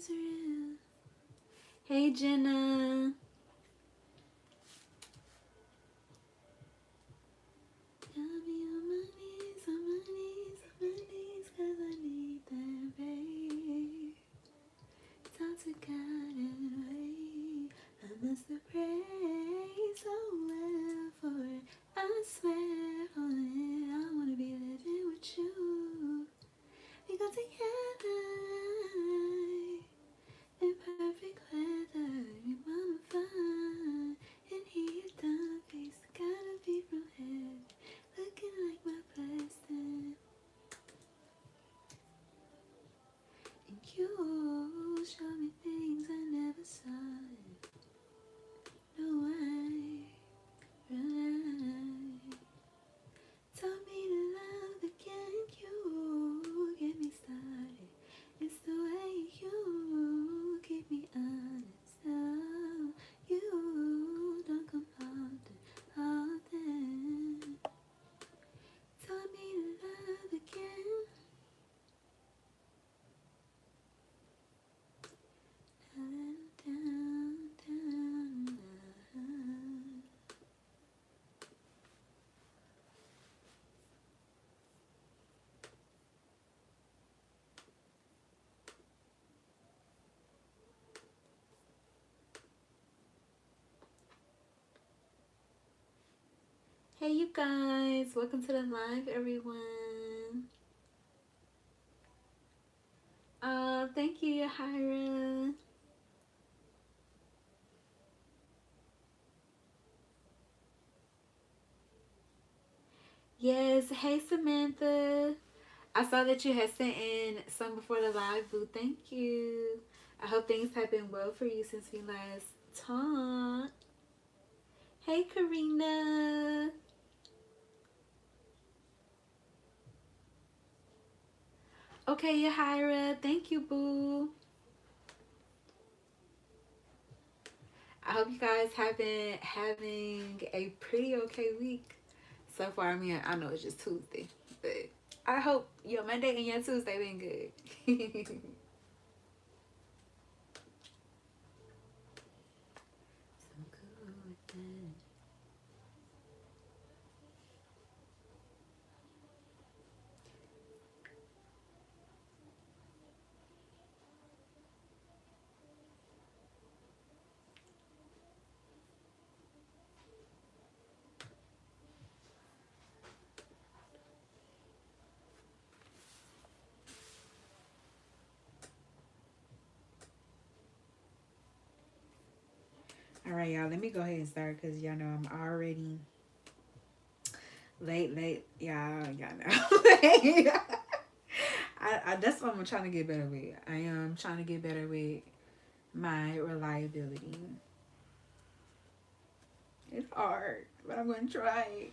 is real. Hey, Jenna. Got me on my knees, on my knees, on my knees, 'cause I need that rain. Talk to God and wait. I must have prayed so well for it. I swear on it, I wanna be living with you. We go together in perfect weather. We mama fine, and he a done face. Gotta be from heaven, looking like my blessing. And you show me things I never saw. No way, right? Taught me to love again. You get me started. It's the way you keep me honest. Oh, you don't come often, often. Taught me to love again. Down, down, down. Hey, you guys, welcome to the live, everyone. Thank you, Yahira. Yes, hey, Samantha. I saw that you had sent in some before the live, boo. Thank you. I hope things have been well for you since we last talked. Hey, Karina. Okay, Yahira. Thank you, boo. I hope you guys have been having a pretty okay week so far. I mean, I know it's just Tuesday, but I hope your Monday and your Tuesday been good. All right, y'all, let me go ahead and start because y'all know I'm already late. Y'all know. That's what I'm trying to get better with. I am trying to get better with my reliability. It's hard, but I'm going to try.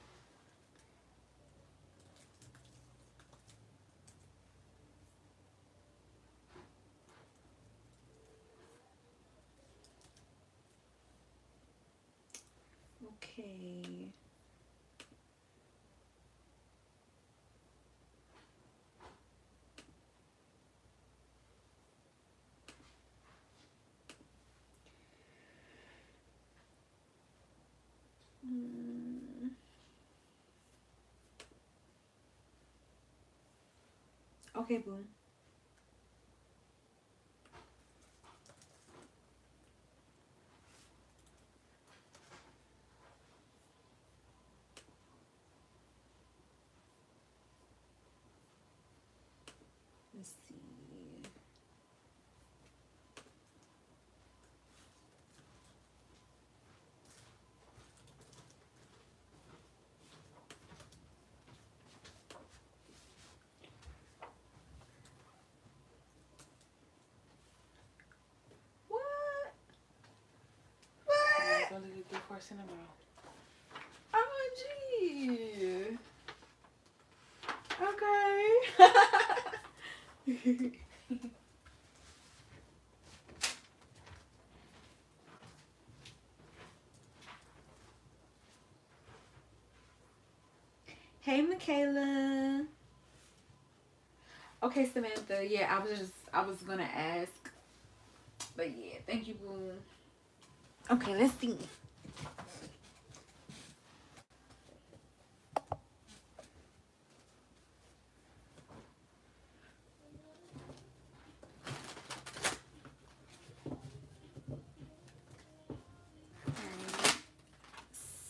Okay. Okay, boom. Let's see. What? What? Gonna do 3/4 in a row. Oh, gee. Okay. Hey, Michaela. Okay, Samantha. Yeah, I was gonna ask But yeah, thank you, boo. Okay, let's see.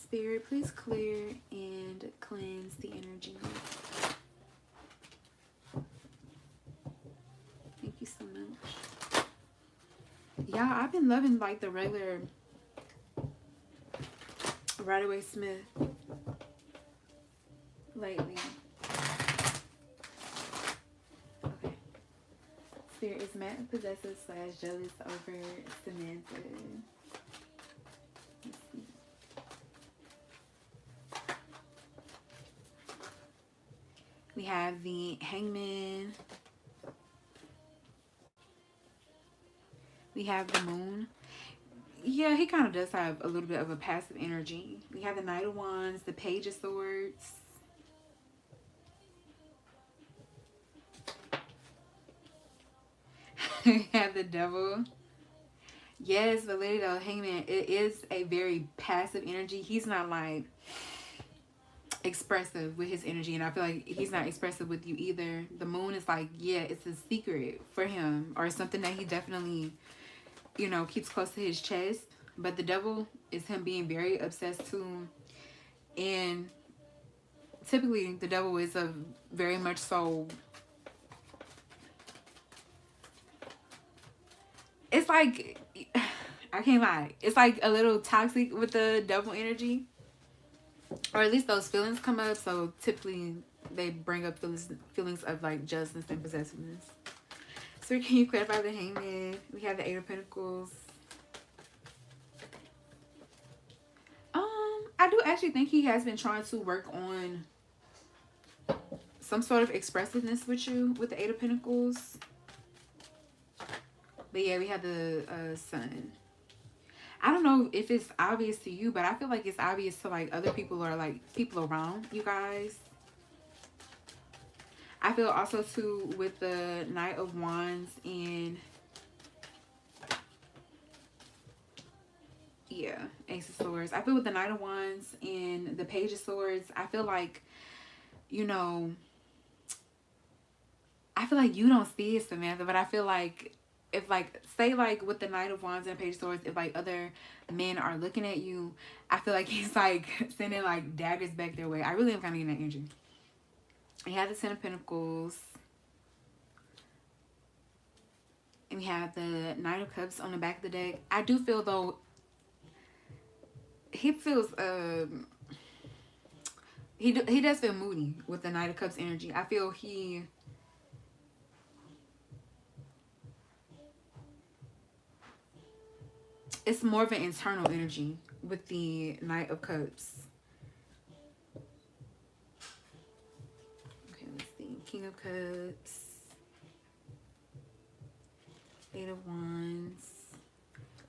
Spirit, please clear and cleanse the energy. Thank you so much. Yeah, I've been loving like the regular Rider-Waite Smith lately. Okay. Spirit is mad, possessive / jealous over Samantha. We have the Hangman. We have the Moon. Yeah, he kind of does have a little bit of a passive energy. We have the Knight of Wands, the Page of Swords. We have the Devil. Yes, but lady though, Hangman, it is a very passive energy. He's not like expressive with his energy, and I feel like he's not expressive with you either. The Moon is like, yeah, it's a secret for him, or something that he definitely, you know, keeps close to his chest. But the Devil is him being very obsessed too, and typically the Devil is a very much so, it's like, I can't lie, it's like a little toxic with the Devil energy, or at least those feelings come up. So typically they bring up feelings of like jealousness and possessiveness. So can you clarify the Hangman? We have the Eight of Pentacles. I do actually think he has been trying to work on some sort of expressiveness with you with the Eight of Pentacles. But yeah, we have the Sun. I don't know if it's obvious to you, but I feel like it's obvious to like other people, or like people around you guys. I feel also too with the Knight of Wands and yeah, Ace of Swords. I feel with the Knight of Wands and the Page of Swords, I feel like, you know, I feel like you don't see it, Samantha, but I feel like if like, say like with the Knight of Wands and Page of Swords, if like other men are looking at you, I feel like he's like sending like daggers back their way. I really am kind of getting that energy. We have the Ten of Pentacles. And we have the Knight of Cups on the back of the deck. I do feel though, he feels, he does feel moody with the Knight of Cups energy. I feel it's more of an internal energy with the Knight of Cups. Okay, let's see. King of Cups. Eight of Wands.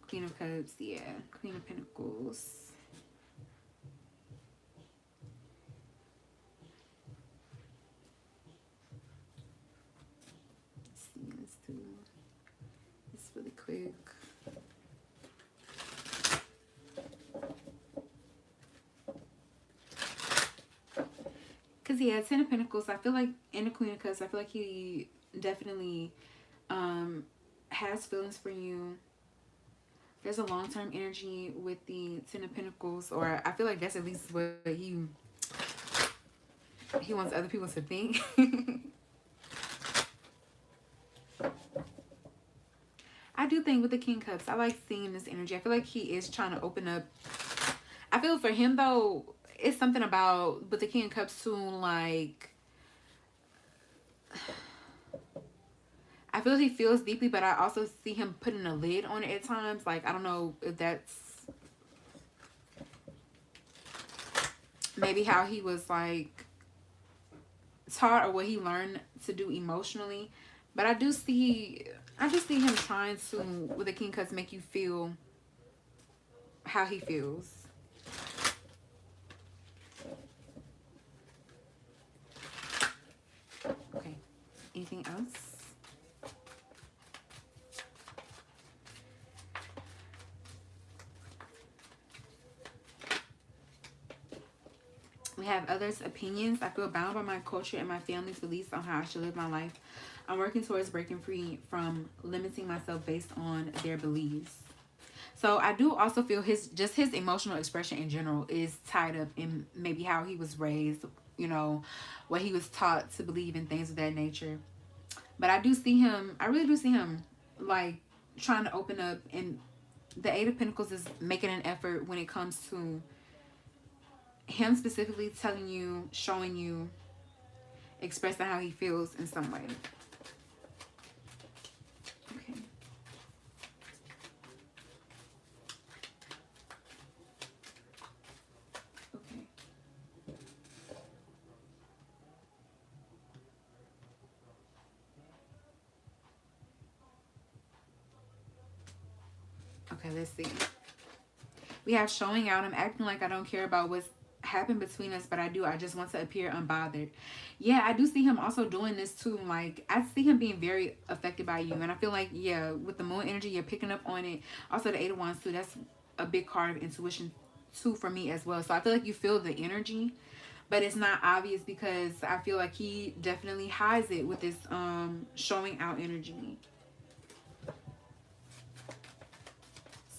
Queen of Cups, yeah. Queen of Pentacles. Let's see, let's do this really quick. Because yeah, Ten of Pentacles, I feel like, and the Queen of Cups, I feel like he definitely has feelings for you. There's a long-term energy with the Ten of Pentacles, or I feel like that's at least what he wants other people to think. I do think with the King of Cups, I like seeing this energy. I feel like he is trying to open up. I feel for him though, it's something about with the King of Cups too, like I feel he feels deeply, but I also see him putting a lid on it at times. Like, I don't know if that's maybe how he was like taught or what he learned to do emotionally. But I do see him trying to, with the King of Cups, make you feel how he feels. Okay. Anything else? We have others' opinions. I feel bound by my culture and my family's beliefs on how I should live my life. I'm working towards breaking free from limiting myself based on their beliefs. So I do also feel his emotional expression in general is tied up in maybe how he was raised, you know, what he was taught to believe in, things of that nature. But I do see him, I really do see him like trying to open up, and the Eight of Pentacles is making an effort when it comes to him specifically telling you, showing you, expressing how he feels in some way. Okay. Okay. Okay, let's see. We have showing out. I'm acting like I don't care about what's happened between us, but I do. I just want to appear unbothered. Yeah, I do see him also doing this too. Like, I see him being very affected by you. And I feel like, yeah, with the moon energy, you're picking up on it. Also, the Eight of Wands too. That's a big card of intuition too for me as well. So I feel like you feel the energy, but it's not obvious because I feel like he definitely hides it with this showing out energy.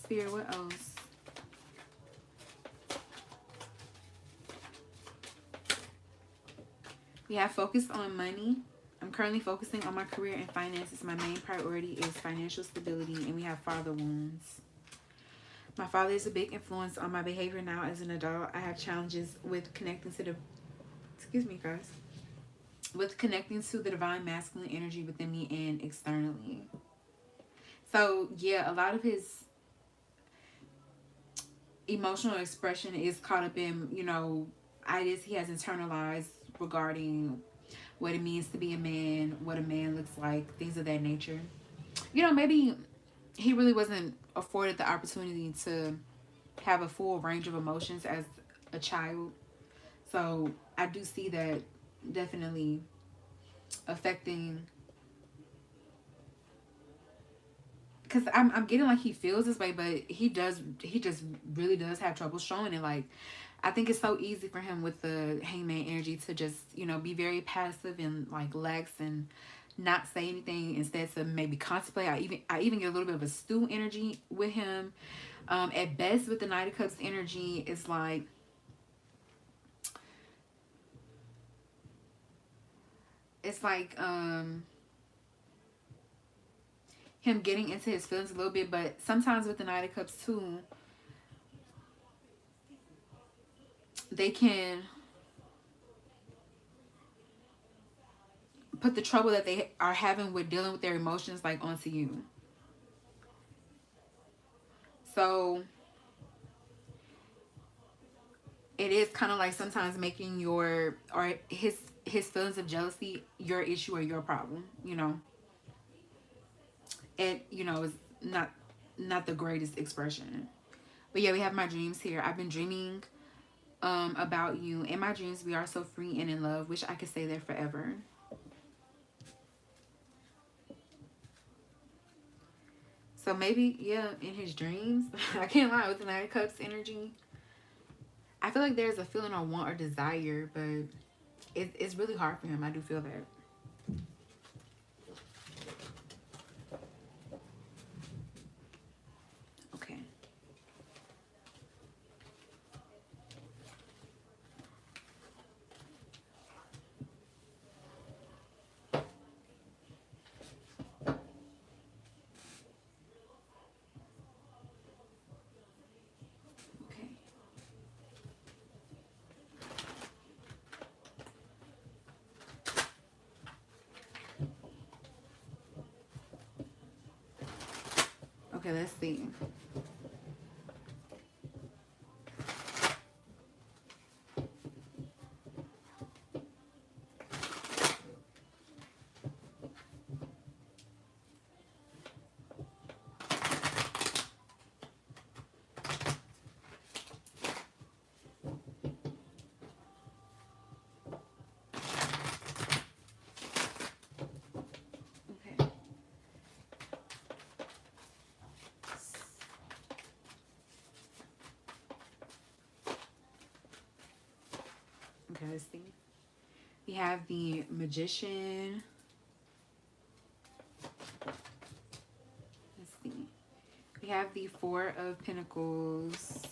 Spirit, what else? We have focused on money. I'm currently focusing on my career and finances. My main priority is financial stability. And we have father wounds. My father is a big influence on my behavior now as an adult. I have challenges with connecting to the, excuse me guys, with connecting to the divine masculine energy within me and externally. So yeah, a lot of his emotional expression is caught up in, you know, ideas he has internalized regarding what it means to be a man, what a man looks like, things of that nature. You know, maybe he really wasn't afforded the opportunity to have a full range of emotions as a child. So I do see that definitely affecting, because I'm getting like he feels this way, but he just really does have trouble showing it. Like, I think it's so easy for him with the hangman energy to just, you know, be very passive and like lax and not say anything, instead to maybe contemplate. I even get a little bit of a stew energy with him. At best with the Knight of Cups energy, it's like him getting into his feelings a little bit, but sometimes with the Knight of Cups too, they can put the trouble that they are having with dealing with their emotions like onto you. So it is kind of like sometimes making your, or his feelings of jealousy your issue or your problem, you know. It, you know, is not the greatest expression. But yeah, we have my dreams here. I've been dreaming about you. In my dreams, we are so free and in love. Wish I could stay there forever. So maybe, yeah, in his dreams, I can't lie, with the Knight of Cups energy, I feel like there's a feeling or want or desire, but it's really hard for him. I do feel that. Okay. Okay, let's see. Okay, let's see. We have the Magician. Let's see. We have the Four of Pentacles.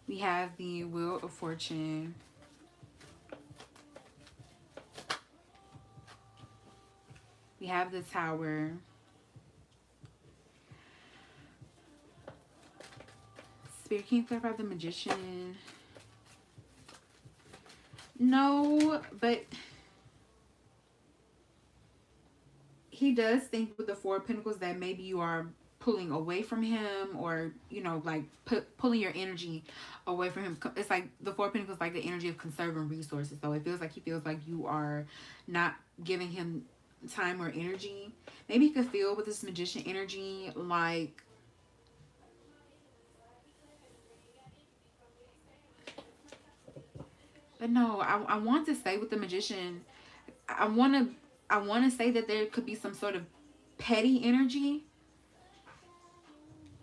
We have the Wheel of Fortune. We have the Tower. Spirit, can you clarify the Magician? No, but he does think with the Four of Pentacles that maybe you are pulling away from him, or, you know, like pulling your energy away from him. It's like the Four of Pentacles, like the energy of conserving resources. So it feels like he feels like you are not giving him time or energy. Maybe he could feel with this Magician energy like, but no, I want to say with the Magician, I want to say that there could be some sort of petty energy,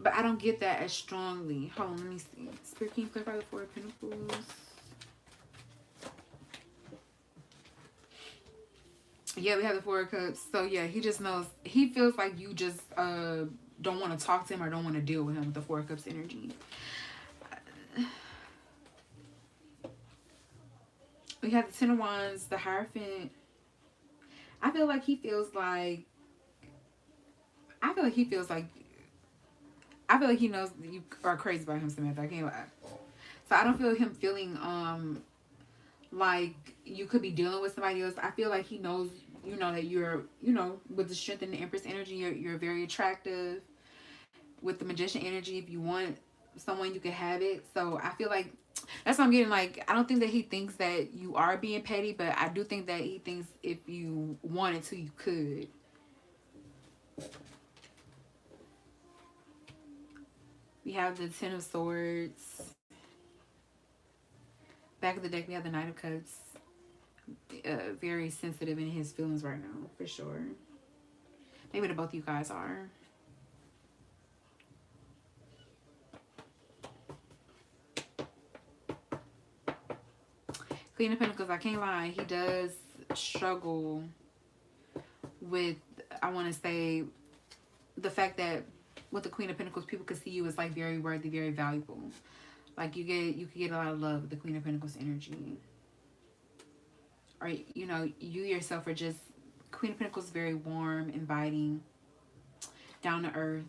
but I don't get that as strongly. Hold on, let me see. Spirit, can you clarify the Four of Pentacles? Yeah, we have the Four of Cups. So yeah, he just knows, he feels like you just don't want to talk to him or don't want to deal with him with the Four of Cups energy. We have the Ten of Wands, the Hierophant. I feel like he feels like, I feel like he feels like, I feel like he knows you are crazy about him, Samantha. I can't lie. So I don't feel him feeling like you could be dealing with somebody else. I feel like he knows, you know, that you're, you know, with the Strength and the Empress energy, you're very attractive. With the Magician energy, if you want someone, you can have it. So I feel like that's what I'm getting. Like, I don't think that he thinks that you are being petty, but I do think that he thinks if you wanted to, you could. We have the Ten of Swords. Back of the deck, we have the Knight of Cups. Very sensitive in his feelings right now, for sure. Maybe the both of you guys are. Queen of Pentacles, I can't lie, he does struggle with, I want to say, the fact that with the Queen of Pentacles, people could see you as like very worthy, very valuable. Like you could get a lot of love with the Queen of Pentacles energy. Or, you know, you yourself are just, Queen of Pentacles is very warm, inviting, down to earth.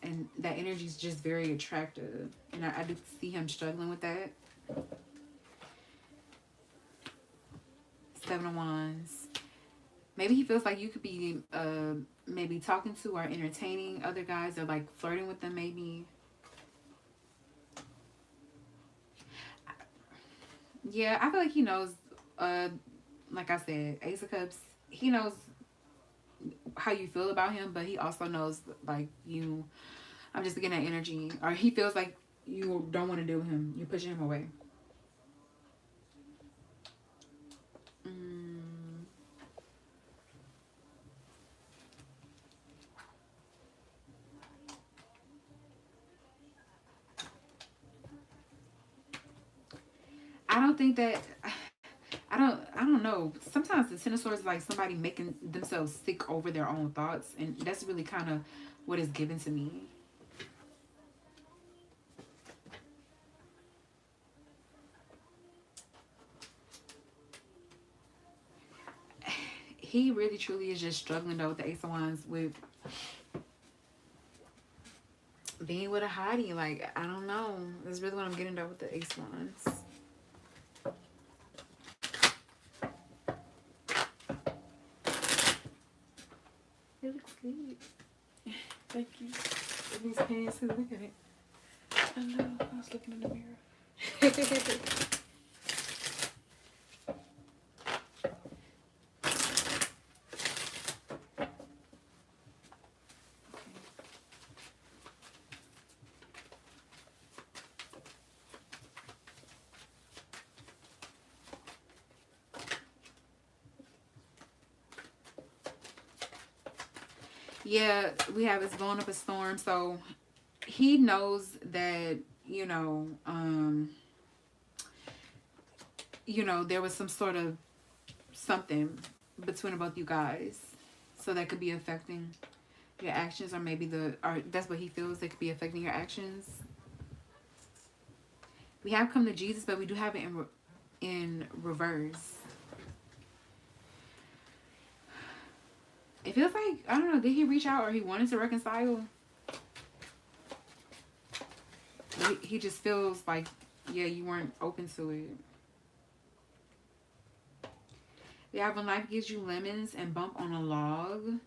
And that energy is just very attractive. And I do see him struggling with that. Seven of Wands. Maybe he feels like you could be maybe talking to or entertaining other guys, or like flirting with them maybe. Yeah, I feel like he knows, like I said, Ace of Cups, he knows how you feel about him, but he also knows like you, I'm just getting that energy, or he feels like you don't want to deal with him, you're pushing him away. I don't think that, I don't know. Sometimes the Ten of Swords is like somebody making themselves sick over their own thoughts, and that's really kind of what is given to me. He really truly is just struggling though with the Ace of Wands, with being with a hottie. Like, I don't know. That's really what I'm getting though with the Ace of Wands. It looks good. Thank you. These pants, look at it. I know. I was looking in the mirror. Yeah, we have it's blowing up a storm. So he knows that, there was some sort of something between both you guys. So that could be affecting your actions, or maybe or that's what he feels that could be affecting your actions. We have come to Jesus, but we do have it in reverse. It feels like, I don't know, did he reach out or he wanted to reconcile? He just feels like, yeah, you weren't open to it. We have when life gives you lemons and bump on a log.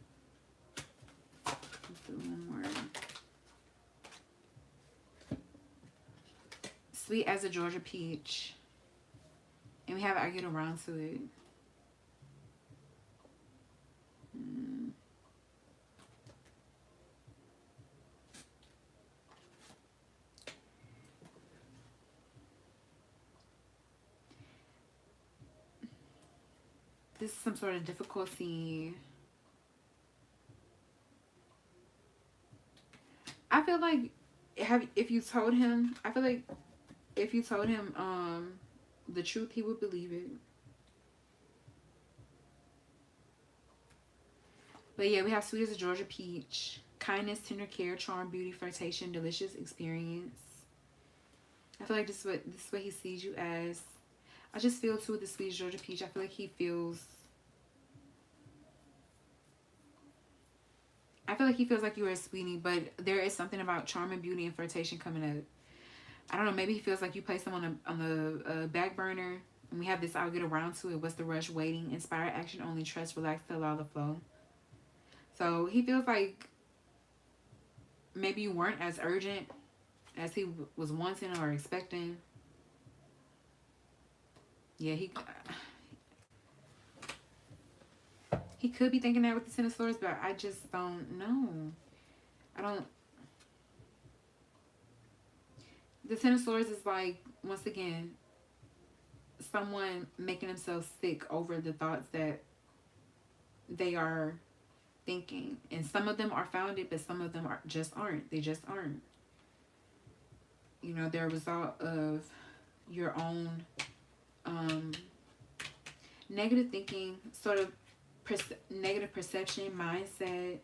Let's do one more. Sweet as a Georgia peach. And we have I get around to it. This is some sort of difficulty. I feel like if you told him the truth, he would believe it. But yeah, we have sweet as a Georgia peach, kindness, tender care, charm, beauty, flirtation, delicious experience. I feel like this is what he sees you as. I just feel too with the sweet as Georgia peach. I feel like he feels like you are a sweetie, but there is something about charm and beauty and flirtation coming up. I don't know, maybe he feels like you placed him on the back burner, and we have this I'll get around to it. What's the rush? Waiting, inspire action only, trust, relax to allow the flow. So he feels like maybe you weren't as urgent as he was wanting or expecting. Yeah, he could be thinking that with the Ten of Swords, but I just don't know. The Ten of Swords is like, once again, someone making themselves sick over the thoughts that they are thinking. And some of them are founded, but some of them just aren't. They just aren't. They're a result of your own negative thinking, sort of negative perception, mindset.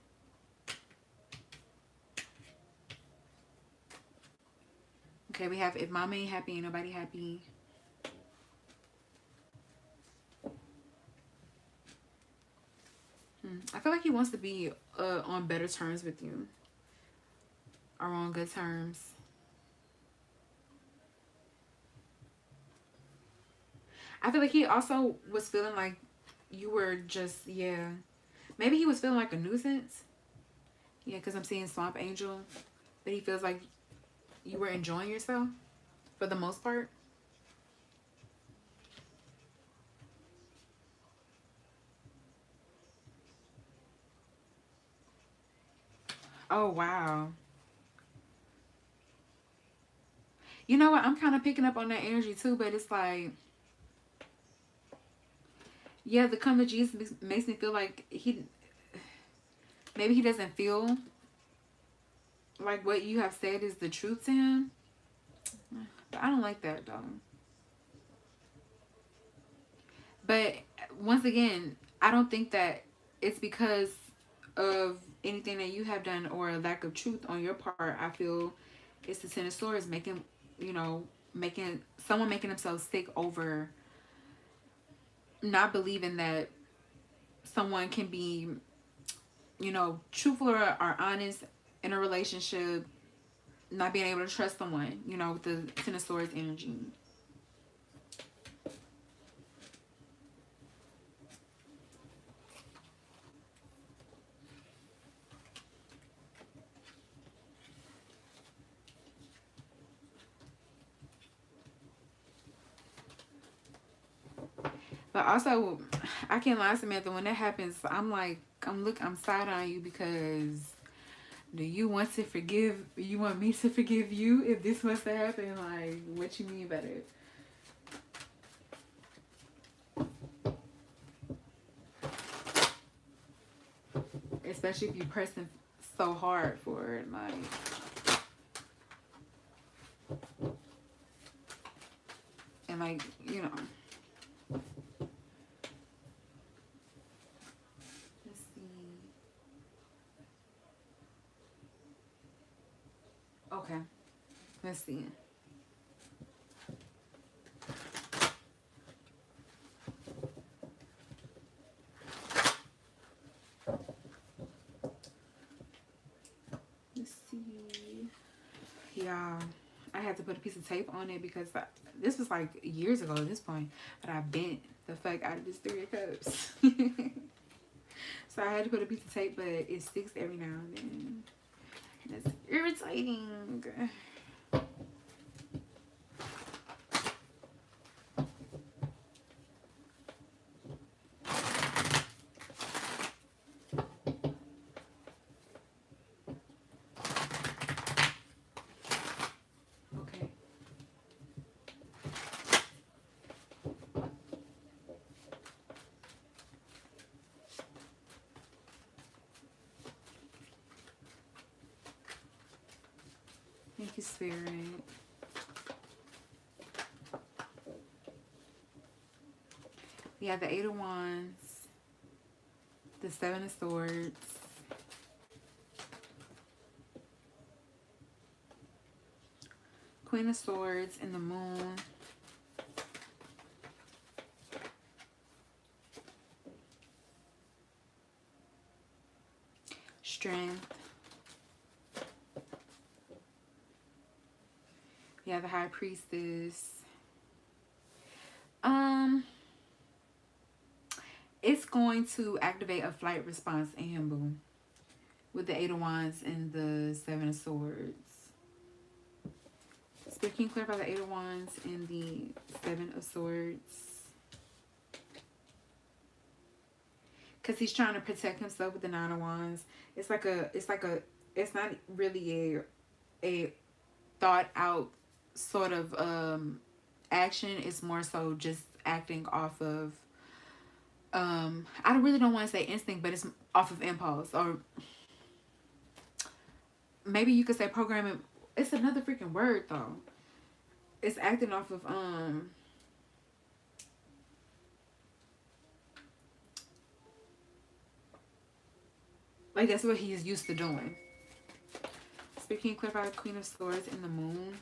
Okay, we have if mama ain't happy, ain't nobody happy. I feel like he wants to be on better terms with you, or on good terms. I feel like he also was feeling like you were just, yeah. Maybe he was feeling like a nuisance. Yeah, because I'm seeing Swamp Angel. But he feels like you were enjoying yourself for the most part. Oh, wow. You know what? I'm kind of picking up on that energy too, but it's like, yeah, the come to Jesus makes me feel like maybe he doesn't feel like what you have said is the truth to him. But I don't like that, though. But once again, I don't think that it's because of anything that you have done or a lack of truth on your part. I feel it's the Ten of Swords making themselves sick over not believing that someone can be, truthful or honest in a relationship, not being able to trust someone, with the Ten of Swords energy. But also, I can't lie, Samantha, when that happens, I'm side-eyeing you because do you want me to forgive you if this was to happen? Like, what you mean by that? Especially if you're pressing so hard for it, like. like, you know. Let's see. Okay. Let's see. Let's see. Yeah, I had to put a piece of tape on it because this was like years ago at this point, but I bent the fuck out of this 3 of cups. So I had to put a piece of tape, but it sticks every now and then. And it's irritating. Okay. Thank you, Spirit. We have the 8 of Wands, the 7 of Swords, Queen of Swords, and the Moon. Strength. We have the High Priestess. It's going to activate a flight response in him, boo. With the 8 of Wands and the 7 of Swords. Spirit, can you clarify the 8 of Wands and the 7 of Swords? Because he's trying to protect himself with the 9 of Wands. It's not really a thought out sort of action. It's more so just acting off of I really don't want to say instinct, but it's off of impulse, or maybe you could say programming. It's another freaking word though. It's acting off of like that's what he is used to doing. Speaking, clarify the Queen of Swords and the Moon.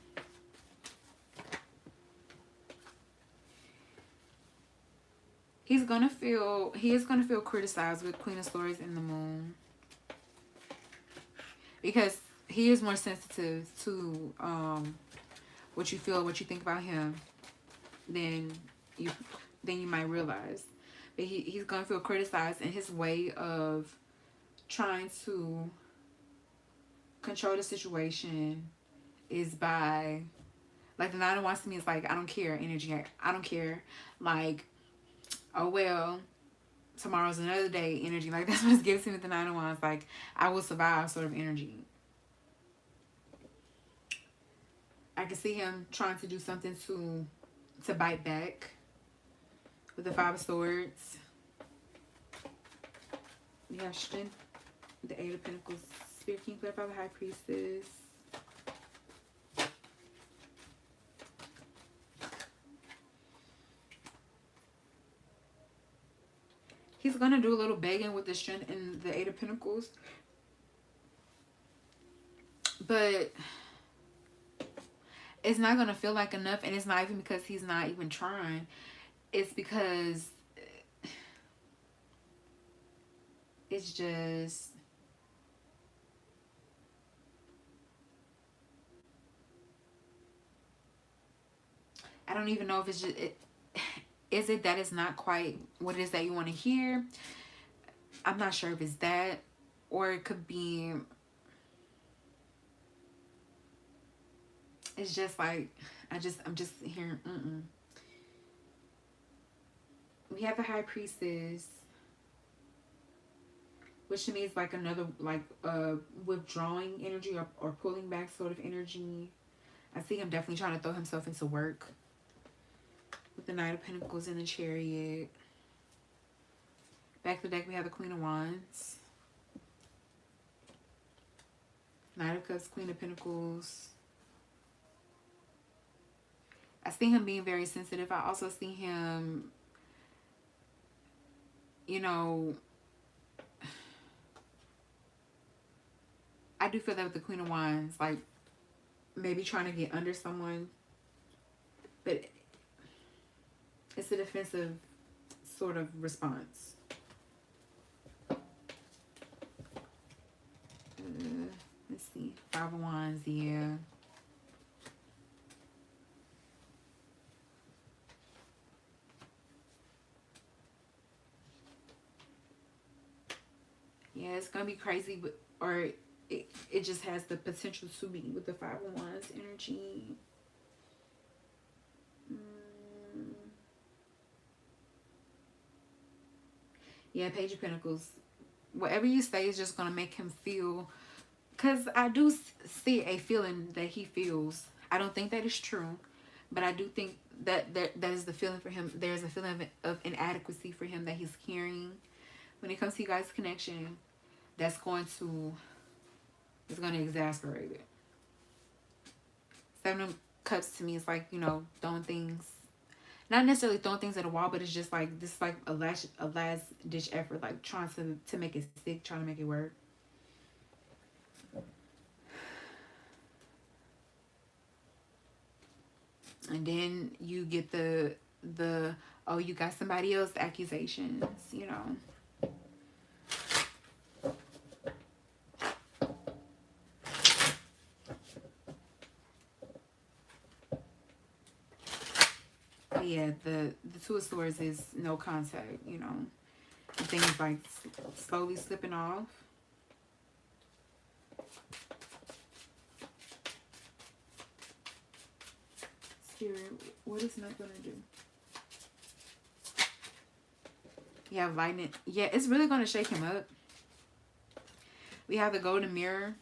He is gonna feel criticized with Queen of Swords and the Moon, because he is more sensitive to what you feel, what you think about him than you might realize. But he's gonna feel criticized, and his way of trying to control the situation is by, like, the 9 of Wands to me is like, I don't care energy. I don't care, like, oh well, tomorrow's another day energy. Like, that's what it gives me with the 9 of Wands. Like, I will survive sort of energy. I can see him trying to do something to bite back with the 5 of Swords. We have Strength, the 8 of Pentacles. Spirit, can you clarify the High Priestess? He's going to do a little begging with the Strength and the 8 of Pentacles. But it's not going to feel like enough. And it's not even because he's not even trying. It's because it's just... I don't even know if it's just... Is it that it's not quite what it is that you want to hear? I'm not sure if it's that, or it could be, it's just like, I'm just hearing, We have the High Priestess, which to me is like another, like, withdrawing energy, or pulling back sort of energy. I see him definitely trying to throw himself into work. With the Knight of Pentacles and the Chariot. Back of the deck, we have the Queen of Wands. Knight of Cups, Queen of Pentacles. I see him being very sensitive. I also see him, you know, I do feel that with the Queen of Wands, like maybe trying to get under someone, but it's a defensive sort of response. Let's see. Five of Wands, yeah. Yeah, it's going to be crazy, but, or it just has the potential to be with the Five of Wands energy. Yeah, Page of Pentacles. Whatever you say is just going to make him feel, because I do see a feeling that he feels. I don't think that is true, but I do think that that is the feeling for him. There's a feeling of inadequacy for him that he's carrying. When it comes to you guys' connection, that's going to, it's going to exasperate it. Seven of Cups to me is like, you know, throwing things, not necessarily throwing things at a wall, but it's just like, this is like a last ditch effort, like trying to make it stick, trying to make it work. And then you get the oh, you got somebody else accusations, you know. But yeah, the Two of Swords is no contact, you know. Things like slowly slipping off. Spirit, what is not gonna do? Yeah, lightning. Yeah, it's really gonna shake him up. We have the Golden Mirror.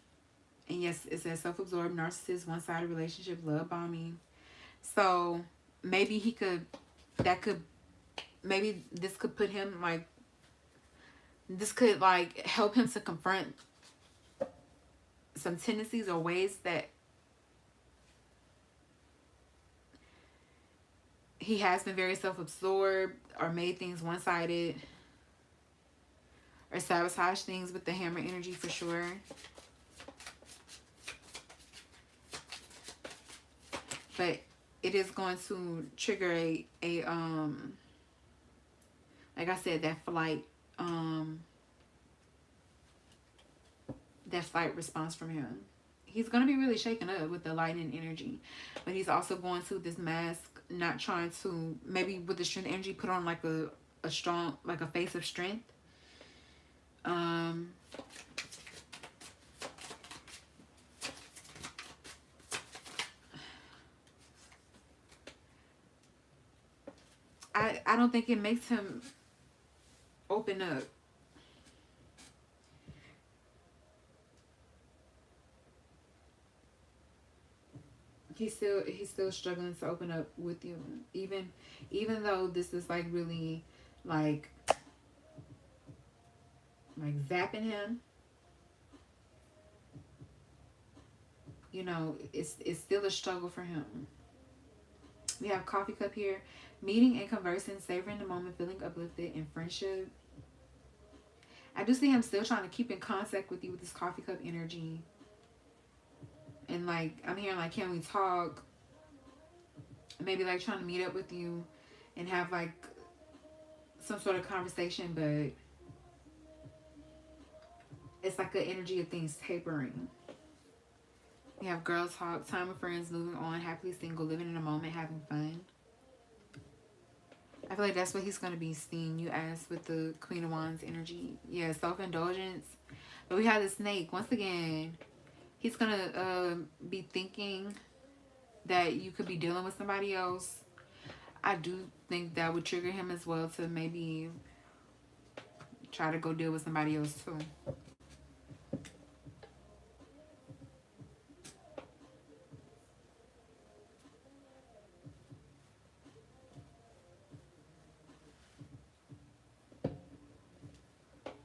And yes, it says self-absorbed, narcissist, one-sided relationship, love bombing. So maybe he could, maybe this could put him like, this could like help him to confront some tendencies or ways that he has been very self-absorbed or made things one-sided or sabotage things with the Hammer energy for sure. But it is going to trigger a like I said, that flight response from him. He's going to be really shaken up with the lightning energy, but he's also going to this mask, not trying to, maybe with the strength energy, put on like a strong, like a face of strength. I don't think it makes him open up. He's still struggling to open up with you, even though this is like really like zapping him. You know, it's still a struggle for him. We have Coffee Cup here. Meeting and conversing, savoring the moment, feeling uplifted in friendship. I do see him still trying to keep in contact with you with this Coffee Cup energy. And like, I'm hearing like, can we talk? Maybe like trying to meet up with you and have like some sort of conversation, but it's like an energy of things tapering. We have Girl Talk, time with friends, moving on, happily single, living in a moment, having fun. I feel like that's what he's going to be seeing you as with the Queen of Wands energy. Yeah, self-indulgence. But we have the Snake. Once again, he's going to be thinking that you could be dealing with somebody else. I do think that would trigger him as well to maybe try to go deal with somebody else too.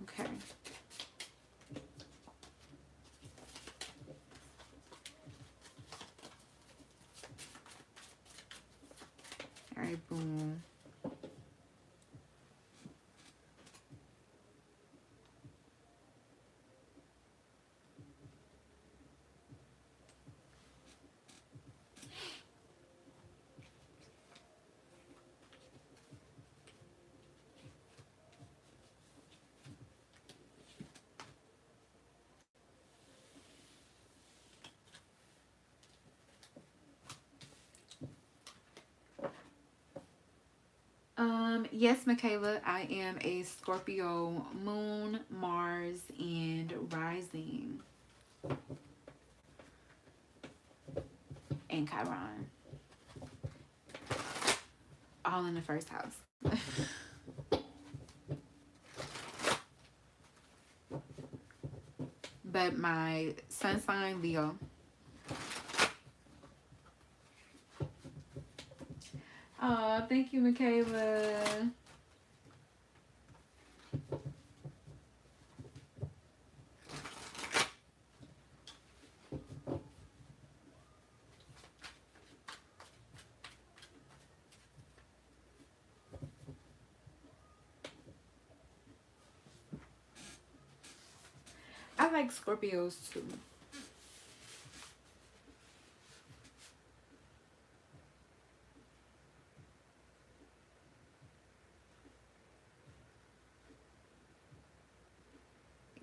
Okay. right, boom. Yes, Michaela, I am a Scorpio moon, Mars, and rising, and Chiron, all in the first house. But my sun sign, Leo. Oh, thank you, Michaela. I like Scorpios too.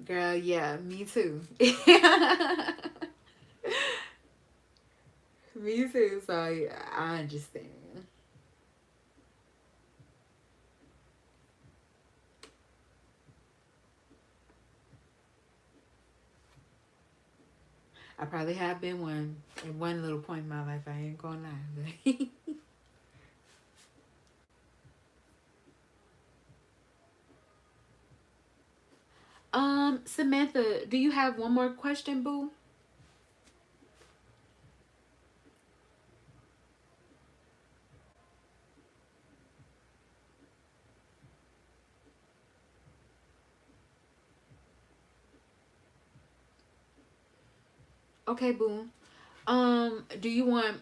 Girl, yeah, me too. Me too, so yeah, I understand. I probably have been one at one little point in my life. I ain't gonna lie. Samantha, do you have one more question, boo? Okay, boo. Do you want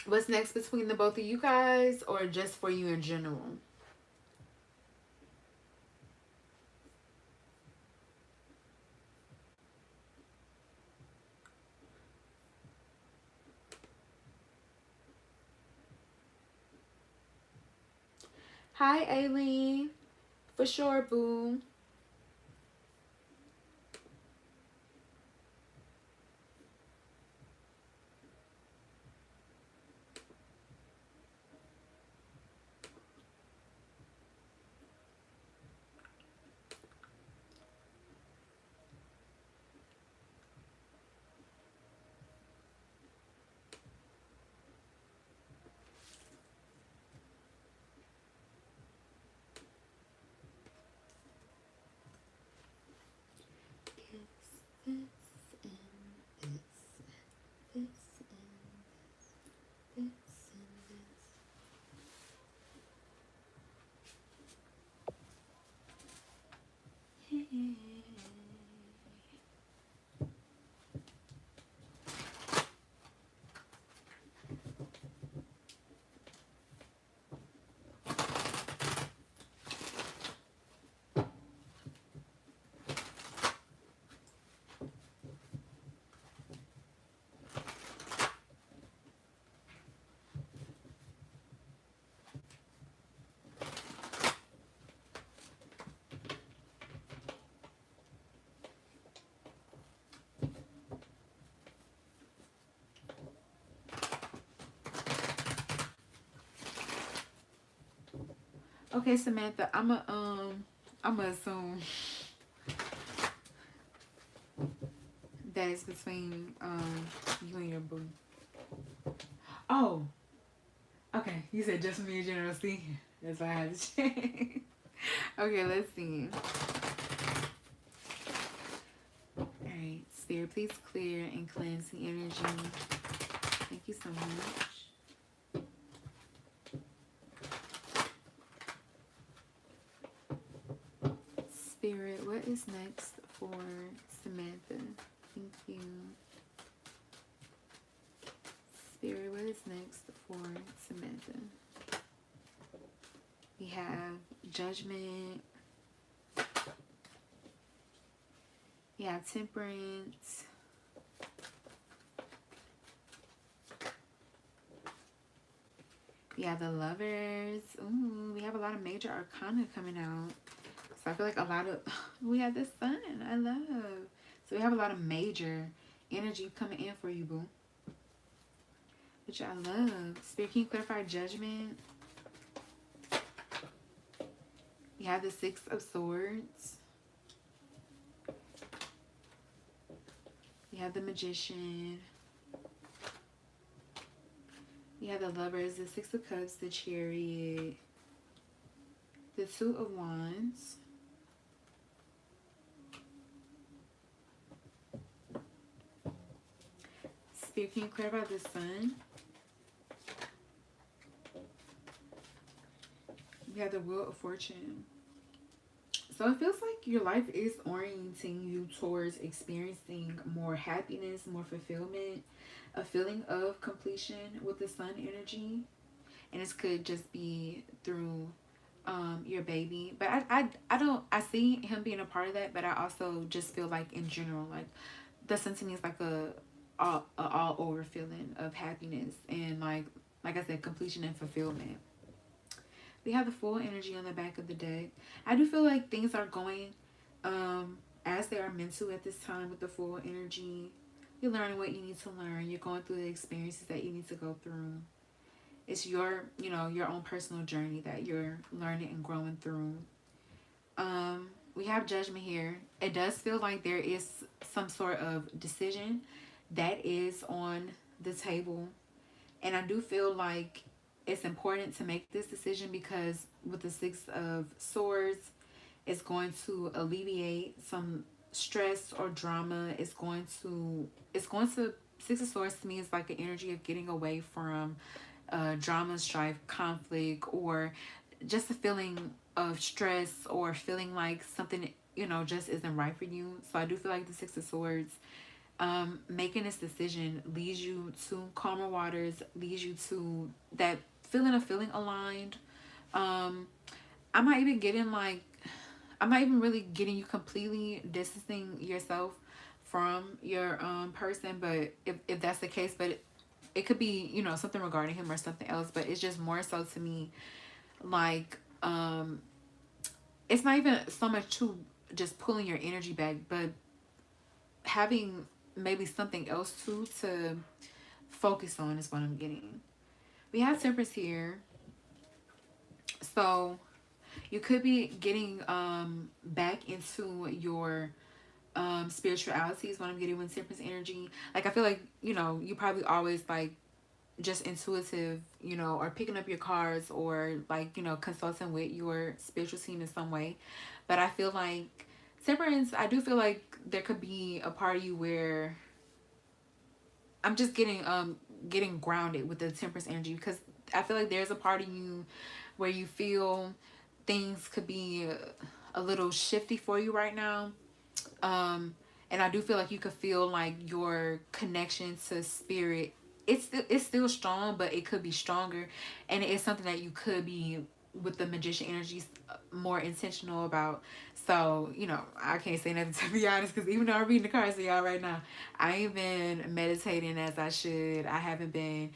what's next between the both of you guys, or just for you in general? Hi, Aileen. For sure, boo. Okay, Samantha, I'm gonna assume that it's between you and your boo. Oh, okay. You said just for me in general. See, that's why I had to check. Okay, let's see. All right, Spirit, please clear and cleanse the energy. Thank you so much. Spirit, what is next for Samantha? Thank you. Spirit, what is next for Samantha? We have Judgment. We have Temperance. We have the Lovers. Ooh, we have a lot of major arcana coming out. So I feel like a lot of... We have the Sun. I love. So we have a lot of major energy coming in for you, boo. Which I love. Spirit, can you clarify Judgment? We have the Six of Swords. We have the Magician. We have the Lovers, the Six of Cups, the Chariot, the Two of Wands. Spirit, can you clarify the Sun? We have the Wheel of Fortune. So it feels like your life is orienting you towards experiencing more happiness, more fulfillment, a feeling of completion with the Sun energy. And this could just be through your baby. But I see him being a part of that, but I also just feel like in general, like the Sun to me is like a all over feeling of happiness and like I said, completion and fulfillment. We have the Full energy on the back of the deck. I do feel like things are going as they are meant to at this time with the Full energy. You're learning what you need to learn. You're going through the experiences that you need to go through. It's your, your own personal journey that you're learning and growing through. We have Judgment here. It does feel like there is some sort of decision that is on the table. And I do feel like it's important to make this decision because with the Six of Swords, it's going to alleviate some stress or drama. It's going to Six of Swords to me is like an energy of getting away from drama, strife, conflict, or just a feeling of stress or feeling like something, just isn't right for you. So I do feel like the Six of Swords, making this decision leads you to calmer waters, leads you to that feeling aligned. I'm not even really getting you completely distancing yourself from your person, but if that's the case, but it could be, something regarding him or something else, but it's just more so to me like it's not even so much to just pulling your energy back, but having maybe something else too to focus on is what I'm getting. We have Temperance here. So you could be getting back into your spirituality is what I'm getting with Temperance energy. Like I feel like, you probably always like just intuitive, or picking up your cards or like, consulting with your spiritual team in some way. But I feel like Temperance, I do feel like there could be a part of you where I'm just getting grounded with the Temperance energy, because I feel like there's a part of you where you feel things could be a little shifty for you right now. And I do feel like you could feel like your connection to spirit, it's still strong, but it could be stronger. And it's something that you could be, with the Magician energies, more intentional about. So, I can't say nothing to be honest, because even though I'm reading the cards to y'all right now, I ain't been meditating as I should. I haven't been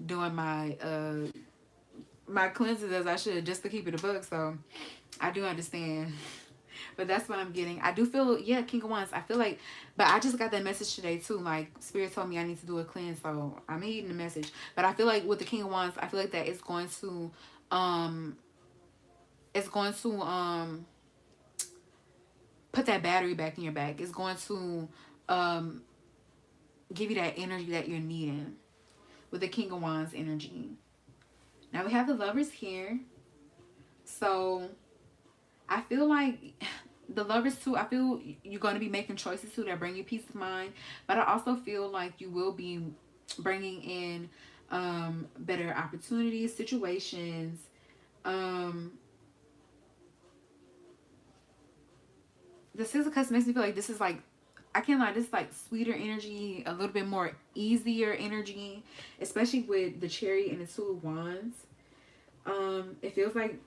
doing my my cleanses as I should, just to keep it a book. So I do understand. But that's what I'm getting. I do feel, yeah, King of Wands. I feel like, but I just got that message today too. Like Spirit told me I need to do a cleanse, so I'm eating the message. But I feel like with the King of Wands, I feel like that it's going to put that battery back in your back. It's going to give you that energy that you're needing with the King of Wands energy. Now we have the Lovers here. So I feel like the Lovers too, I feel you're going to be making choices too that bring you peace of mind. But I also feel like you will be bringing in better opportunities, situations. The Six of Cups makes me feel like this is like, I can't lie, this is like sweeter energy, a little bit more easier energy, especially with the Chariot and the Two of Wands. It feels like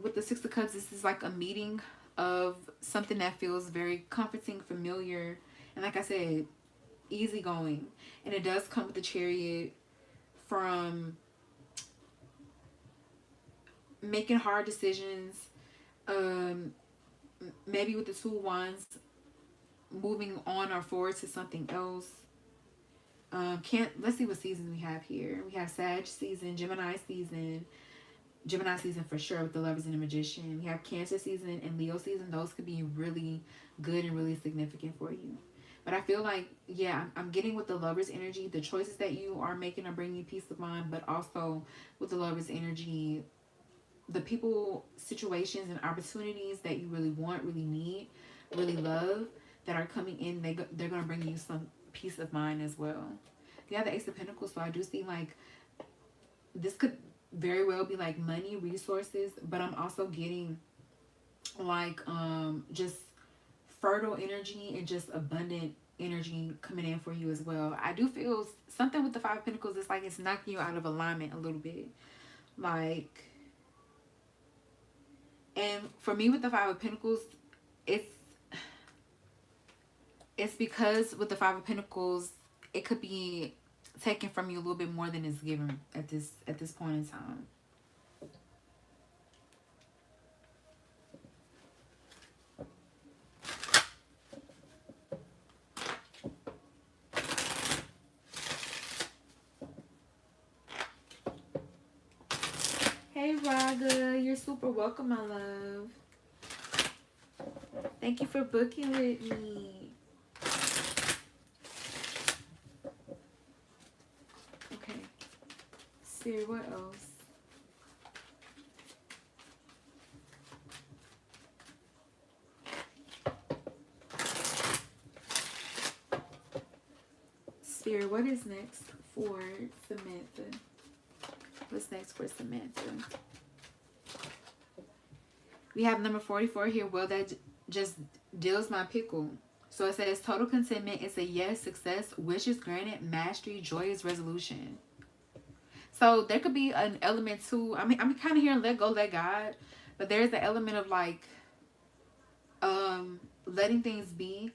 with the Six of Cups, this is like a meeting of something that feels very comforting, familiar, and like I said, easygoing. And it does come with the Chariot from making hard decisions, um, maybe with the Two of Wands, moving on or forward to something else. Can't let's see what seasons we have here. We have Sag season, Gemini season for sure with the Lovers and the Magician. We have Cancer season and Leo season. Those could be really good and really significant for you. But I feel like, yeah, I'm getting with the Lovers energy. The choices that you are making are bringing you peace of mind. But also with the Lovers energy, the people, situations, and opportunities that you really want, really need, really love that are coming in, they're going to bring you some peace of mind as well. You have the Ace of Pentacles, so I do see like this could very well be like money, resources, but I'm also getting like just fertile energy and just abundant energy coming in for you as well. I do feel something with the Five of Pentacles. It's like it's knocking you out of alignment a little bit, like. And for me with the Five of Pentacles, it's because with the Five of Pentacles, it could be taken from you a little bit more than it's given at this point in time. Hey Raga, you're super welcome, my love. Thank you for booking with me. Okay. Spirit, what else? Spirit, what is next for Samantha? What's next for Samantha? We have number 44 here. Well, that just deals my pickle. So it says total contentment is a yes, success, wishes granted, mastery, joyous resolution. So there could be an element too. I mean, I'm kind of hearing let go, let God. But there's an element of like letting things be.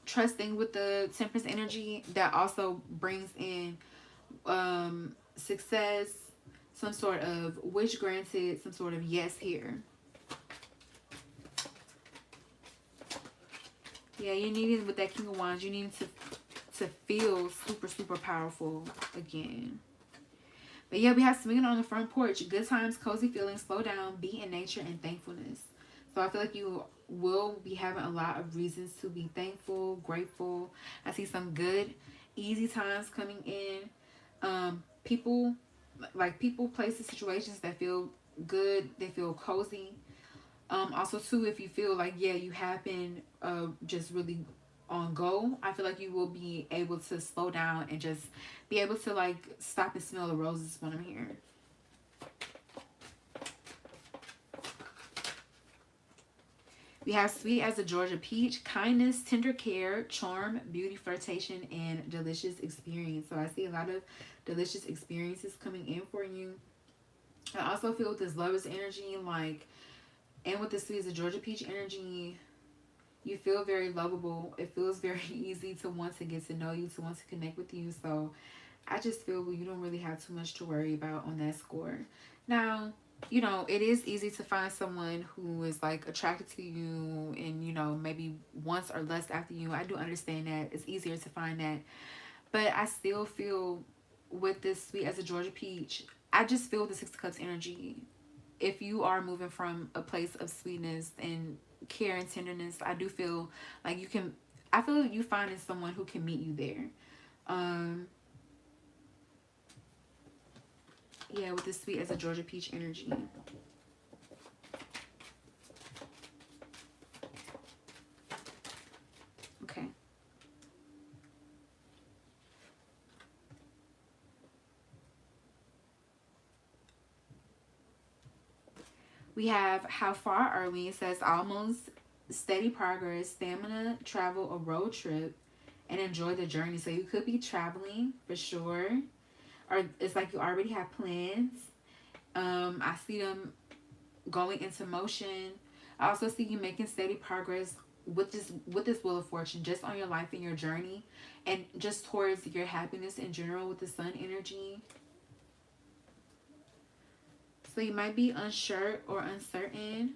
Trusting with the Temperance energy that also brings in success, some sort of wish granted, some sort of yes here. Yeah, you need it with that King of Wands. You need to feel super, super powerful again. But yeah, we have swinging on the front porch. Good times, cozy feelings, slow down, be in nature, and thankfulness. So I feel like you will be having a lot of reasons to be thankful, grateful. I see some good, easy times coming in. People, places, situations that feel good. They feel cozy. Also, too, if you feel like, yeah, you have been just really on go, I feel like you will be able to slow down and just be able to, like, stop and smell the roses when I'm here. We have sweet as a Georgia peach, kindness, tender care, charm, beauty, flirtation, and delicious experience. So I see a lot of delicious experiences coming in for you. I also feel with this Lovers energy, like, and with the sweet as a Georgia peach energy, you feel very lovable. It feels very easy to want to get to know you, to want to connect with you. So I just feel you don't really have too much to worry about on that score. Now, you know, it is easy to find someone who is like attracted to you and, you know, maybe wants or lusts after you. I do understand that. It's easier to find that. But I still feel with this sweet as a Georgia peach, I just feel the Six of Cups energy. If you are moving from a place of sweetness and care and tenderness, I do feel like you can, I feel you finding someone who can meet you there. Yeah, with this sweet as a Georgia peach energy. Okay. We have how far are we? It says almost, steady progress, stamina, travel, a road trip, and enjoy the journey. So you could be traveling for sure. Or it's like you already have plans. I see them, going into motion. I also see you making steady progress with this Wheel of Fortune, just on your life and your journey, and just towards your happiness in general with the Sun energy. So you might be unsure or uncertain,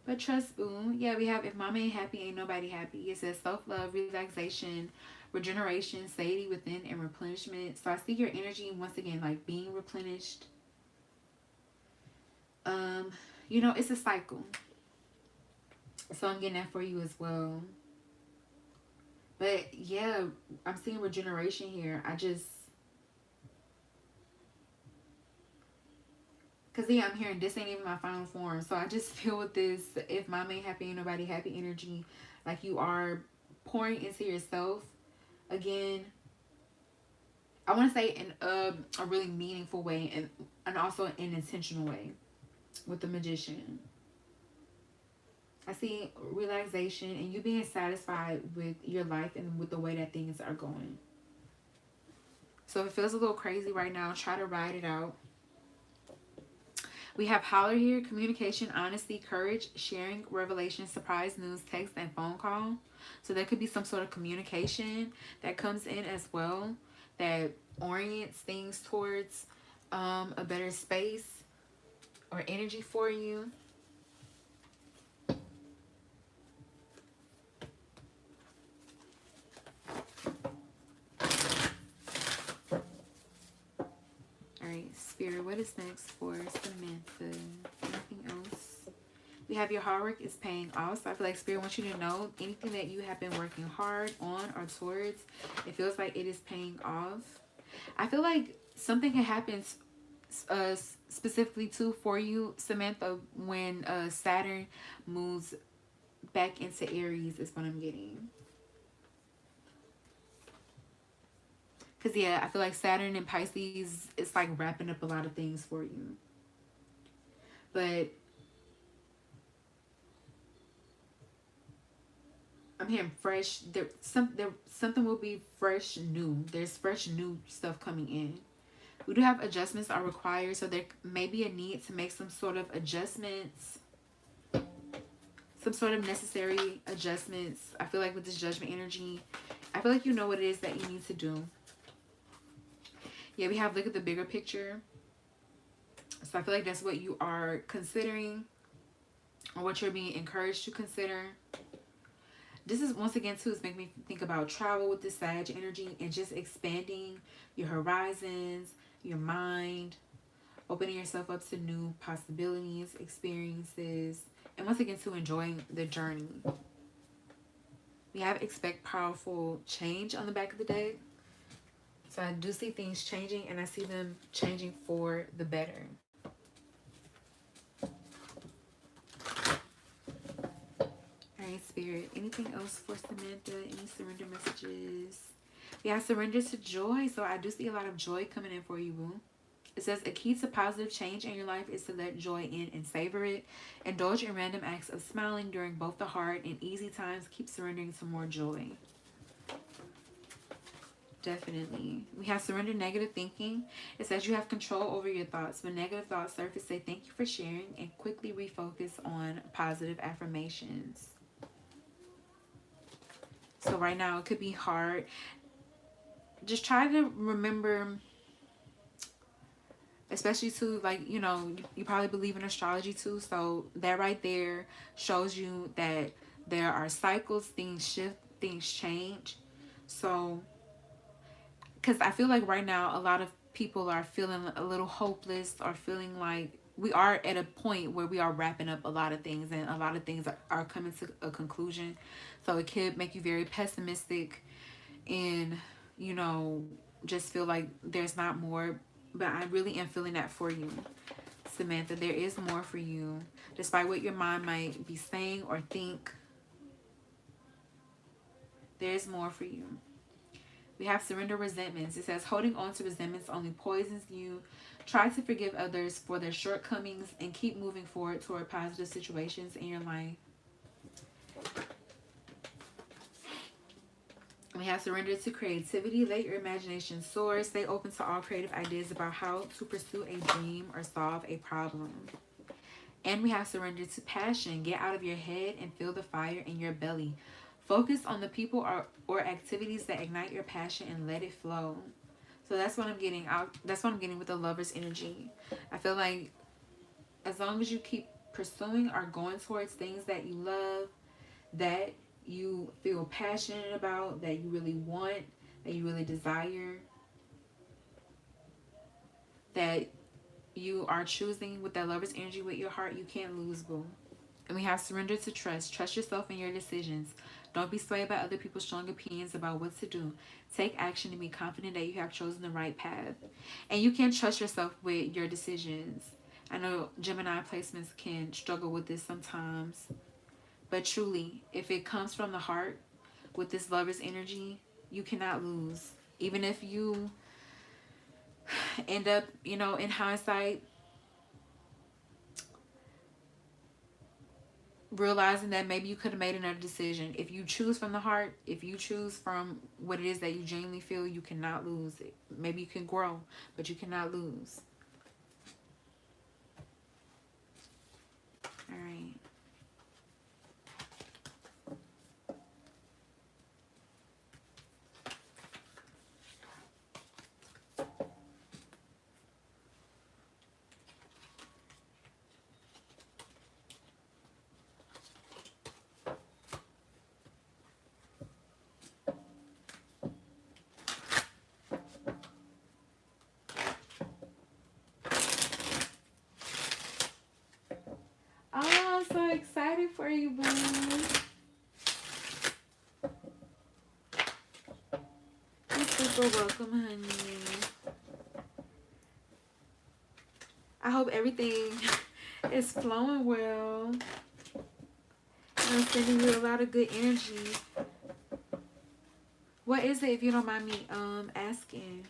but trust, boo. Yeah, we have, if mama ain't happy, ain't nobody happy. It says self-love, relaxation, regeneration, satiety within, and replenishment. So I see your energy once again like being replenished. You know, it's a cycle. So I'm getting that for you as well. But yeah, I'm seeing regeneration here. Because yeah, I'm hearing this ain't even my final form. So I just feel with this, if mom ain't happy, ain't nobody happy energy, like you are pouring into yourself again. I want to say in a really meaningful way, and also an intentional way with the Magician. I see relaxation and you being satisfied with your life and with the way that things are going. So if it feels a little crazy right now, try to ride it out. We have Holler here, communication, honesty, courage, sharing, revelation, surprise, news, text, and phone call. So there could be some sort of communication that comes in as well that orients things towards a better space or energy for you. Alright, Spirit, what is next for Samantha? Anything else? We have your hard work is paying off. So I feel like Spirit wants you to know anything that you have been working hard on or towards, it feels like it is paying off. I feel like something can happen specifically too for you, Samantha, when Saturn moves back into Aries is what I'm getting. Because, yeah, I feel like Saturn and Pisces, it's like wrapping up a lot of things for you. But I'm hearing fresh. Something will be fresh, new. There's fresh, new stuff coming in. We do have adjustments are required. So there may be a need to make some sort of adjustments. Some sort of necessary adjustments. I feel like with this Judgment energy, I feel like you know what it is that you need to do. Yeah, we have look at the bigger picture. So I feel like that's what you are considering, or what you're being encouraged to consider. This is, once again, too, is making me think about travel with this Sag energy and just expanding your horizons, your mind, opening yourself up to new possibilities, experiences, and once again, to enjoying the journey. We have expect powerful change on the back of the deck. So I do see things changing, and I see them changing for the better. Alright, Spirit. Anything else for Samantha? Any surrender messages? We have surrender to joy. So I do see a lot of joy coming in for you, boo. It says a key to positive change in your life is to let joy in and savor it. Indulge in random acts of smiling during both the hard and easy times. Keep surrendering to more joy. Definitely. We have surrender negative thinking. It says you have control over your thoughts. When negative thoughts surface, say thank you for sharing and quickly refocus on positive affirmations. So right now it could be hard. Just try to remember, especially too, like, you know, you probably believe in astrology too. So that right there shows you that there are cycles, things shift, things change. So because I feel like right now a lot of people are feeling a little hopeless, or feeling like we are at a point where we are wrapping up a lot of things, and a lot of things are coming to a conclusion. So it could make you very pessimistic and, you know, just feel like there's not more. But I really am feeling that for you, Samantha. There is more for you, despite what your mind might be saying or think. There is more for you. We have surrender resentments. It says holding on to resentments only poisons you. Try to forgive others for their shortcomings and keep moving forward toward positive situations in your life. We have surrender to creativity. Let your imagination soar. Stay open to all creative ideas about how to pursue a dream or solve a problem. And we have surrender to passion. Get out of your head and feel the fire in your belly. Focus on the people or activities that ignite your passion and let it flow. So that's what I'm getting out. That's what I'm getting with the Lover's energy. I feel like as long as you keep pursuing or going towards things that you love, that you feel passionate about, that you really want, that you really desire, that you are choosing with that Lover's energy with your heart, you can't lose, boo. And we have surrender to trust. Trust yourself in your decisions. Don't be swayed by other people's strong opinions about what to do. Take action and be confident that you have chosen the right path. And you can trust yourself with your decisions. I know Gemini placements can struggle with this sometimes. But truly, if it comes from the heart with this Lover's energy, you cannot lose. Even if you end up, in hindsight, realizing that maybe you could have made another decision. If you choose from the heart, if you choose from what it is that you genuinely feel, you cannot lose it. Maybe you can grow, but you cannot lose. All right. Oh, I'm so excited for you, boo. You're super welcome, honey. I hope everything is flowing well. I'm sending you a lot of good energy. What is it, if you don't mind me asking?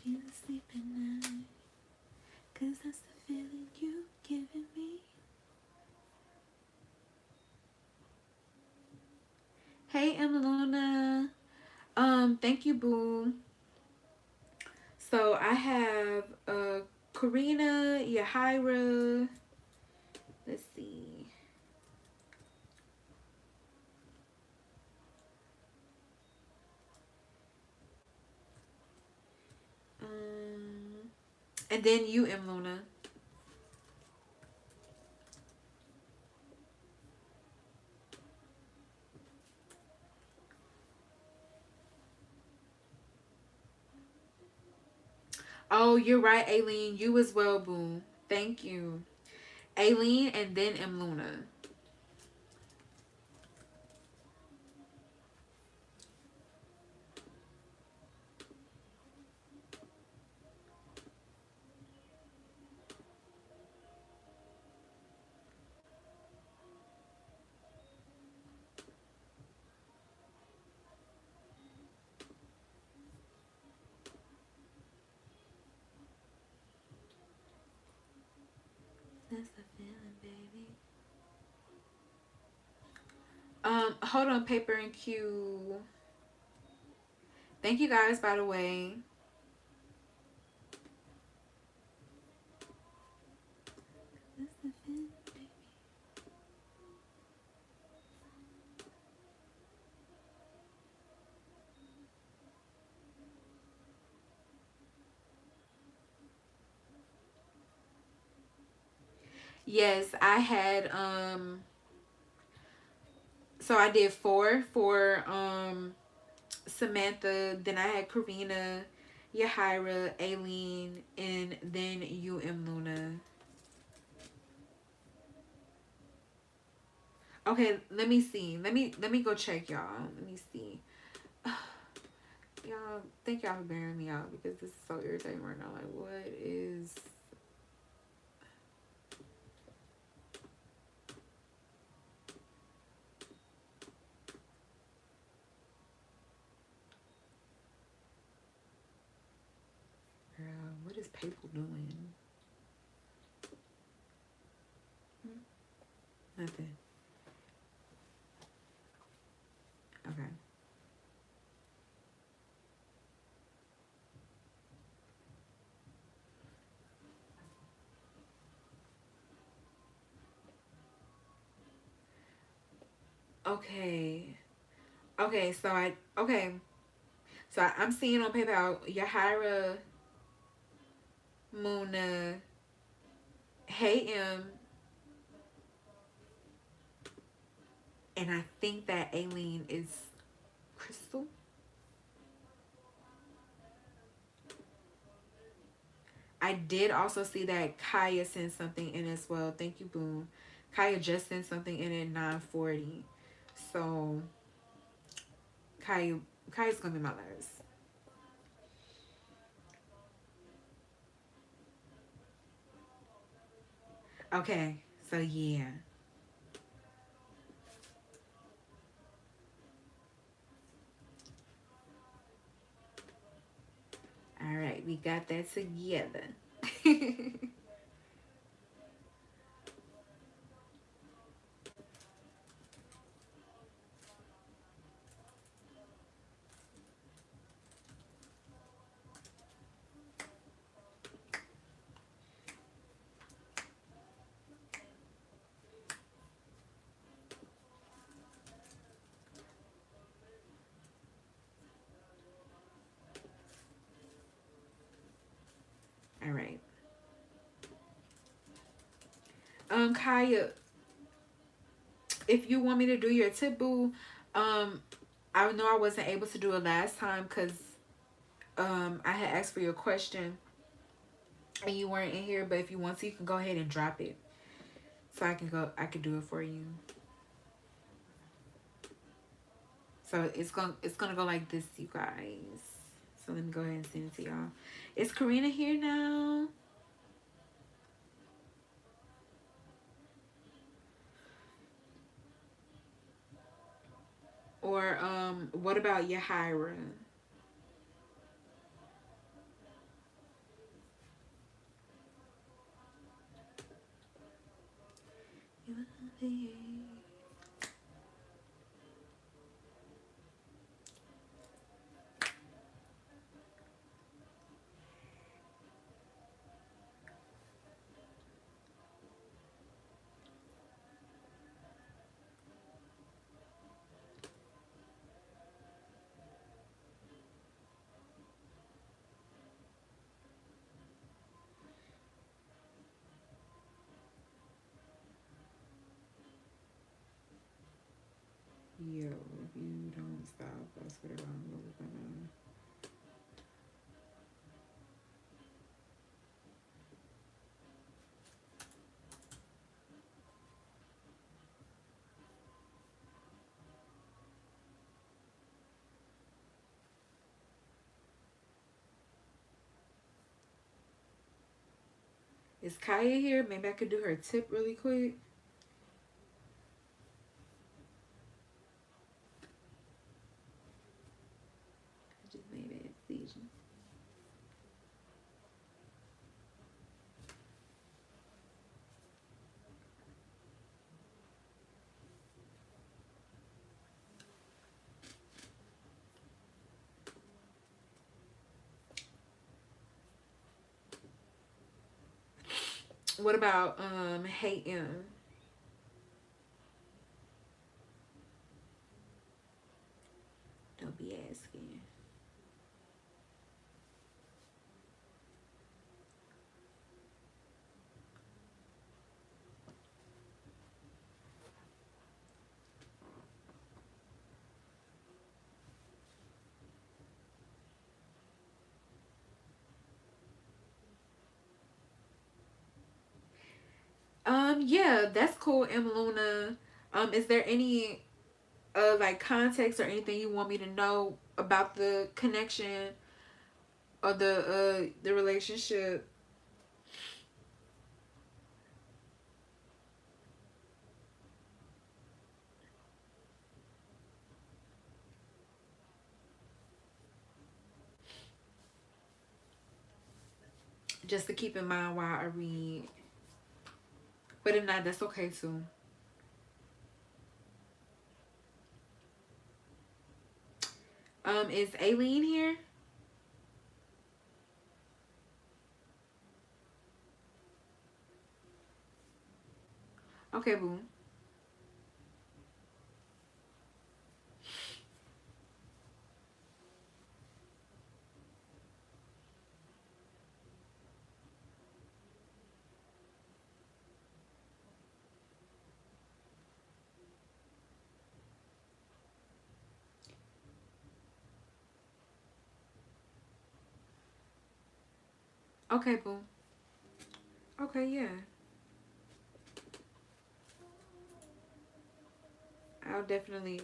Feel asleep at night, 'cause that's the feeling you giving me. Hey, Luna. Thank you, boo. So I have Karina, Yahira. Let's see. And then you, Luna. Oh, you're right, Aileen. You as well, boo. Thank you. Aileen and then Luna. That's the feeling, baby. Hold on, Paper and Q. Thank you guys, by the way. That's the feeling, baby. Yes, I had so I did 4 for Samantha, then I had Karina, Yahira, Aileen, and then you, Luna. Okay, let me see. Let me go check, y'all. Let me see. Y'all, thank y'all for bearing me out because this is so irritating right now. Like, what is... Girl, what is PayPal doing? Nothing. Okay. Okay. Okay, so I'm seeing on PayPal Yahira, Muna, Hey M, and I think that Aileen is Crystal. I did also see that Kaya sent something in as well. Thank you, Boom. Kaya just sent something in at 9:40. So Kaya Kaya's gonna be my last. Okay, so yeah. All right, we got that together. All right. Kaya, if you want me to do your tip, boo, I know I wasn't able to do it last time because I had asked for your question and you weren't in here. But if you want to, you can go ahead and drop it so I can do it for you. So it's gonna go like this, you guys. So let me go ahead and send it to y'all. Is Karina here now? Or what about Yahira? Yo, if you don't stop, I swear to God, I'm gonna... Is Kaya here? Maybe I could do her tip really quick. I just made a decision. What about Hey M? Don't be asking. Yeah, that's cool, M Luna. Is there any like context or anything you want me to know about the connection or the relationship? Just to keep in mind while I read. But if not, that's okay too. Is Aileen here? Okay, boo. Okay, boo. Okay, yeah. I'll definitely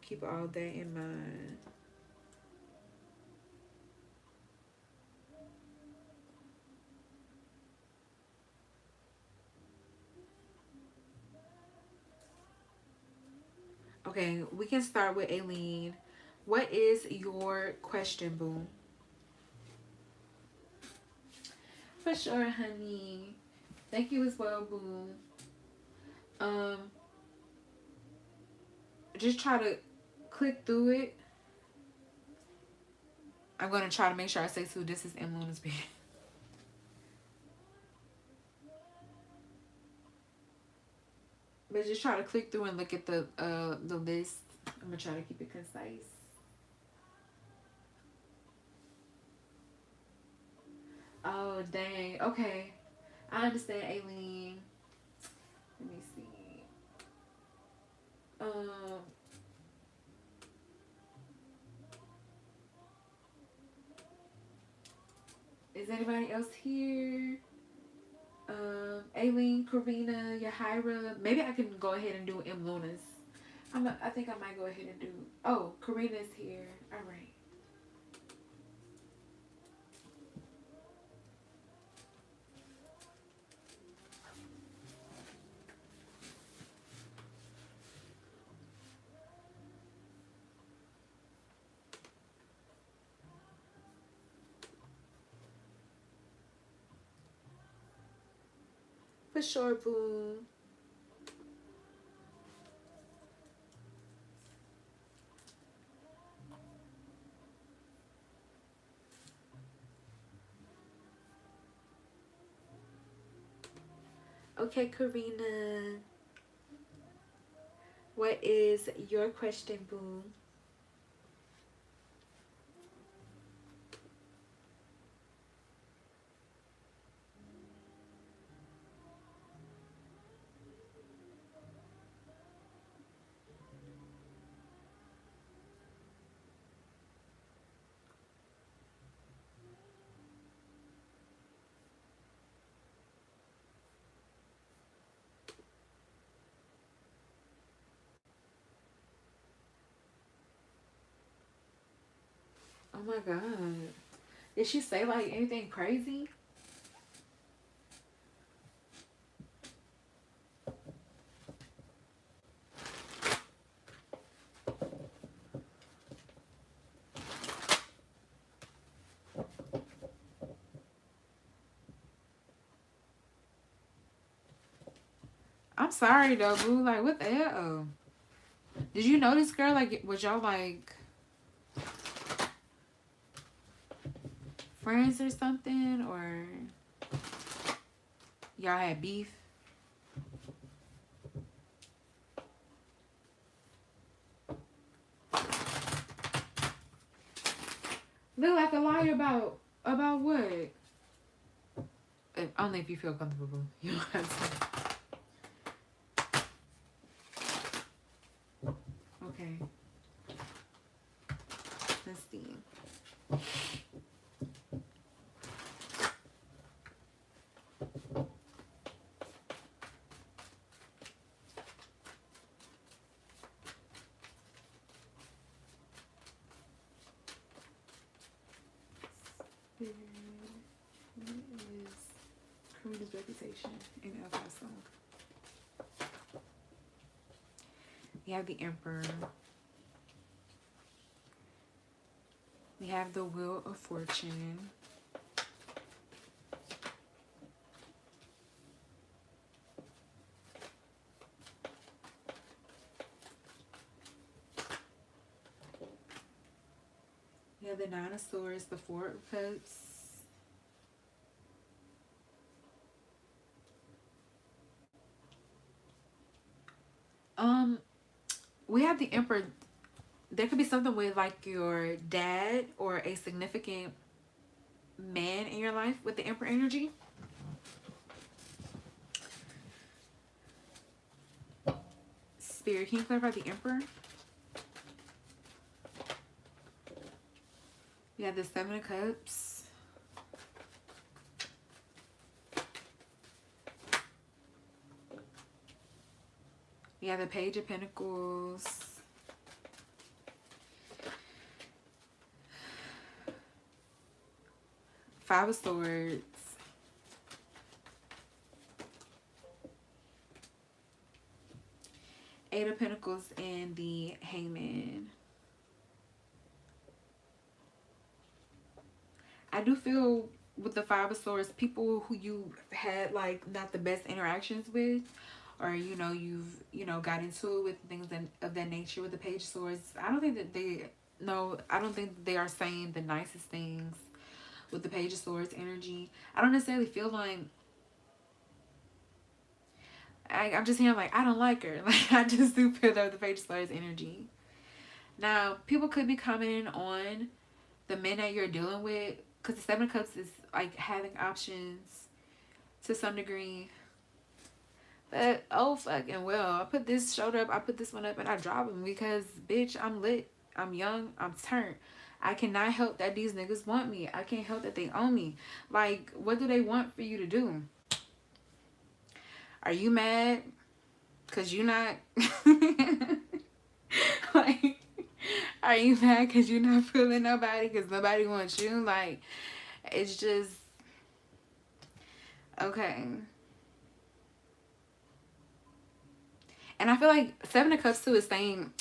keep all that in mind. Okay, we can start with Aileen. What is your question, boo? For sure, honey. Thank you as well, boo. Um, just try to click through it. I'm gonna try to make sure I say too. This is M Luna's bed. But just try to click through and look at the list. I'm gonna try to keep it concise. Oh dang. Okay, I understand, Aileen. Let me see. Um, is anybody else here? Aileen, Karina, Yahira. Maybe I can go ahead and do M Luna's. I think I might go ahead and do. Oh, Karina's here. All right. For sure, boo. Okay, Karina. What is your question, boo? Oh my god. Did she say like anything crazy? I'm sorry though, boo. Like, what the hell? Did you know this girl? Like, was y'all like friends or something? Or y'all had beef? Look like a liar about what? Only if you feel comfortable. You don't have to. Okay. Let's see. ruin his reputation in El Paso. We have the Emperor. We have the Wheel of Fortune. We have the Nine of Swords, the Four of Cups. We have the Emperor. There could be something with like your dad or a significant man in your life with the Emperor energy. Spirit, can you clarify the Emperor? We have the Seven of Cups. We have the Page of Pentacles. Five of Swords. Eight of Pentacles and the Hangman. I do feel with the Five of Swords, people who you had like not the best interactions with, or you've got into it with things of that nature with the Page of Swords. I don't think that they are saying the nicest things with the Page of Swords energy. I don't necessarily feel like I'm just hearing like I don't like her. Like I just do feel that with the Page of Swords energy. Now people could be commenting on the men that you're dealing with, because the Seven of Cups is like having options to some degree. But oh fucking well, I put this shoulder up, I put this one up, and I drop them because bitch, I'm lit, I'm young, I'm turned. I cannot help that these niggas want me. I can't help that they own me. Like, what do they want for you to do? Are you mad because you not like, are you mad because you're not feeling nobody because nobody wants you? Like, it's just okay. And I feel like Seven of Cups too is saying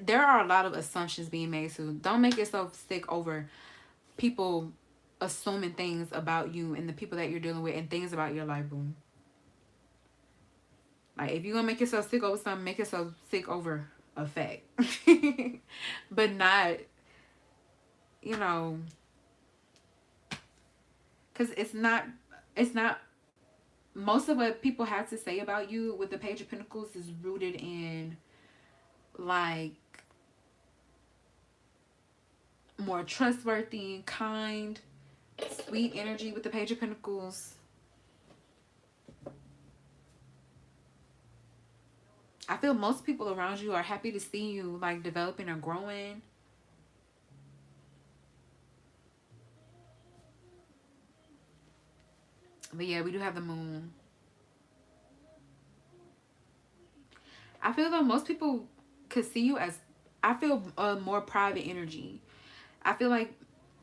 there are a lot of assumptions being made too. Don't make yourself sick over people assuming things about you and the people that you're dealing with and things about your life, boom. Like, if you're gonna make yourself sick over something, make yourself sick over a fact. But not, because it's not, most of what people have to say about you with the Page of Pentacles is rooted in, like, more trustworthy, kind, sweet energy with the Page of Pentacles. I feel most people around you are happy to see you, like, developing or growing. But yeah, we do have the Moon. I feel though most people could see you as, I feel a more private energy. I feel like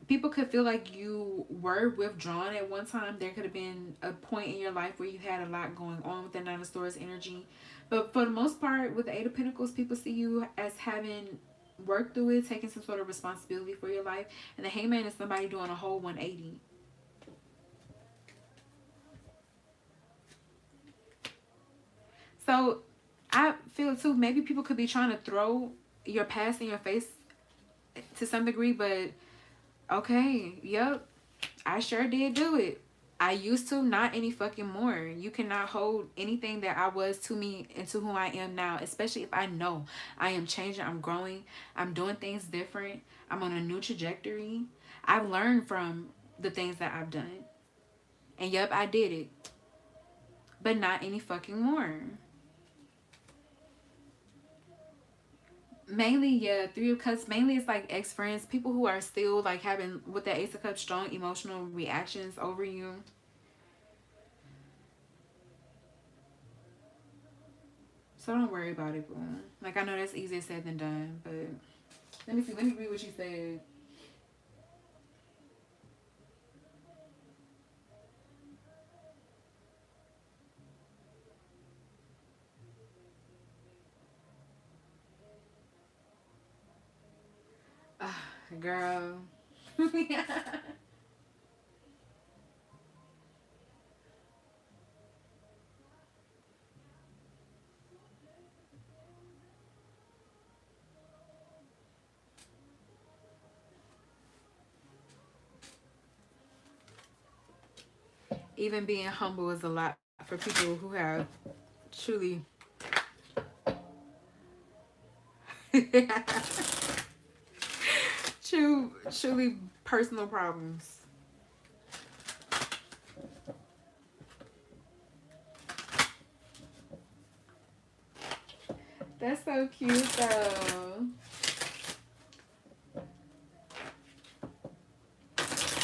people could feel like you were withdrawn at one time. There could have been a point in your life where you had a lot going on with the Nine of Swords energy. But for the most part, with the Eight of Pentacles, people see you as having worked through it, taking some sort of responsibility for your life. And the Hangman is somebody doing a whole 180. So I feel too, maybe people could be trying to throw your past in your face to some degree, but okay, yep, I sure did do it. I used to, not any fucking more. You cannot hold anything that I was to me into who I am now, especially if I know I am changing, I'm growing, I'm doing things different, I'm on a new trajectory. I've learned from the things that I've done. And yep, I did it. But not any fucking more. Mainly, yeah, Three of Cups, mainly it's like ex-friends, people who are still like having, with the Ace of Cups, strong emotional reactions over you. So don't worry about it, boo. Like, I know that's easier said than done, but let me see, let me read what you said. Girl. Even being humble is a lot for people who have truly truly personal problems. That's so cute though.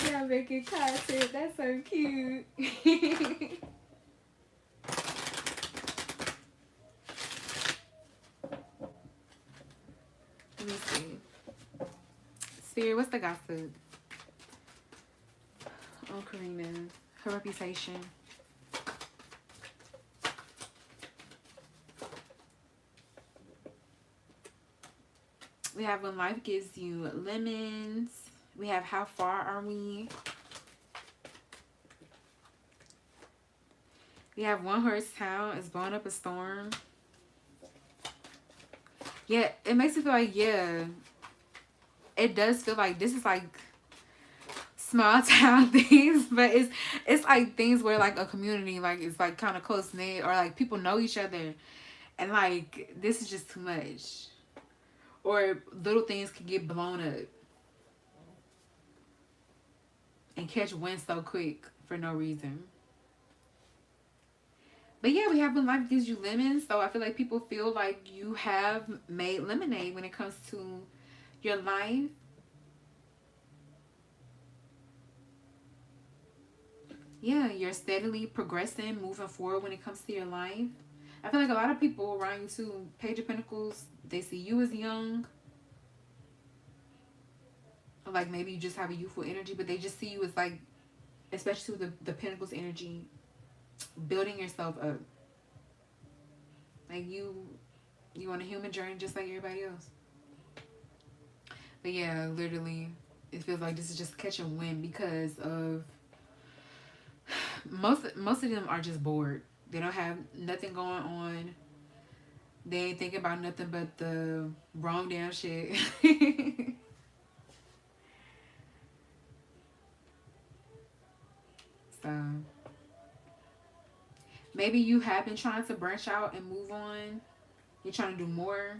Yeah, making content. That's so cute. Let me see. Spirit, what's the gossip? Oh, Karina. Her reputation. We have when life gives you lemons. We have how far are we? We have one horse town is blowing up a storm. Yeah, it makes me feel like, yeah, it does feel like this is like small town things, but it's like things where like a community like it's like kind of close knit, or like people know each other, and like this is just too much, or little things can get blown up and catch wind so quick for no reason. But yeah, we have when life gives you lemons, so I feel like people feel like you have made lemonade when it comes to your life. Yeah, you're steadily progressing, moving forward when it comes to your life. I feel like a lot of people around you too, Page of Pentacles, they see you as young. Or like maybe you just have a youthful energy, but they just see you as like, especially with the Pentacles energy, building yourself up. Like you on a human journey just like everybody else. But yeah, literally, it feels like this is just catching wind because of most of them are just bored. They don't have nothing going on. They ain't thinking about nothing but the wrong damn shit. So maybe you have been trying to branch out and move on. You're trying to do more.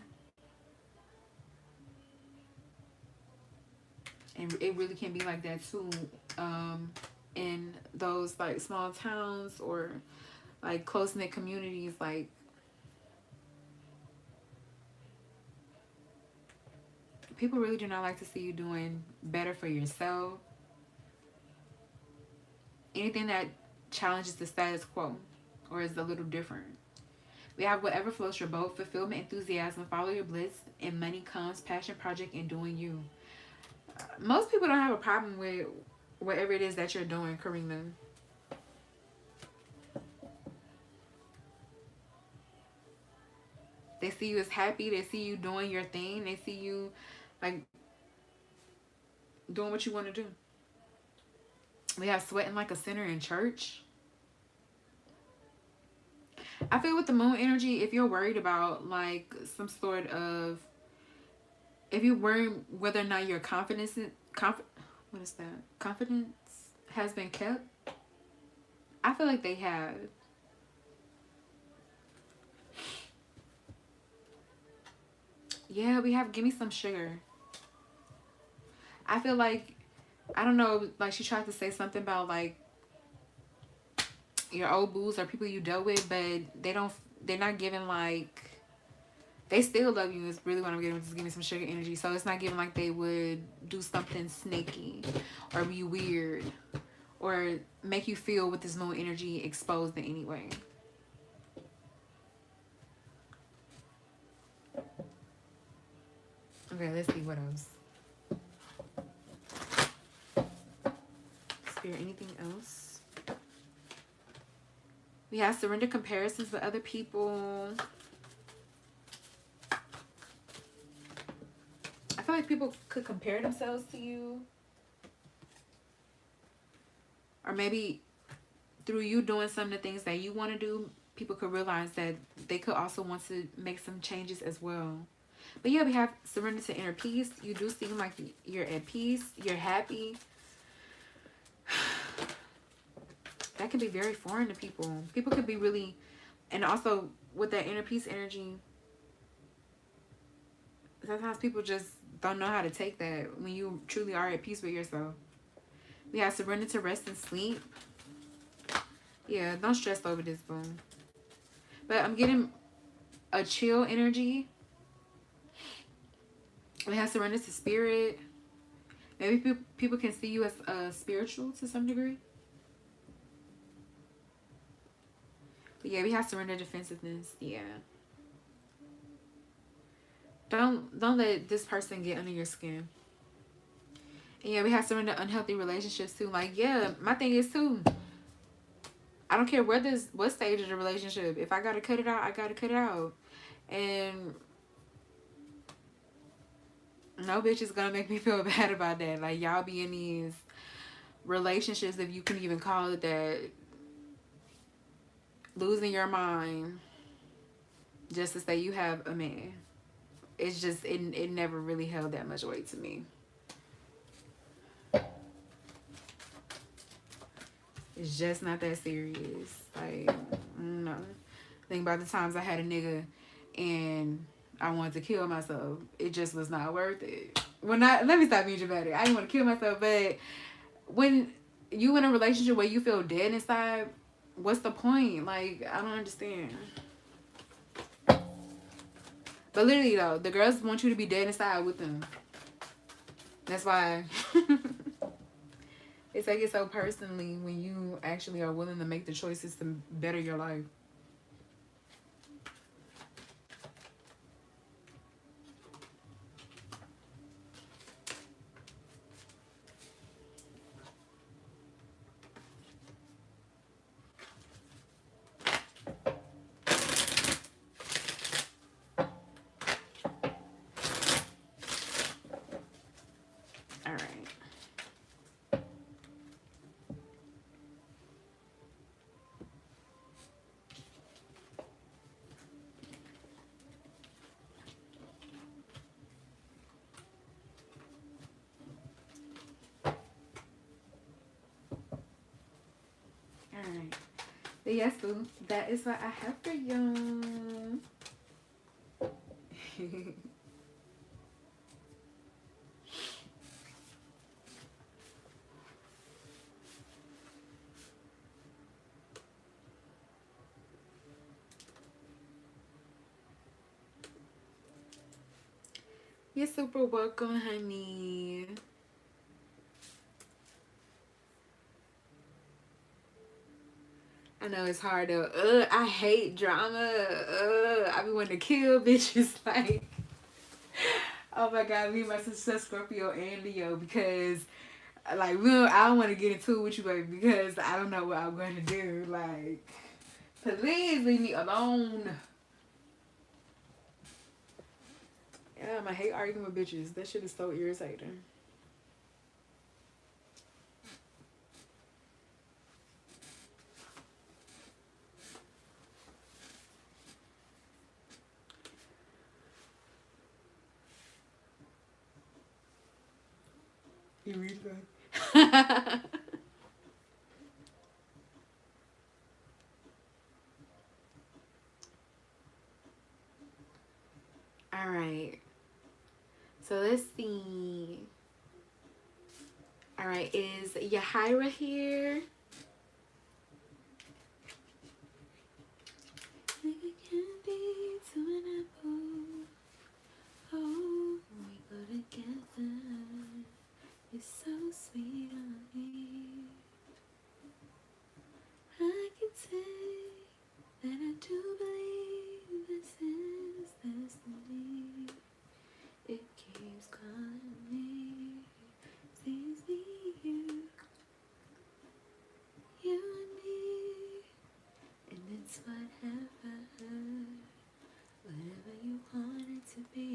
And it really can be like that too. In those like small towns or like close-knit communities, like people really do not like to see you doing better for yourself. Anything that challenges the status quo or is a little different. We have whatever floats your boat, fulfillment, enthusiasm, follow your bliss, and money comes, passion project, and doing you. Most people don't have a problem with whatever it is that you're doing, Karina. They see you as happy. They see you doing your thing. They see you like doing what you want to do. We have sweating like a sinner in church. I feel with the moon energy, if you're worried about like some sort of, if you're worried whether or not your confidence what is that? Confidence has been kept. I feel like they have. Yeah, we have give me some sugar. I feel like, I don't know, like she tried to say something about like your old booze or people you dealt with, but they're not giving like, they still love you is really what I'm getting, just give me some sugar energy. So it's not giving like they would do something snaky or be weird or make you feel with this moon energy exposed in any way. Okay, let's see what else. Spirit, anything else? We have surrender comparisons with other people. I feel like people could compare themselves to you. Or maybe through you doing some of the things that you want to do, people could realize that they could also want to make some changes as well. But yeah, we have surrender to inner peace. You do seem like you're at peace. You're happy. That can be very foreign to people. People could be really... And also, with that inner peace energy, sometimes people just don't know how to take that when you truly are at peace with yourself. We have surrender to rest and sleep. Yeah, don't stress over this, boom. But I'm getting a chill energy. We have surrender to spirit. Maybe people can see you as spiritual to some degree. But yeah, we have surrender defensiveness. Yeah. Don't let this person get under your skin. And yeah, we have surrender unhealthy relationships too. Like, yeah, my thing is too, I don't care what stage of the relationship. If I gotta cut it out, I gotta cut it out. And no bitch is gonna make me feel bad about that. Like, y'all be in these relationships, if you can even call it that, losing your mind just to say you have a man. It's just, it never really held that much weight to me. It's just not that serious. Like, no. Think about the times I had a nigga and I wanted to kill myself. It just was not worth it. Well, let me stop being dramatic. I didn't want to kill myself, but when you in a relationship where you feel dead inside, what's the point? Like, I don't understand. But literally though, the girls want you to be dead inside with them. That's why it's like it's so personally when you actually are willing to make the choices to better your life. Alright. But yes, boo, that is what I have for you. You're super welcome, honey. I know it's hard to, I hate drama. I be wanting to kill bitches. Like, oh my God, me and my sister Scorpio and Leo, because like, I don't want to get into it with you, baby, because I don't know what I'm going to do. Like, please leave me alone. Yeah, I hate arguing with bitches. That shit is so irritating. You read that? All right. So let's see. All right, is Yahira here? Like a candy to an apple. Oh, we go together. It's so sweet on me. I can say that I do believe this is destiny. It keeps calling me, sees me, you and me, and it's whatever you want it to be.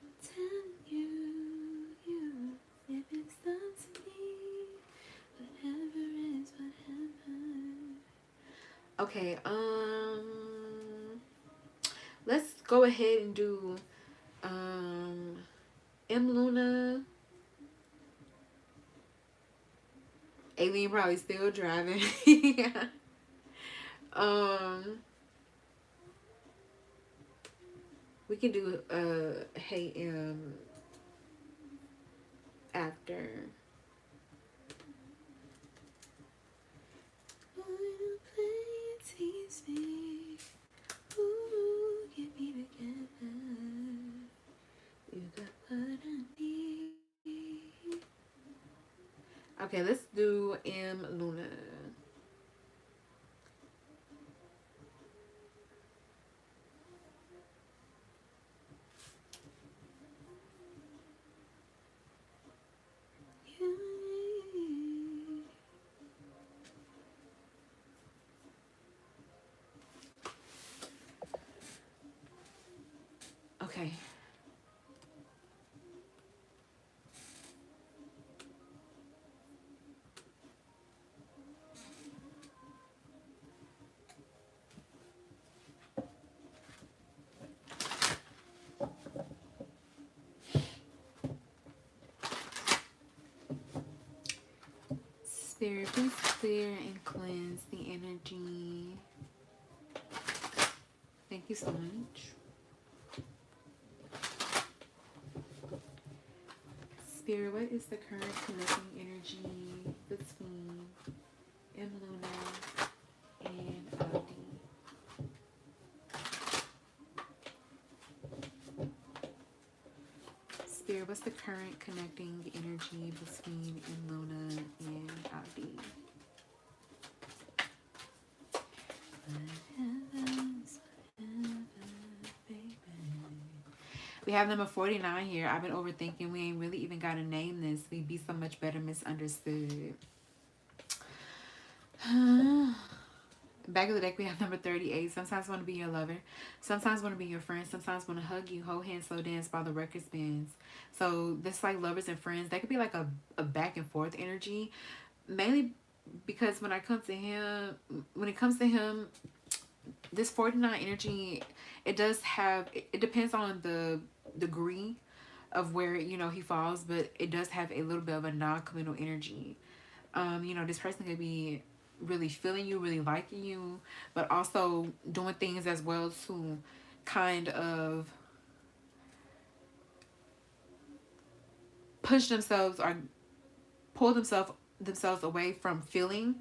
I'm telling you. Okay, let's go ahead and do M Luna. Alien probably still driving. um we can do Hey M after. Wanna play tease me? Ooh, get me together. You got what I need. Okay, let's do M Luna. Okay. Spirit, please clear and cleanse the energy. Thank you so much. Spirit, what is the current connecting energy between M Luna and Aldi? Spirit, what's the current connecting energy between M Luna and Aldi? We have number 49 here. I've been overthinking. We ain't really even got to name this. We'd be so much better misunderstood. Back of the deck, we have number 38. Sometimes want to be your lover. Sometimes want to be your friend. Sometimes want to hug you, hold hands, slow dance while the record spins. So this like lovers and friends. That could be like a back and forth energy. Mainly because when it comes to him, this 49 energy, it does have, it depends on the degree of where, you know, he falls, but it does have a little bit of a non-committal energy. You know, this person could be really feeling you, really liking you, but also doing things as well to kind of push themselves or pull themselves away from feeling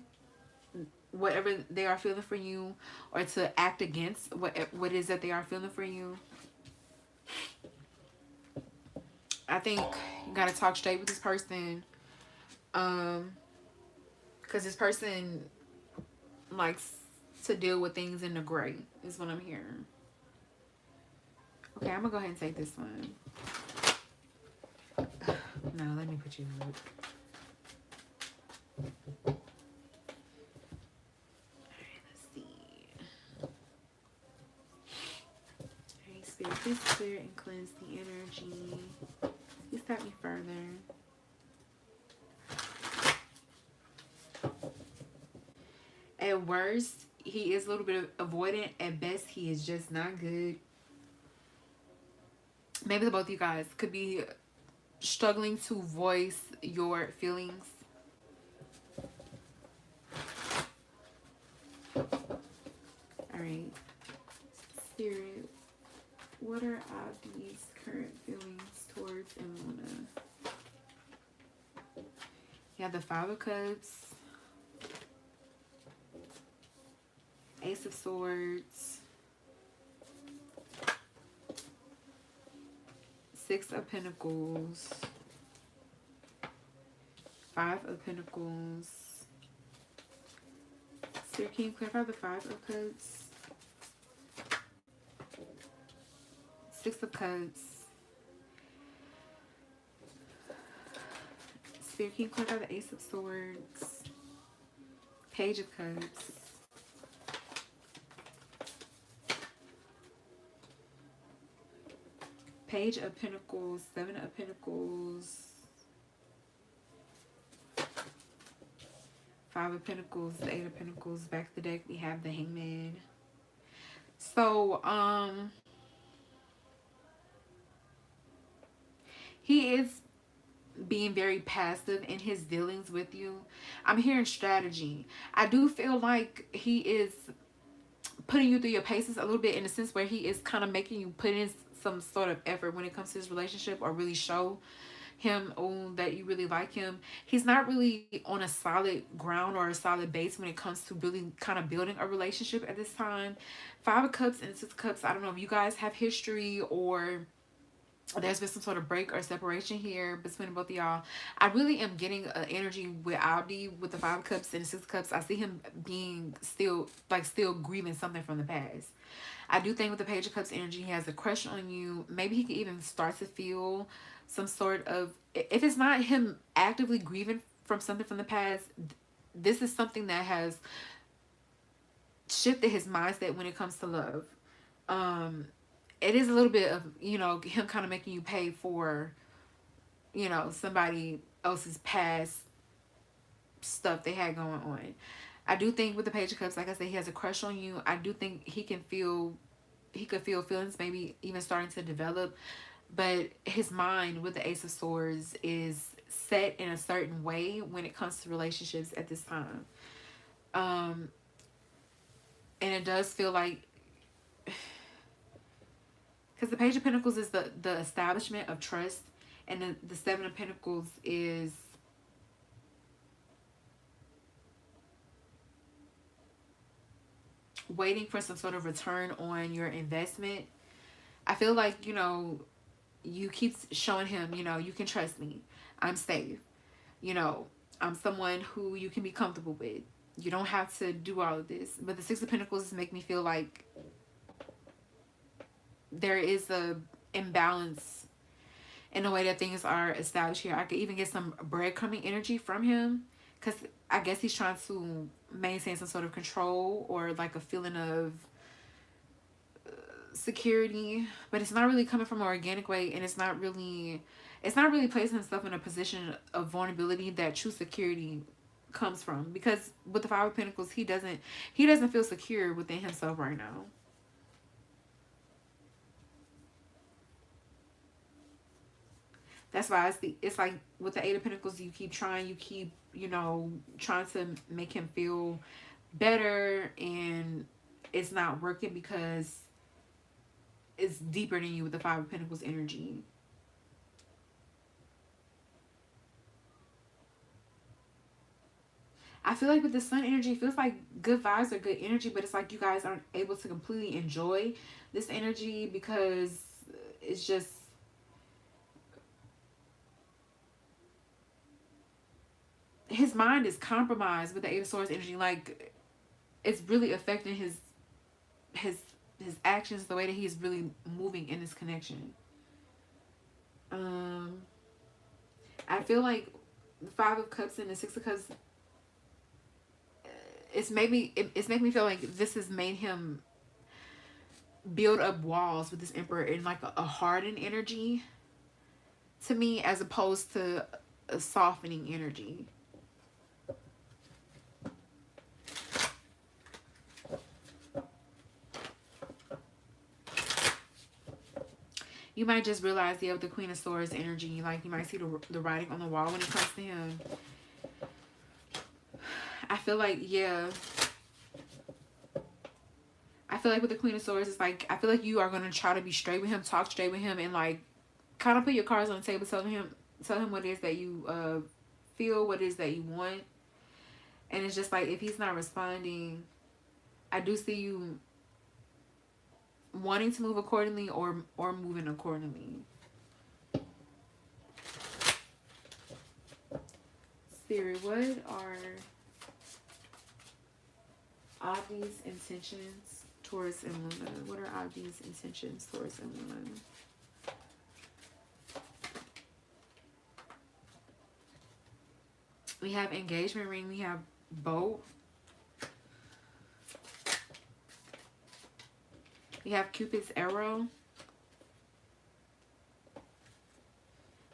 whatever they are feeling for you, or to act against what it is that they are feeling for you. I think you gotta talk straight with this person, because this person likes to deal with things in the gray is what I'm hearing. Okay, I'm gonna go ahead and take this one. No, let me put you in. Spirit, please clear and cleanse the energy. Please tap me further. At worst, he is a little bit avoidant. At best, he is just not good. Maybe the both of you guys could be struggling to voice your feelings. Alright. Spirit, what are Abdi's current feelings towards Emuna? You have the 5 of Cups, Ace of Swords, 6 of Pentacles, 5 of Pentacles. Spirit, can you clarify the 5 of Cups? 6 of Cups. Spirit, can you clarify the Ace of Swords? Page of Cups. Page of Pentacles, 7 of Pentacles, Five of Pentacles, the Eight of Pentacles. Back of the deck, we have the Hangman. So, he is being very passive in his dealings with you. I'm hearing strategy. I do feel like he is putting you through your paces a little bit, in the sense where he is kind of making you put in some sort of effort when it comes to his relationship, or really show him that you really like him. He's not really on a solid ground or a solid base when it comes to really kind of building a relationship at this time. Five of Cups and Six of Cups, I don't know if you guys have history, or there's been some sort of break or separation here between both of y'all. I really am getting an energy with Aldi with the Five of Cups and the Six of Cups. I see him being still grieving something from the past. I do think with the Page of Cups energy, he has a crush on you. Maybe he could even start to feel some sort of, if it's not him actively grieving from something from the past, this is something that has shifted his mindset when it comes to love. It is a little bit of, you know, him kind of making you pay for, you know, somebody else's past stuff they had going on. I do think with the Page of Cups, like I said, he has a crush on you. I do think he could feel feelings maybe even starting to develop. But his mind with the Ace of Swords is set in a certain way when it comes to relationships at this time. And it does feel like, because the Page of Pentacles is the establishment of trust, and the Seven of Pentacles is waiting for some sort of return on your investment. I feel like, you know, you keep showing him, you know, you can trust me. I'm safe. You know, I'm someone who you can be comfortable with. You don't have to do all of this. But the Six of Pentacles make me feel like there is a imbalance in the way that things are established here. I could even get some breadcrumbing energy from him, because I guess he's trying to maintain some sort of control or like a feeling of security, but it's not really coming from an organic way, and it's not really placing himself in a position of vulnerability that true security comes from. Because with the Five of Pentacles, he doesn't feel secure within himself right now. That's why it's like with the Eight of Pentacles, you keep trying, you know, trying to make him feel better, and it's not working because it's deeper than you with the Five of Pentacles energy. I feel like with the Sun energy, it feels like good vibes are good energy, but it's like you guys aren't able to completely enjoy this energy because it's just, his mind is compromised with the Eight of Swords energy. Like, it's really affecting his actions, the way that he's really moving in this connection. I feel like the Five of Cups and the Six of Cups, it's making me feel like this has made him build up walls with this Emperor in like a hardened energy to me, as opposed to a softening energy. You might just realize, yeah, with the Queen of Swords energy, like you might see the writing on the wall when it comes to him. I feel like, yeah. I feel like with the Queen of Swords, it's like, I feel like you are going to try to be straight with him, talk straight with him, and like kind of put your cards on the table, tell him what it is that you feel, what it is that you want. And it's just like, if he's not responding, I do see you wanting to move accordingly or moving accordingly. Spirit, what are Abdi's intentions towards and Luna? What are Abdi's intentions towards and Luna? We have engagement ring. We have boat. We have Cupid's arrow.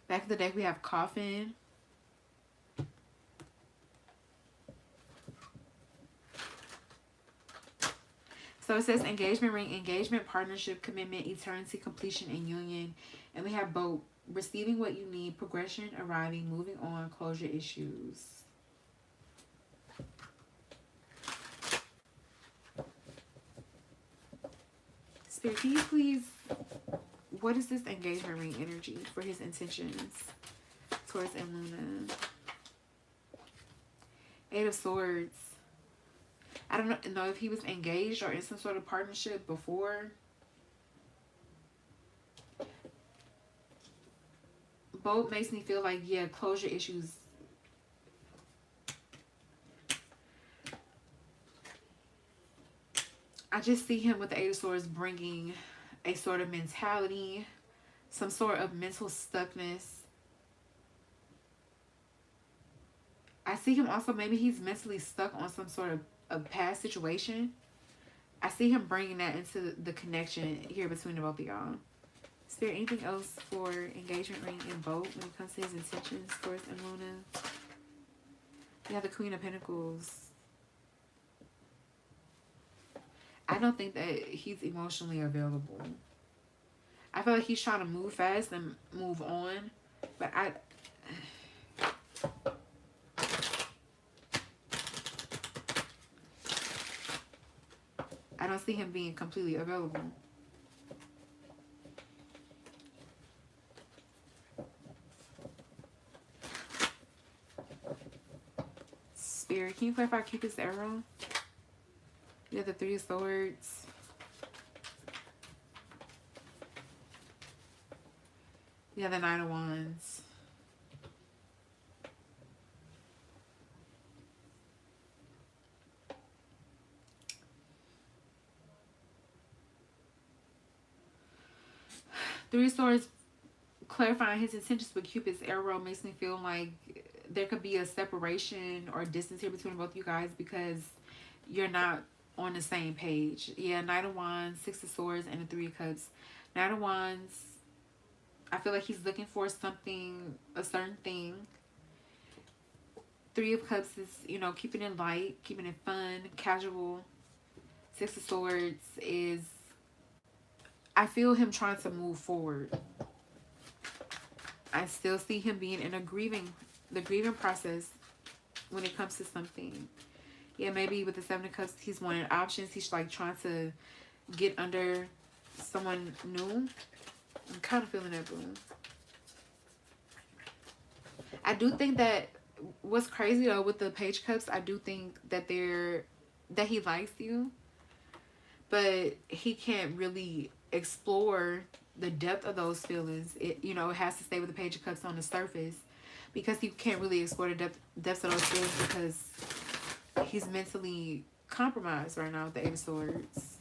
Back of the deck, we have coffin. So it says engagement ring, engagement, partnership, commitment, eternity, completion, and union. And we have both receiving what you need, progression, arriving, moving on, closure issues. Spirit, can you please, what is this engagement ring energy for his intentions towards Luna? Eight of Swords. I don't know if he was engaged or in some sort of partnership before. Both makes me feel like, yeah, closure issues. I just see him with the Eight of Swords bringing a sort of mentality, some sort of mental stuckness. I see him also, maybe he's mentally stuck on some sort of past situation. I see him bringing that into the connection here between the both of y'all. Is there anything else for engagement ring and boat when it comes to his intentions towards Luna? We have the Queen of Pentacles. I don't think that he's emotionally available. I feel like he's trying to move fast and move on, but I don't see him being completely available. Spirit, can you clarify Cupid's arrow? You have the Three of Swords. You have the Nine of Wands. Three of Swords, clarifying his intentions with Cupid's arrow makes me feel like there could be a separation or distance here between both you guys because you're not on the same page. Yeah, Knight of Wands, Six of Swords, and the Three of Cups. Knight of Wands, I feel like he's looking for something, a certain thing. Three of Cups is, you know, keeping it light, keeping it fun, casual. Six of Swords is, I feel him trying to move forward. I still see him being in the grieving process when it comes to something. Yeah, maybe with the Seven of Cups, he's wanting options. He's like trying to get under someone new. I'm kind of feeling that, boom. I do think that what's crazy though with the Page Cups, I do think that he likes you, but he can't really explore the depth of those feelings. It has to stay with the Page of Cups on the surface because he can't really explore the depths of those feelings because he's mentally compromised right now with the Eight of Swords.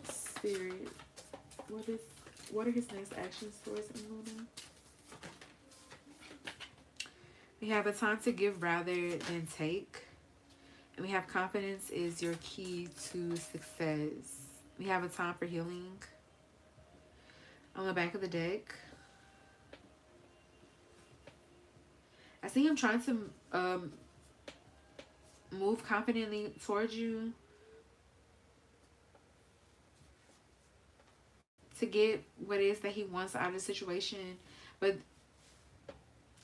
Spirit, what are his next actions towards Luna? We have a time to give rather than take. And we have confidence is your key to success. We have a time for healing. On the back of the deck, I see him trying to move confidently towards you to get what it is that he wants out of the situation. But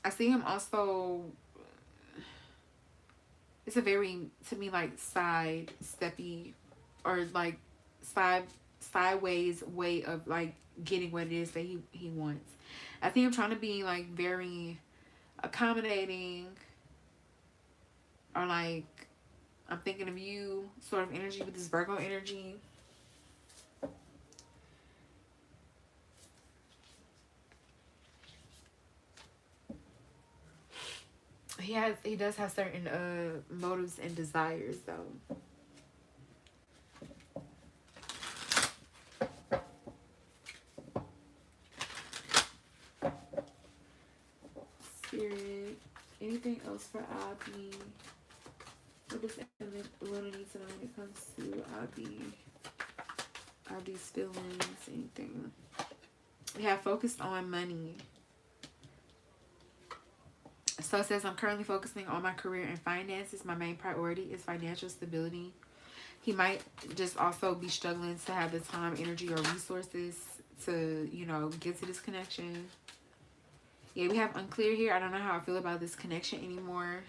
I see him also, it's a very, to me, like side steppy or like sideways way of like getting what it is that he wants. I think I'm trying to be like very accommodating or like I'm thinking of you sort of energy with this Virgo energy. He does have certain motives and desires though. Spirit, anything else for Abby? What does Luna need to know when it comes to Abby's feelings? Anything? We have focused on money. So it says, I'm currently focusing on my career and finances. My main priority is financial stability. He might just also be struggling to have the time, energy, or resources to, you know, get to this connection. Yeah, we have unclear here. I don't know how I feel about this connection anymore.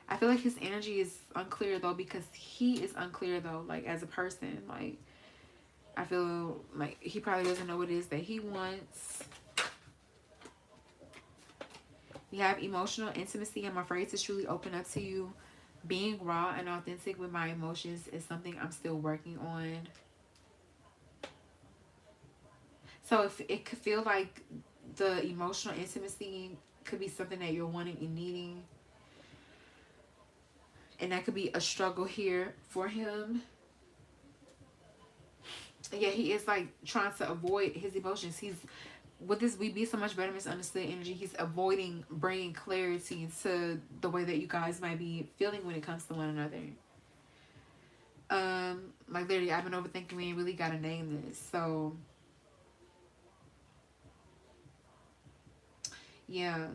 I feel like his energy is unclear, though, because he is unclear, though, like, as a person. Like, I feel like he probably doesn't know what it is that he wants. We have emotional intimacy. I'm afraid to truly open up to you. Being raw and authentic with my emotions is something I'm still working on. So if it could feel like the emotional intimacy could be something that you're wanting and needing. And that could be a struggle here for him. Yeah, he is like trying to avoid his emotions. He's with this we be so much better misunderstood energy. He's avoiding bringing clarity to the way that you guys might be feeling when it comes to one another. Like literally, I've been overthinking. We ain't really gotta name this. So yeah,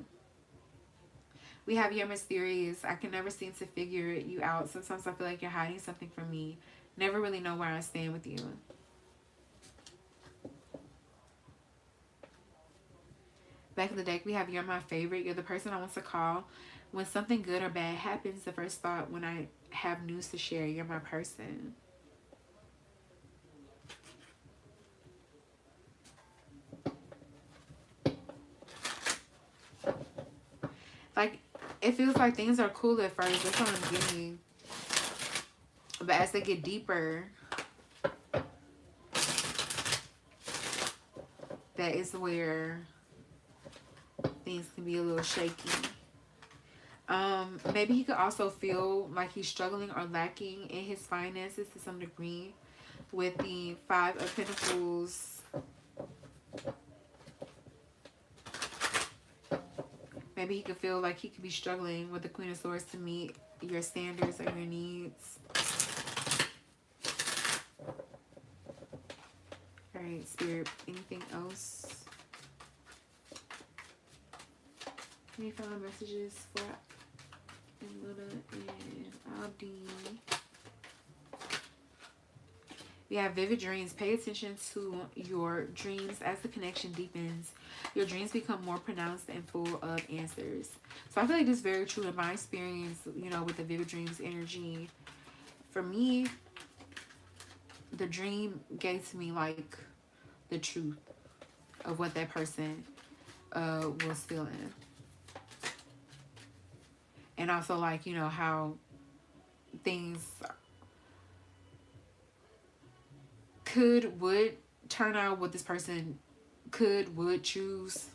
we have you're mysterious. I can never seem to figure you out. Sometimes I feel like you're hiding something from me. Never really know where I stand with you. Back in the deck, we have you're my favorite. You're the person I want to call when something good or bad happens. The first thought when I have news to share. You're my person. Like, it feels like things are cool at first. That's what I'm getting. But as they get deeper, that is where things can be a little shaky. Maybe he could also feel like he's struggling or lacking in his finances to some degree with the Five of Pentacles. Maybe he could feel like he could be struggling with the Queen of Swords to meet your standards or your needs. Alright, Spirit, anything else? Any final messages for Luna and Aldi? We have vivid dreams. Pay attention to your dreams as the connection deepens. Your dreams become more pronounced and full of answers. So I feel like this is very true in my experience, you know, with the vivid dreams energy. For me, the dream gave to me like the truth of what that person was feeling. And also like, you know, how things would turn out, what this person would choose.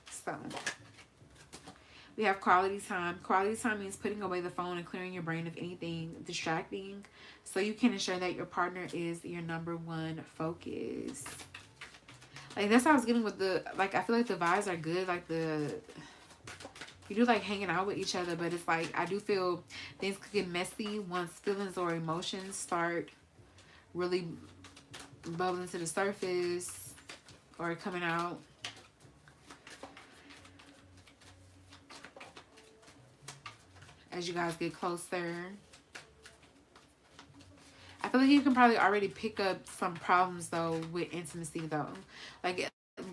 So we have quality time. Quality time means putting away the phone and clearing your brain of anything distracting so you can ensure that your partner is your #1 focus. Like, that's how I was getting with the, like, I feel like the vibes are good. Like, you do like hanging out with each other, but it's like, I do feel things could get messy once feelings or emotions start really bubbling to the surface or coming out. As you guys get closer. I feel like you can probably already pick up some problems though with intimacy though. Like,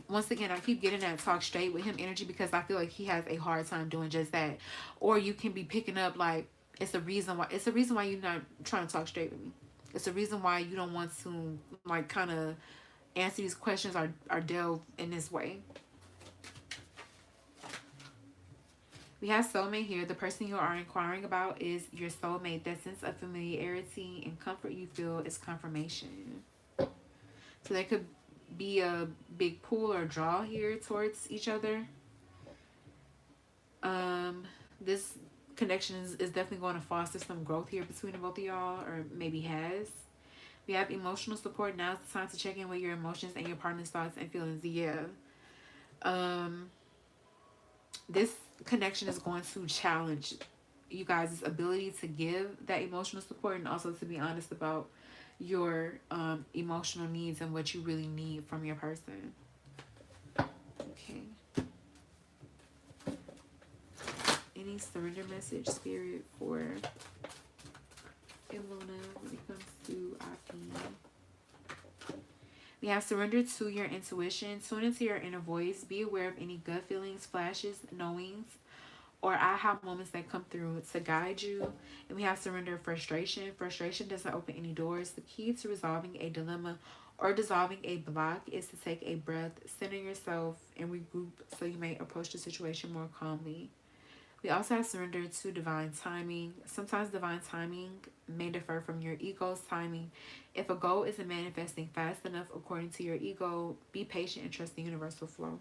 once again, I keep getting that talk straight with him energy because I feel like he has a hard time doing just that. Or you can be picking up like it's a reason why you're not trying to talk straight with me. It's a reason why you don't want to like kind of answer these questions or delve in this way. We have soulmate here. The person you are inquiring about is your soulmate. That sense of familiarity and comfort you feel is confirmation. So there could be a big pull or draw here towards each other. This connection is definitely going to foster some growth here between the both of y'all, or maybe has. We have emotional support. Now it's time to check in with your emotions and your partner's thoughts and feelings. Yeah. This connection is going to challenge you guys' ability to give that emotional support and also to be honest about your emotional needs and what you really need from your person. Okay. Any surrender message, Spirit, for Luna when it comes to IP? We have surrendered to your intuition. Tune into your inner voice. Be aware of any gut feelings, flashes, knowings, or aha moments that come through to guide you. And we have surrender frustration. Frustration doesn't open any doors. The key to resolving a dilemma or dissolving a block is to take a breath, center yourself, and regroup so you may approach the situation more calmly. We also have surrender to divine timing. Sometimes divine timing may differ from your ego's timing. If a goal isn't manifesting fast enough according to your ego, be patient and trust the universal flow.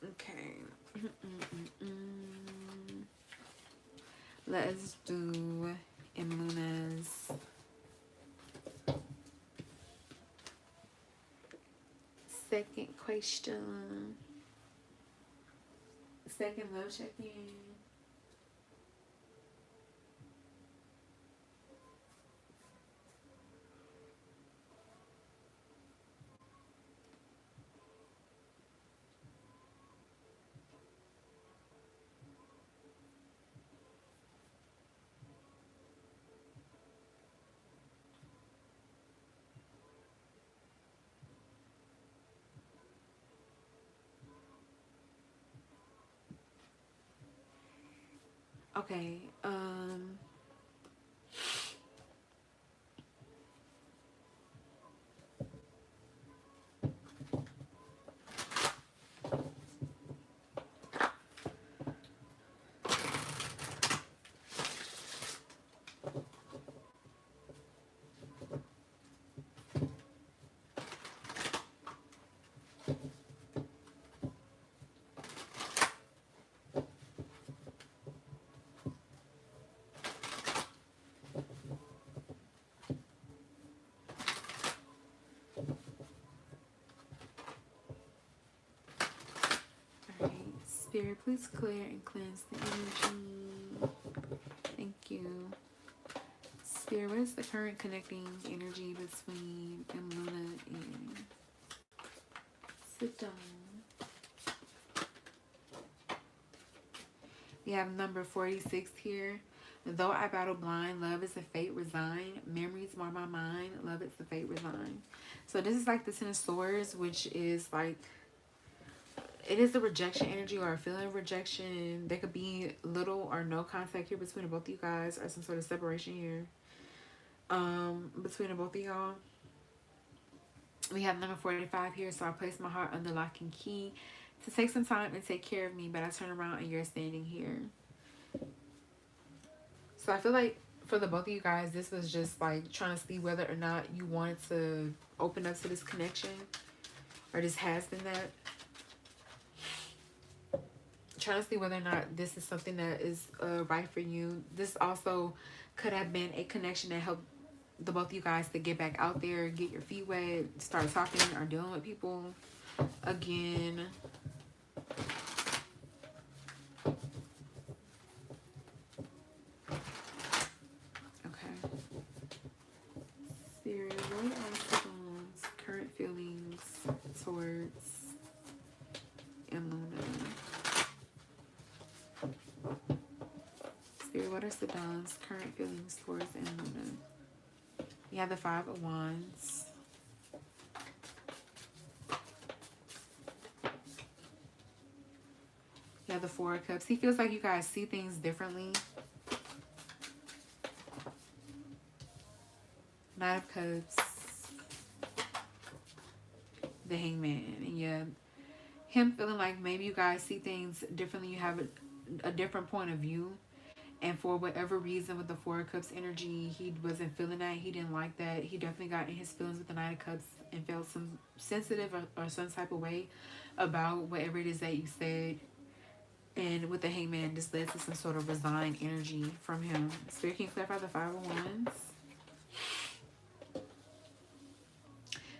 Okay. Let's do Emuna's second question. Second love check-in. Okay, alright. Spirit, please clear and cleanse the energy. Thank you. Spirit, what is the current connecting energy between Luna and Sit? We have number 46 here. Though I battle blind, love is a fate resigned. Memories mar my mind, love is the fate resigned. So this is like the Ten of Swords, which is like, it is the rejection energy or a feeling of rejection. There could be little or no contact here between both of you guys, or some sort of separation here between the both of y'all. We have number 45 here. So I place my heart under lock and key to take some time and take care of me, but I turn around and you're standing here. So I feel like for the both of you guys, this was just like trying to see whether or not you wanted to open up to this connection, or this has been that. Trying to see whether or not this is something that is right for you. This also could have been a connection that helped the both of you guys to get back out there, get your feet wet, start talking or dealing with people again. Spirit, what are Simone's current feelings towards Luna? Spirit, what are Saddam's current feelings towards the Luna? You have the 5 of Wands. You have the 4 of Cups. He feels like you guys see things differently. Knight of Cups. The Hangman. And yeah, him feeling like maybe you guys see things differently. You have a different point of view. And for whatever reason with the 4 of Cups energy, he wasn't feeling that. He didn't like that. He definitely got in his feelings with the Knight of Cups and felt some sensitive or some type of way about whatever it is that you said. And with the Hangman, this led to some sort of resigned energy from him. Spirit, can you clarify the 5 of Wands?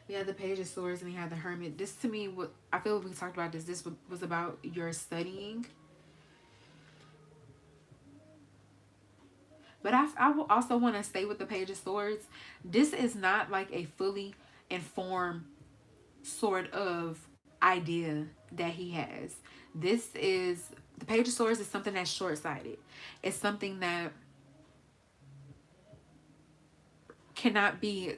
We had the Page of Swords and we had the Hermit. This to me, I feel we talked about this. This was about your studying. But I will also want to stay with the Page of Swords. This is not like a fully informed sort of idea that he has. This is, the Page of Swords is something that's short-sighted. It's something that cannot be,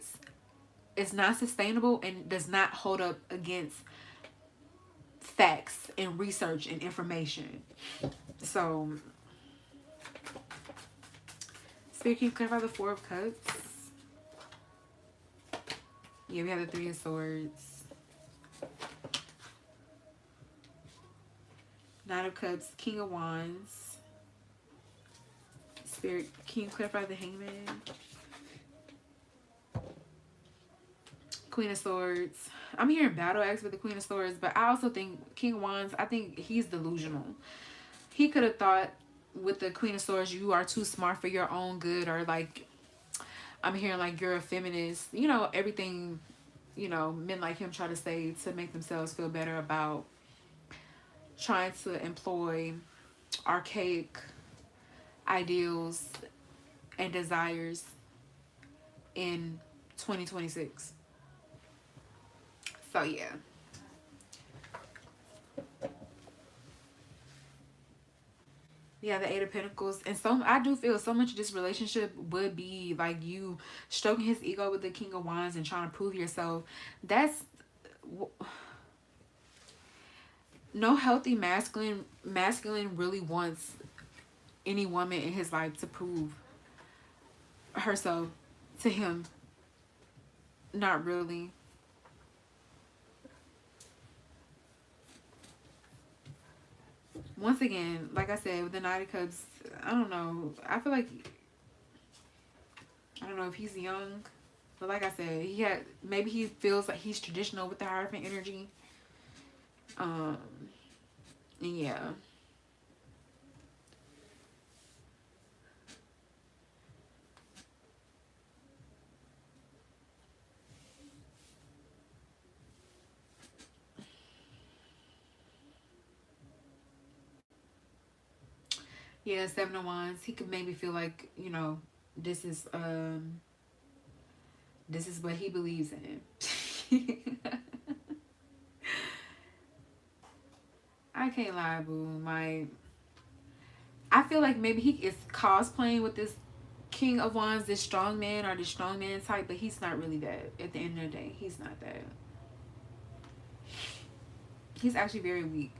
it's not sustainable and does not hold up against facts and research and information. So, Spirit, can you clarify the 4 of Cups? Yeah, we have the 3 of Swords. Knight of Cups, King of Wands. Spirit, can you clarify the Hangman? Queen of Swords. I'm hearing battle axe with the Queen of Swords, but I also think King of Wands, I think he's delusional. He could have thought with the Queen of Swords, you are too smart for your own good, or like, I'm hearing like you're a feminist. You know, everything, you know, men like him try to say to make themselves feel better about trying to employ archaic ideals and desires in 2026. So yeah. Yeah, the 8 of Pentacles. And so I do feel so much of this relationship would be like you stroking his ego with the King of Wands and trying to prove yourself. That's no healthy masculine really wants any woman in his life to prove herself to him. Not really. Once again, like I said, with the Knight of Cups, I don't know. I feel like, I don't know if he's young, but like I said, maybe he feels like he's traditional with the Hierophant energy. And yeah. Yeah, 7 of Wands. He could maybe feel like, you know, this is what he believes in. I can't lie, boo. I feel like maybe he is cosplaying with this King of Wands, this strong man or this strong man type, but he's not really that. At the end of the day, he's not that. He's actually very weak.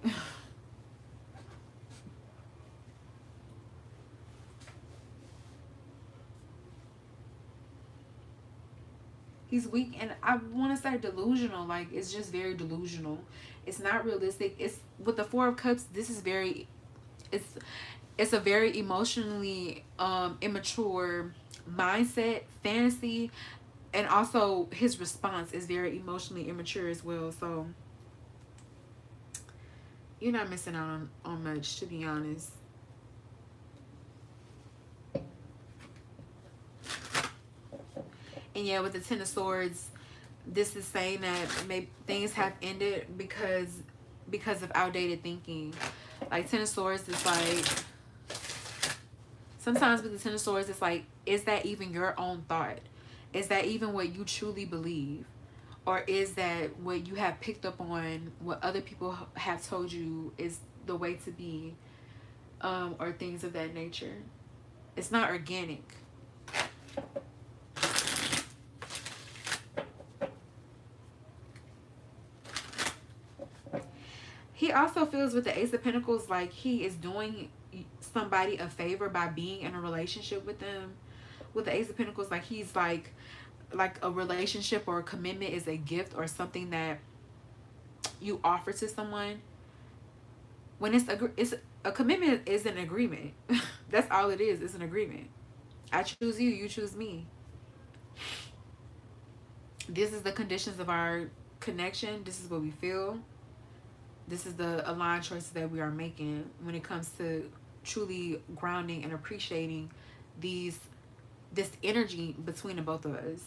He's weak, and I want to say delusional. Like, it's just very delusional. It's not realistic. It's with the 4 of Cups. This is very, it's a very emotionally immature mindset, fantasy, and also his response is very emotionally immature as well. So you're not missing out on much, to be honest. And yeah, with the 10 of Swords, this is saying that maybe things have ended because of outdated thinking. Like 10 of Swords is like, sometimes with the 10 of Swords, it's like, is that even your own thought? Is that even what you truly believe? Or is that what you have picked up on, what other people have told you is the way to be, or things of that nature? It's not organic. He also feels with the Ace of Pentacles like he is doing somebody a favor by being in a relationship with them. With the Ace of Pentacles, like he's like a relationship or a commitment is a gift or something that you offer to someone. When it's a commitment is an agreement. That's all it is. It's an agreement. I choose you, you choose me. This is the conditions of our connection. This is what we feel. This is the aligned choices that we are making when it comes to truly grounding and appreciating this energy between the both of us.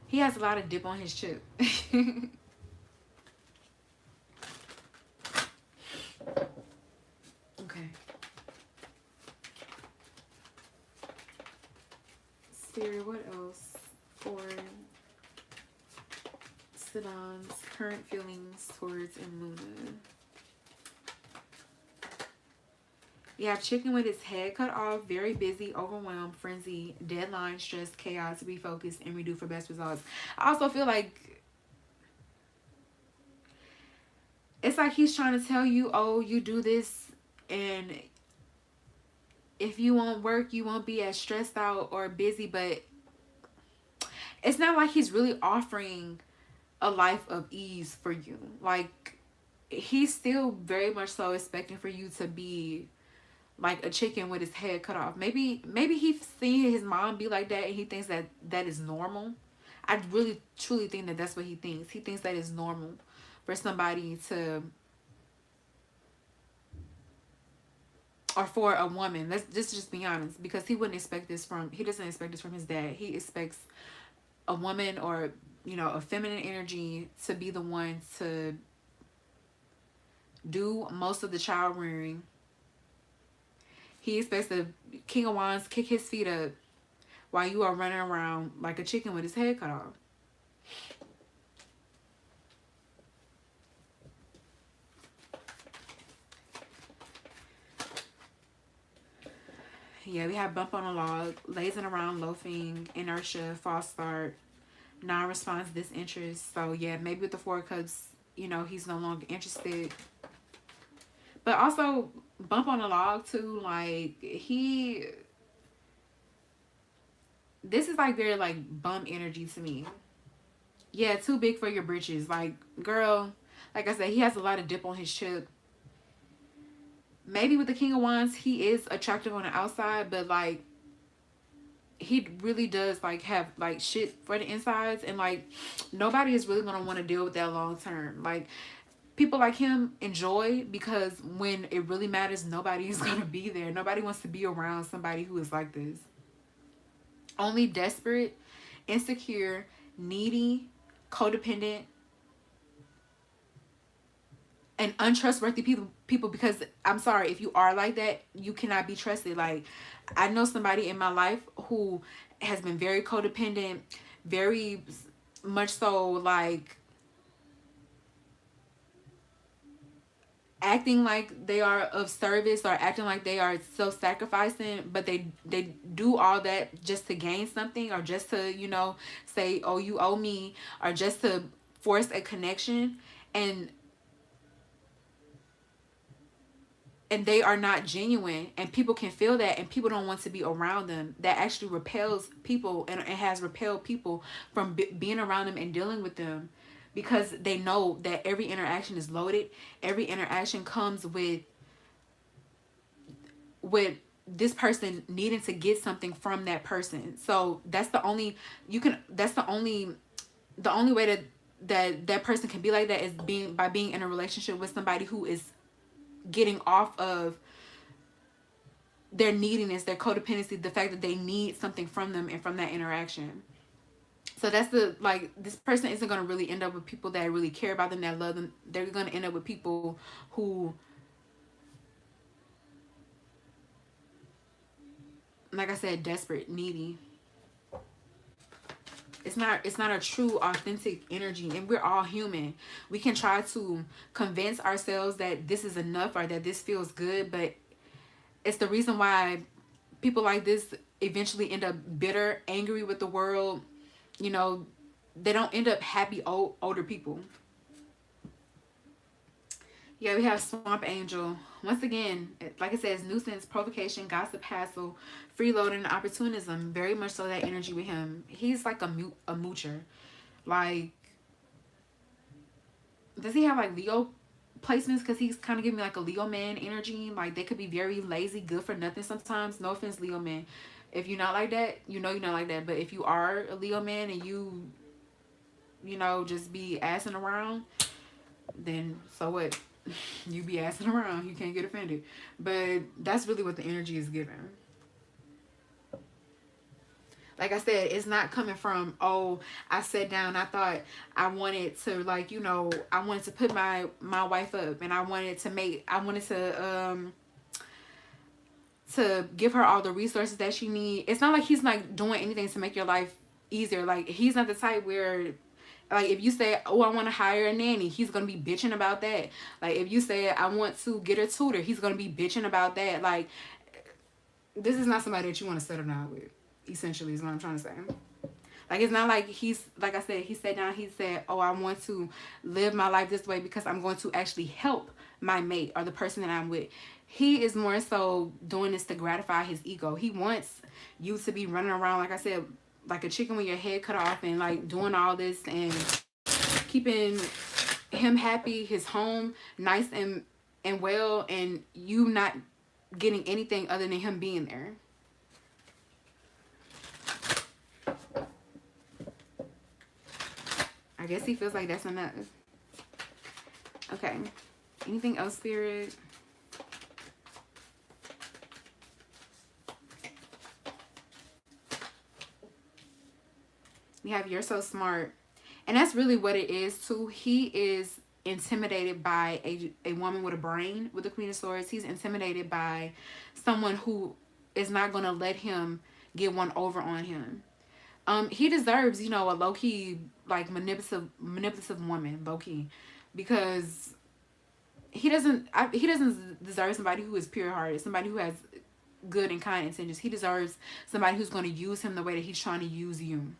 He has a lot of dip on his chip. Okay. Spirit, what else for Sidon's current feelings towards Luna? You have chicken with his head cut off, very busy, overwhelmed, frenzy, deadline, stress, chaos, refocus, and redo for best results. I also feel like it's like he's trying to tell you, oh, you do this, and if you won't work, you won't be as stressed out or busy, but it's not like he's really offering a life of ease for you. Like, he's still very much so expecting for you to be like a chicken with his head cut off. Maybe he's seen his mom be like that and he thinks that that is normal. I really truly think that that's what he thinks. He thinks that is normal for somebody to, or for a woman. Let's just be honest, because he doesn't expect this from his dad. He expects a woman, or you know, a feminine energy, to be the one to do most of the child rearing. He expects the King of Wands kick his feet up while you are running around like a chicken with his head cut off. Yeah, we have bump on a log, lazing around, loafing, inertia, false start, non-response, disinterest. So yeah, maybe with the Four of Cups, you know, he's no longer interested. But also bump on a log too, like this is like very like bum energy to me. Yeah, too big for your britches. Like, girl, like I said, he has a lot of dip on his chip. Maybe with the King of Wands, he is attractive on the outside, but like he really does like have like shit for the insides, and like nobody is really gonna want to deal with that long term. Like, people like him enjoy, because when it really matters, nobody is gonna be there. Nobody wants to be around somebody who is like this. Only desperate, insecure, needy, codependent, and untrustworthy people, because I'm sorry, if you are like that, you cannot be trusted. Like, I know somebody in my life who has been very codependent, very much so like acting like they are of service, or acting like they are self-sacrificing, but they do all that just to gain something, or just to, you know, say, oh, you owe me, or just to force a connection, and they are not genuine, and people can feel that, and people don't want to be around them. That actually repels people, and it has repelled people from being around them and dealing with them, because they know that every interaction is loaded. Every interaction comes with this person needing to get something from that person. So that's the only way that person can be like that is by being in a relationship with somebody who is getting off of their neediness, their codependency, the fact that they need something from them and from that interaction. So that's this person isn't going to really end up with people that really care about them, that love them. They're going to end up with people who, like I said, desperate, needy. It's not a true, authentic energy, and we're all human. We can try to convince ourselves that this is enough, or that this feels good, but it's the reason why people like this eventually end up bitter, angry with the world. You know, they don't end up happy older people. Yeah, we have Swamp Angel. Once again, like I said, it's nuisance, provocation, gossip, hassle, freeloading, opportunism. Very much so that energy with him. He's like a moocher. Like, does he have like Leo placements? Because he's kind of giving me like a Leo man energy. Like, they could be very lazy, good for nothing sometimes. No offense, Leo man. If you're not like that, you know you're not like that. But if you are a Leo man and you know, just be assing around, then so what? You be assing around. You can't get offended. But that's really what the energy is giving. Like I said, it's not coming from, oh, I sat down, I thought I wanted to, like, you know, I wanted to put my wife up, and I wanted to give her all the resources that she needs. It's not like he's like doing anything to make your life easier. Like, he's not the type where, like, if you say, oh, I want to hire a nanny, he's going to be bitching about that. Like, if you say, I want to get a tutor, he's going to be bitching about that. Like, this is not somebody that you want to settle down with, essentially, is what I'm trying to say. Like, it's not like he's, like I said, he sat down, he said, oh, I want to live my life this way because I'm going to actually help my mate or the person that I'm with. He is more so doing this to gratify his ego. He wants you to be running around, like I said, like a chicken with your head cut off, and like doing all this and keeping him happy, his home nice and well, and you not getting anything other than him being there. I guess he feels like that's enough. Okay. Anything else, Spirit? We have You're So Smart. And that's really what it is, too. He is intimidated by a woman with a brain, with the Queen of Swords. He's intimidated by someone who is not going to let him get one over on him. He deserves, you know, a low-key, like, manipulative woman, low-key. Because he doesn't deserve somebody who is pure-hearted, somebody who has good and kind intentions. He deserves somebody who's going to use him the way that he's trying to use you.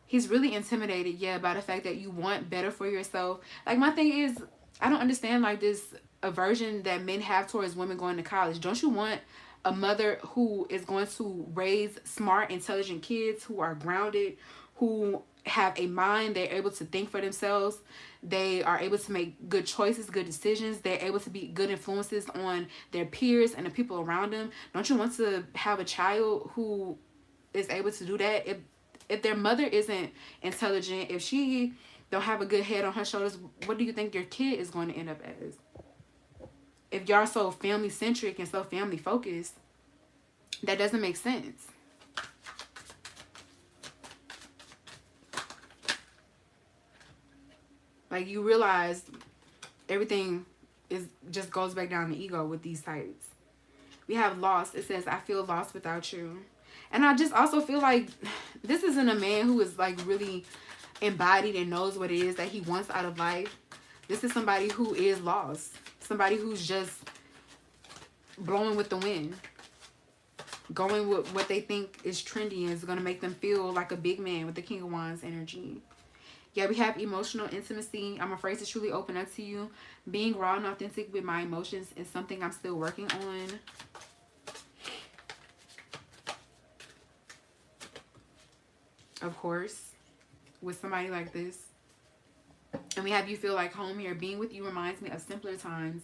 He's really intimidated, yeah, by the fact that you want better for yourself. Like, my thing is, I don't understand, like, this aversion that men have towards women going to college. Don't you want a mother who is going to raise smart, intelligent kids who are grounded, who have a mind, they're able to think for themselves, they are able to make good choices, good decisions, they're able to be good influences on their peers and the people around them? Don't you want to have a child who is able to do that? If their mother isn't intelligent, if she don't have a good head on her shoulders, what do you think your kid is going to end up as? If y'all so family centric and so family focused, that doesn't make sense. Like, you realize everything just goes back down to ego with these types. We have Lost. It says, I feel lost without you. And I just also feel like this isn't a man who is like really embodied and knows what it is that he wants out of life. This is somebody who is lost. Somebody who's just blowing with the wind. Going with what they think is trendy and is going to make them feel like a big man with the King of Wands energy. Yeah, we have emotional intimacy. I'm afraid to truly open up to you. Being raw and authentic with my emotions is something I'm still working on. Of course, with somebody like this. And we have you feel like home here. Being with you reminds me of simpler times.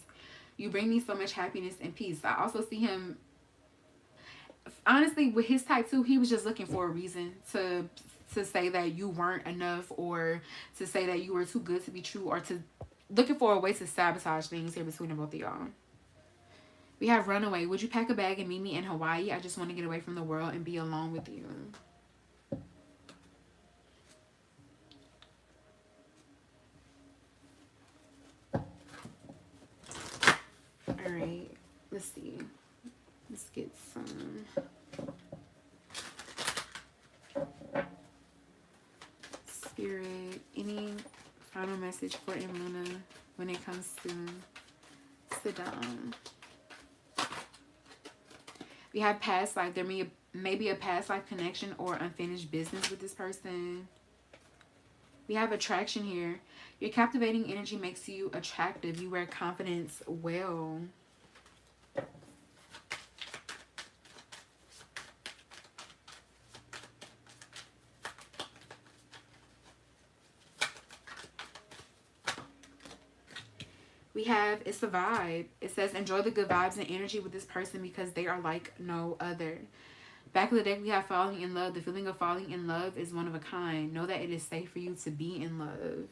You bring me so much happiness and peace. I also see him, honestly, with his type too, he was just looking for a reason to say that you weren't enough, or to say that you were too good to be true, or to looking for a way to sabotage things here between the both of y'all. We have Runaway. Would you pack a bag and meet me in Hawaii? I just want to get away from the world and be alone with you. Alright, let's see. Let's get some Spirit. Any final message for Luna when it comes to Saddam? We have past life. There may be a past life connection or unfinished business with this person. We have attraction here. Your captivating energy makes you attractive. You wear confidence well. We have, it's a vibe. It says, enjoy the good vibes and energy with this person because they are like no other. Back of the deck, we have falling in love. The feeling of falling in love is one of a kind. Know that it is safe for you to be in love.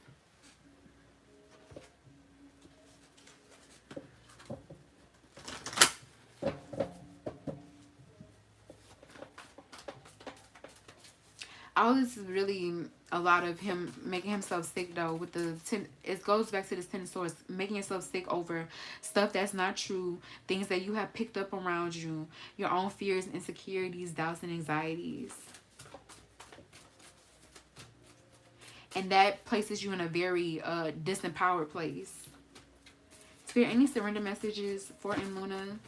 All this is really a lot of him making himself sick, though, with the it goes back to this Ten of Swords, making yourself sick over stuff that's not true, things that you have picked up around you, your own fears and insecurities, doubts and anxieties. And that places you in a very disempowered place. Spirit, any surrender messages for in Luna?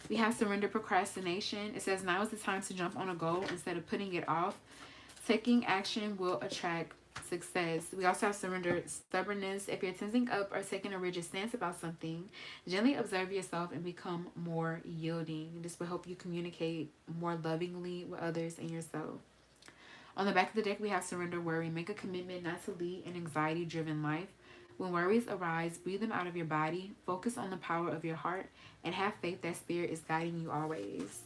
We have surrender procrastination. It says now is the time to jump on a goal instead of putting it off. Taking action will attract success. We also have surrender stubbornness. If you're tensing up or taking a rigid stance about something, gently observe yourself and become more yielding. This will help you communicate more lovingly with others and yourself. On the back of the deck, we have surrender worry. Make a commitment not to lead an anxiety-driven life. When worries arise, breathe them out of your body. Focus on the power of your heart and have faith that spirit is guiding you always.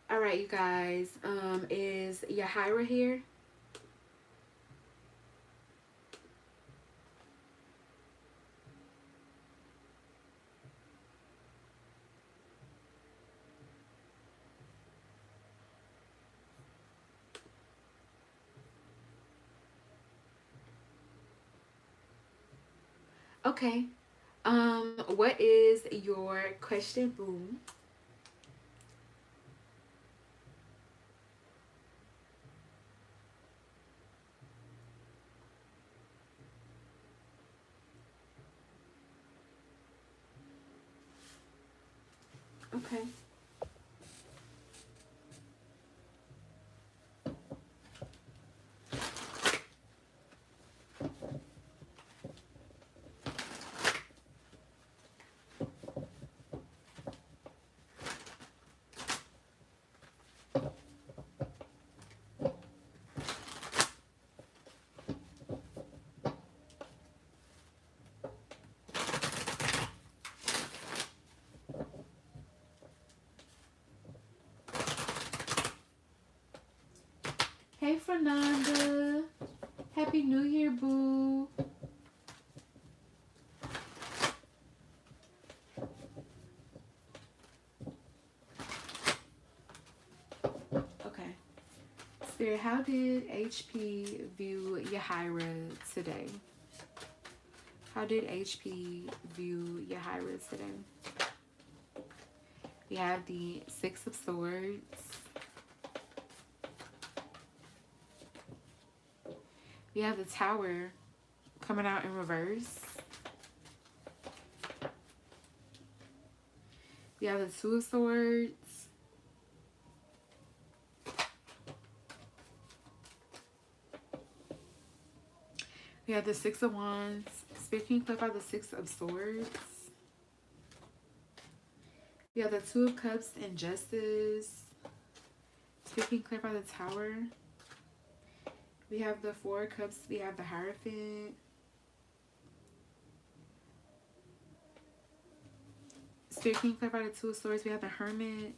All right, you guys. Is Yahira here? Okay. What is your question, boo? Okay. Hey, Fernanda. Happy New Year, boo. Okay. Spirit, how did HP view Yahira today? How did HP view Yahira today? We have the Six of Swords. We have the Tower coming out in reverse. We have the Two of Swords. We have the Six of Wands. Spirit, can you clarify the Six of Swords? We have the Two of Cups and Justice. Spirit, can you clarify the Tower? We have the Four of Cups. We have the Hierophant. Spirit, can you clarify the Two of Swords? We have the Hermit.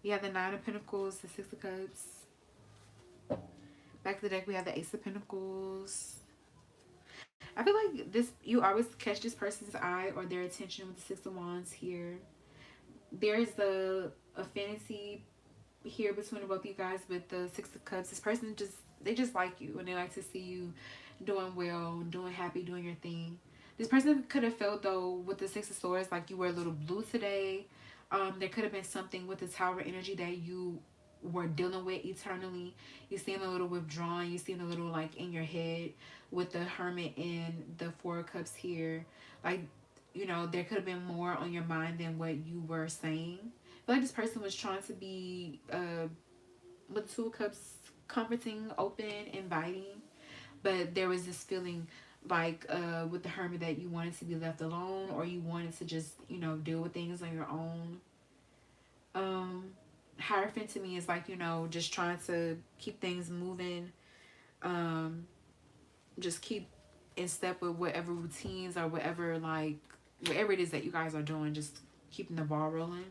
We have the Nine of Pentacles, the Six of Cups. Back to the deck, we have the Ace of Pentacles. I feel like this, you always catch this person's eye or their attention with the Six of Wands here. There's the affinity here between both of you guys with the Six of Cups. This person they just like you and they like to see you doing well, doing happy, doing your thing. This person could have felt, though, with the Six of Swords, like you were a little blue today. There could have been something with the Tower energy that you were dealing with eternally. You seem a little withdrawn. You seem a little like in your head with the Hermit and the Four of Cups here. Like, you know, there could have been more on your mind than what you were saying. I feel like this person was trying to be, with Two of Cups, comforting, open, inviting. But there was this feeling like with the Hermit that you wanted to be left alone, or you wanted to just, you know, deal with things on your own. Hierophant to me is like, you know, just trying to keep things moving. Just keep in step with whatever routines or whatever, like, whatever it is that you guys are doing, just keeping the ball rolling.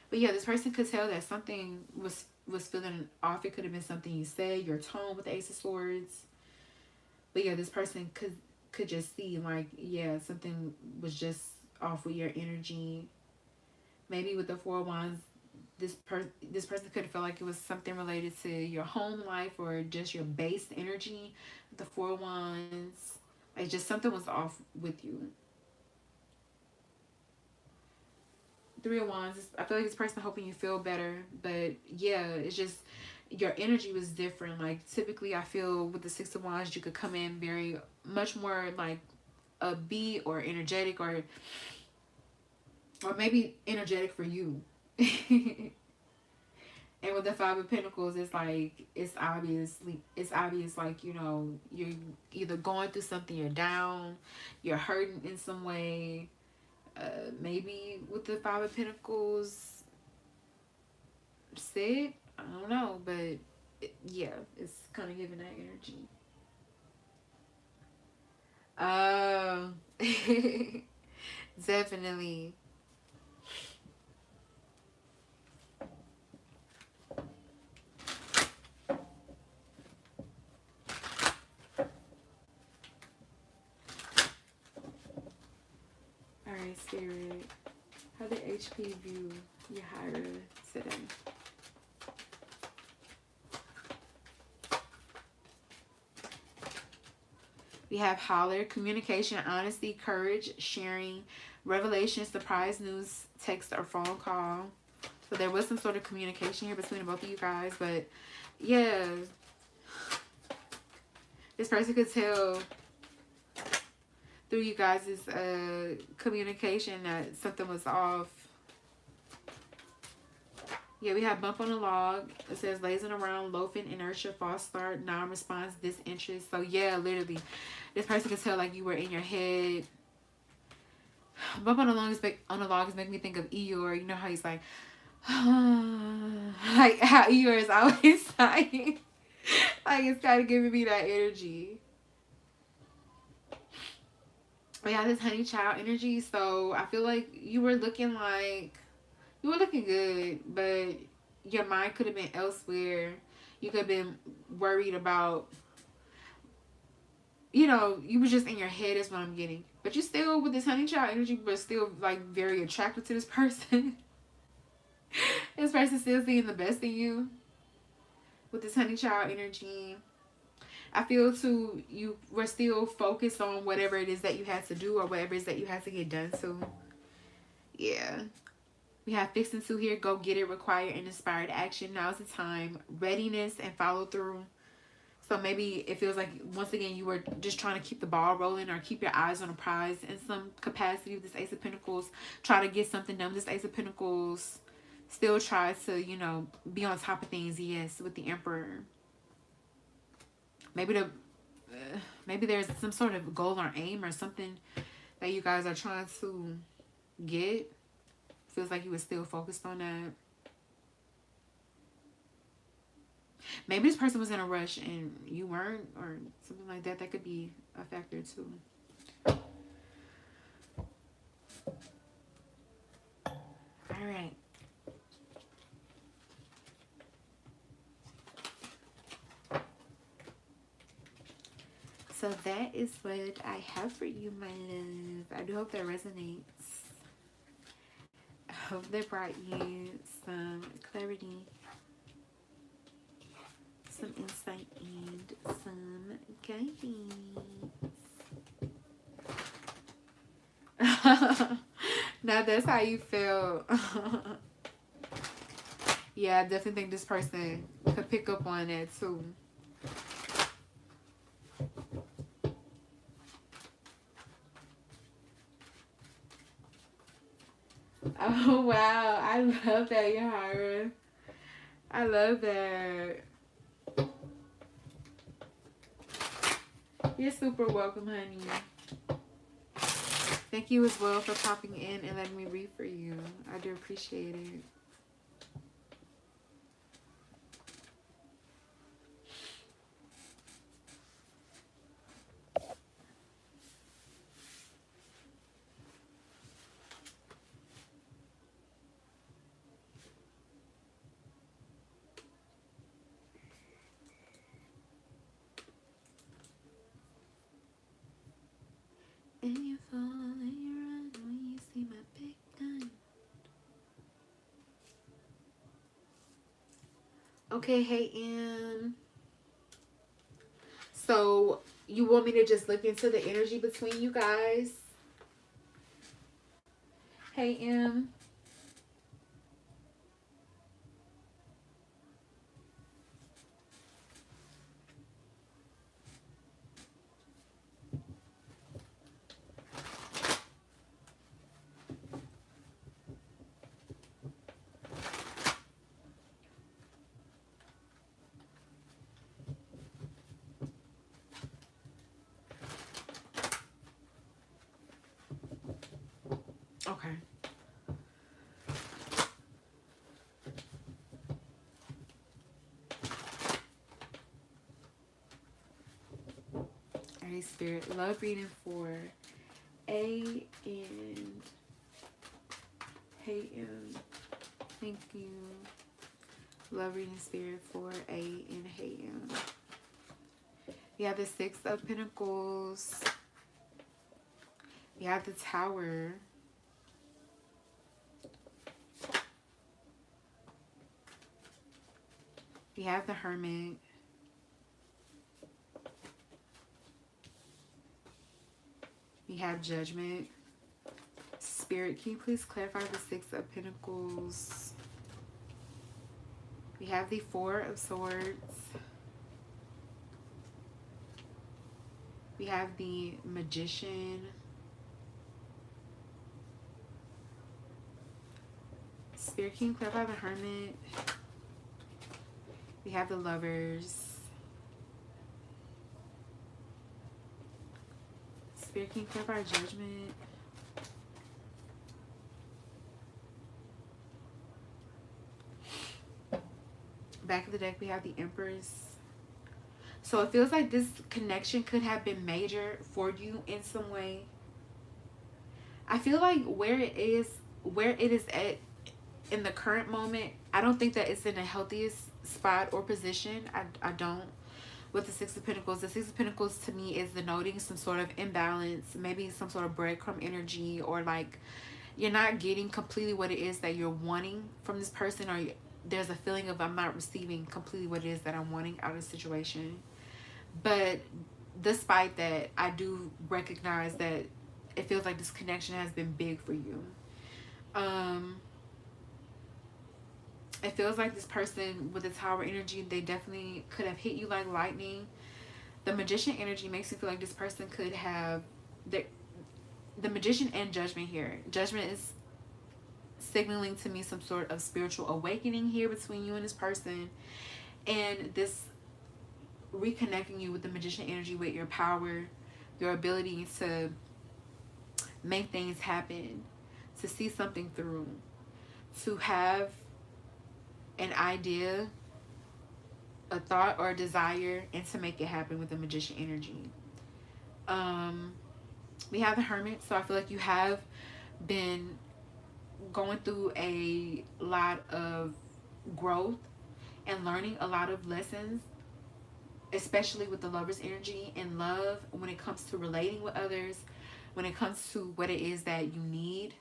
But yeah, this person could tell that something was feeling off. It could have been something you said, your tone with the Ace of Swords. But yeah, this person could just see, like, yeah, something was just off with your energy. Maybe with the Four of Wands, this person could have felt like it was something related to your home life or just your base energy. The Four of Wands, like, just something was off with you. Three of Wands, I feel like this person hoping you feel better, but yeah, it's just your energy was different. Like, typically I feel with the Six of Wands, you could come in very much more like upbeat or energetic, or maybe energetic for you. And with the Five of Pentacles, it's like, it's obvious, like, you know, you're either going through something, you're down, you're hurting in some way. Maybe with the Five of Pentacles, sick, I don't know, but yeah, it's kind of giving that energy. Definitely. Alright, Spirit, how did HP view Yahira today? We have holler, communication, honesty, courage, sharing, revelation, surprise news, text, or phone call. So there was some sort of communication here between both of you guys. But yeah, this person could tell through you guys' communication that something was off. Yeah, we have bump on the log. It says lazing around, loafing, inertia, false start, non-response, disinterest. So yeah, literally, this person could tell like you were in your head. Bump on the log is making me think of Eeyore. You know how he's like, like how Eeyore is always sighing. Like, it's kind of giving me that energy. We have this honey child energy. So I feel like you were looking good, but your mind could have been elsewhere. You could have been worried about, you were just in your head is what I'm getting. But you still with this honey child energy, but still like very attracted to this person. This person still seeing the best in you with this honey child energy. I feel too, you were still focused on whatever it is that you had to do or whatever it is that you had to get done to. Yeah. We have fixing to here, go get it, require and inspired action. Now's the time. Readiness and follow through. So maybe it feels like, once again, you were just trying to keep the ball rolling or keep your eyes on a prize in some capacity with this Ace of Pentacles. Try to get something done with this Ace of Pentacles. Still try to, be on top of things, yes, with the Emperor. Maybe there's some sort of goal or aim or something that you guys are trying to get. Feels like you were still focused on that. Maybe this person was in a rush and you weren't, or something like that. That could be a factor too. All right. So that is what I have for you, my love. I do hope that resonates. I hope that brought you some clarity, some insight, and some guidance. Now that's how you feel. Yeah, I definitely think this person could pick up on that too. Oh wow, I love that, Yahara. I love that. You're super welcome, honey. Thank you as well for popping in and letting me read for you. I do appreciate it. And you fall and you run when you see my big gun. Okay, hey, so you want me to just look into the energy between you guys? Hey, M. Okay. Alright, Spirit. Love reading for A and Hey M. Thank you. Love reading, Spirit, for A and Hey M. We have the Six of Pentacles. We have the Tower. We have the Hermit. We have Judgment. Spirit, can you please clarify the Six of Pentacles? We have the Four of Swords. We have the Magician. Spirit, can you clarify the Hermit? We have the Lovers. Spirit, can you clarify Judgment? Back of the deck, we have the Empress. So it feels like this connection could have been major for you in some way. I feel like where it is at in the current moment, I don't think that it's in the healthiest spot or position. I don't. With the Six of Pentacles, the Six of Pentacles to me is denoting some sort of imbalance, maybe some sort of breadcrumb energy, or like you're not getting completely what it is that you're wanting from this person, or there's a feeling of I'm not receiving completely what it is that I'm wanting out of the situation. But despite that, I do recognize that it feels like this connection has been big for you. It feels like this person with the Tower energy, they definitely could have hit you like lightning. The Magician energy makes me feel like this person could have the Magician and Judgment here. Judgment is signaling to me some sort of spiritual awakening here between you and this person, and this reconnecting you with the Magician energy, with your power, your ability to make things happen, to see something through, to have an idea, a thought, or a desire, and to make it happen with the Magician energy. We have the Hermit, so I feel like you have been going through a lot of growth and learning a lot of lessons, especially with the Lover's energy and love, when it comes to relating with others, when it comes to what it is that you need,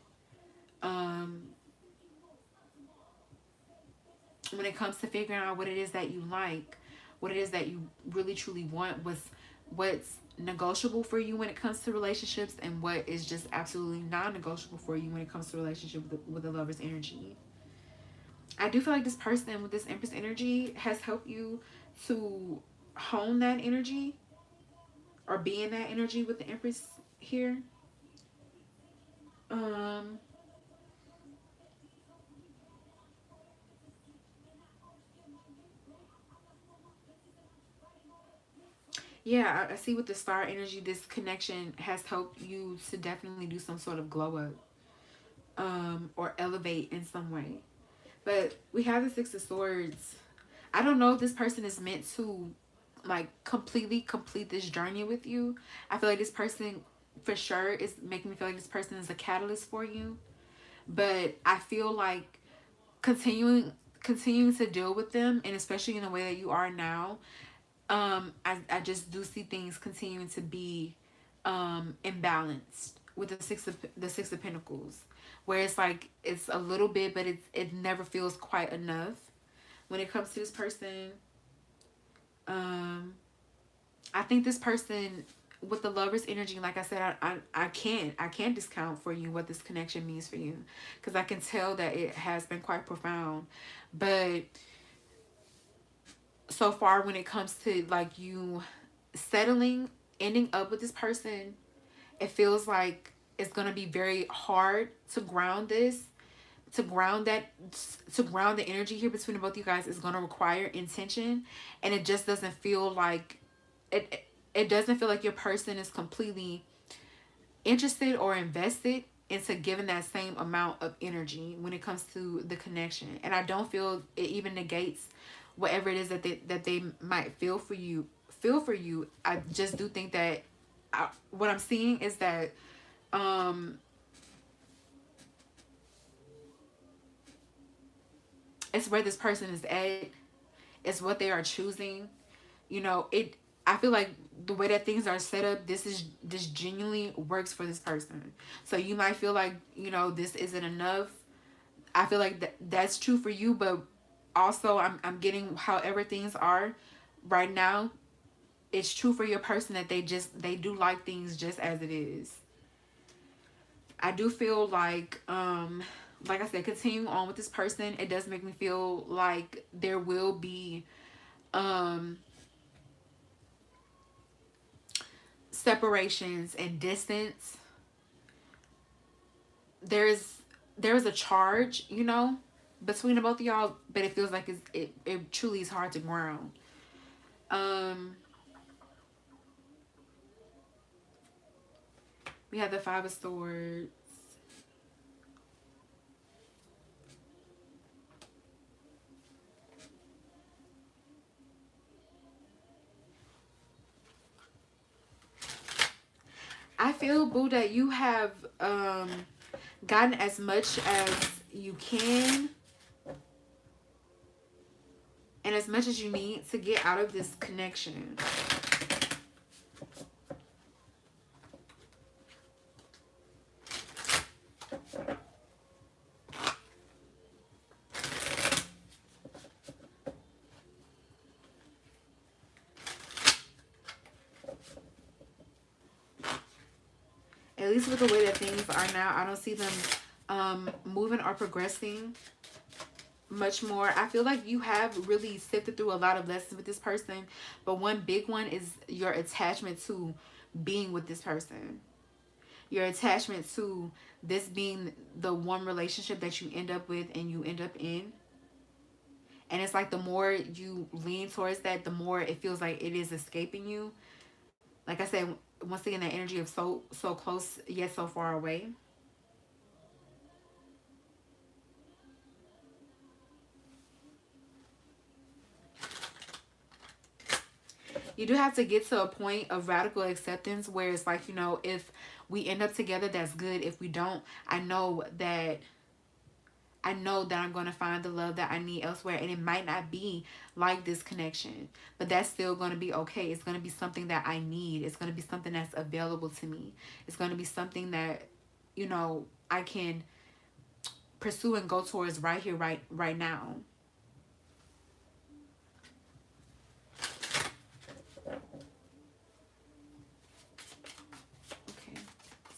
when it comes to figuring out what it is that you like, what it is that you really truly want, what's negotiable for you when it comes to relationships, and what is just absolutely non-negotiable for you when it comes to relationship with the Lover's energy. I do feel like this person with this Empress energy has helped you to hone that energy, or be in that energy with the Empress here. Yeah, I see with the Star energy, this connection has helped you to definitely do some sort of glow up, or elevate in some way. But we have the Six of Swords. I don't know if this person is meant to like completely complete this journey with you. I feel like this person for sure is making me feel like this person is a catalyst for you. But I feel like continuing to deal with them, and especially in the way that you are now, I just do see things continuing to be imbalanced with the Six of Pentacles, where it's like it's a little bit, but it never feels quite enough when it comes to this person. I think this person with the Lover's energy, like I said, I can't discount for you what this connection means for you, because I can tell that it has been quite profound. But so far, when it comes to like you ending up with this person, it feels like it's gonna be very hard to ground this, to ground the energy here between the both of you guys is gonna require intention, and it just doesn't feel like it doesn't feel like your person is completely interested or invested into giving that same amount of energy when it comes to the connection. And I don't feel it even negates whatever it is that they might feel for you. I just do think that what I'm seeing is that it's where this person is at. It's what they are choosing. You know, I feel like the way that things are set up, this genuinely works for this person. So you might feel like, you know, this isn't enough. I feel like that's true for you, but also I'm getting however things are right now, it's true for your person that they do like things just as it is. I do feel like I said, continuing on with this person, it does make me feel like there will be separations and distance. There's a charge, you know, between the both of y'all, but it feels like it truly is hard to ground. We have the Five of Swords. I feel, boo, that you have gotten as much as you can and as much as you need to get out of this connection. At least with the way that things are now, I don't see them moving or progressing much more. I feel like you have really sifted through a lot of lessons with this person, but one big one is your attachment to being with this person. Your attachment to this being the one relationship that you end up with and you end up in. And it's like the more you lean towards that, the more it feels like it is escaping you. Like I said, once again, that energy of so close yet so far away. You do have to get to a point of radical acceptance where it's like, you know, if we end up together, that's good. If we don't, I know that I'm going to find the love that I need elsewhere. And it might not be like this connection, but that's still going to be okay. It's going to be something that I need. It's going to be something that's available to me. It's going to be something that, you know, I can pursue and go towards right here, right now. Okay.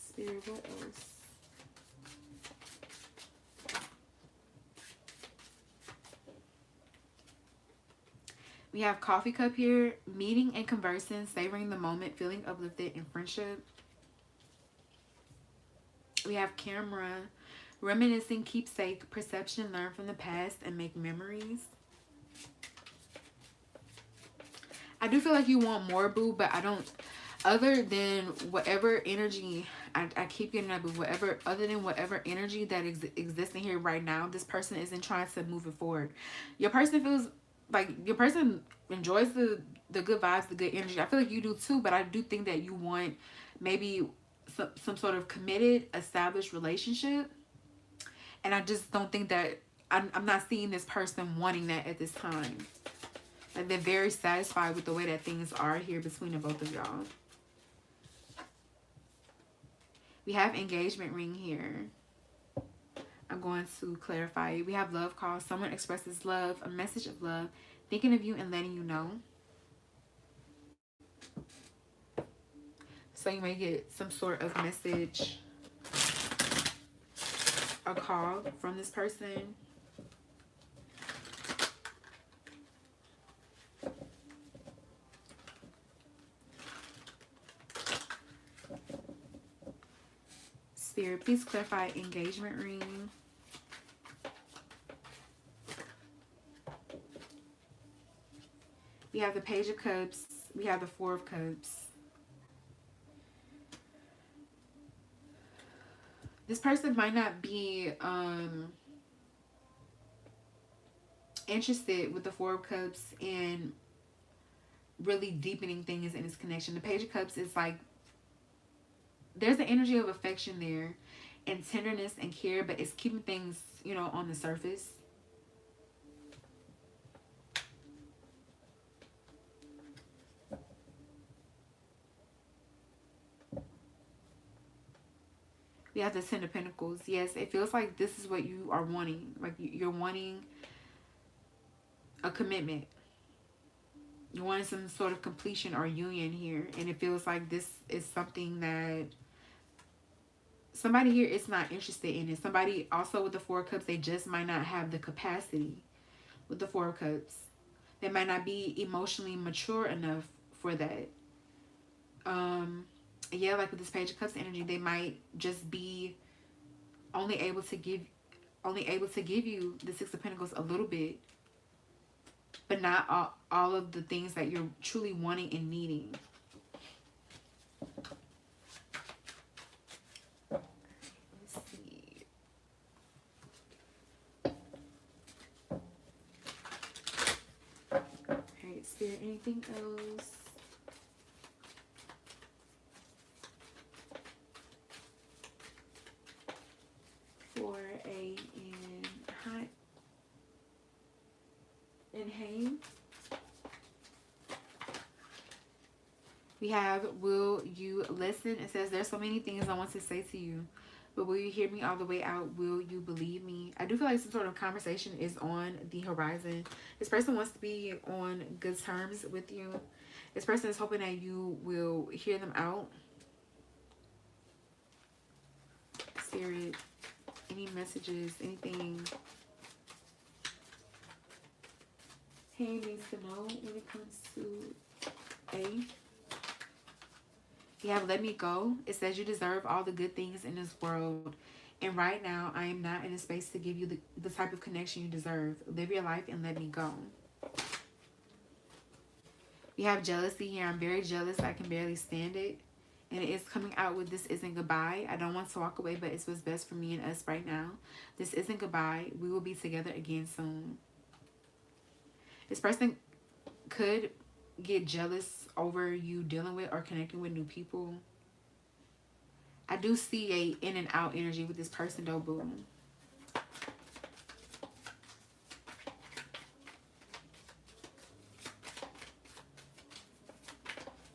Spirit, what else? We have coffee cup here, meeting and conversing, savoring the moment, feeling uplifted in friendship. We have camera, reminiscing, keepsake, perception, learn from the past, and make memories. I do feel like you want more, boo, but I don't, other than whatever energy, I keep getting that, but other than whatever energy that exists in here right now, this person isn't trying to move it forward. Your person feels like your person enjoys the good vibes, the good energy. I feel like you do too, but I do think that you want maybe some sort of committed, established relationship. And I just don't think that, I'm not seeing this person wanting that at this time. Like, they're very satisfied with the way that things are here between the both of y'all. We have engagement ring here. I'm going to clarify it. We have love call. Someone expresses love, a message of love, thinking of you and letting you know. So you may get some sort of message or call from this person. Spirit, please clarify engagement ring. We have the Page of Cups. We have the Four of Cups. This person might not be interested with the Four of Cups in really deepening things in this connection. The Page of Cups is like, there's an energy of affection there and tenderness and care, but it's keeping things, you know, on the surface. We have the Ten of Pentacles. Yes, it feels like this is what you are wanting. Like, you're wanting a commitment. You're wanting some sort of completion or union here. And it feels like this is something that somebody here is not interested in it. Somebody also with the Four of Cups, they just might not have the capacity with the Four of Cups. They might not be emotionally mature enough for that. Yeah, like with this Page of Cups energy, they might just be only able to give you the Six of Pentacles a little bit, but not all of the things that you're truly wanting and needing. Let's see. Alright, Spirit, anything else? We have, will you listen? It says, there's so many things I want to say to you, but will you hear me all the way out? Will you believe me? I do feel like some sort of conversation is on the horizon. This person wants to be on good terms with you. This person is hoping that you will hear them out. Spirit, any messages, anything he needs to know when it comes to A. You have let me go. It says you deserve all the good things in this world. And right now, I am not in a space to give you the type of connection you deserve. Live your life and let me go. You have jealousy here. I'm very jealous. I can barely stand it. And it is coming out with this isn't goodbye. I don't want to walk away, but it's what's best for me and us right now. This isn't goodbye. We will be together again soon. This person could get jealous over you dealing with or connecting with new people. I do see a in and out energy with this person though, boo.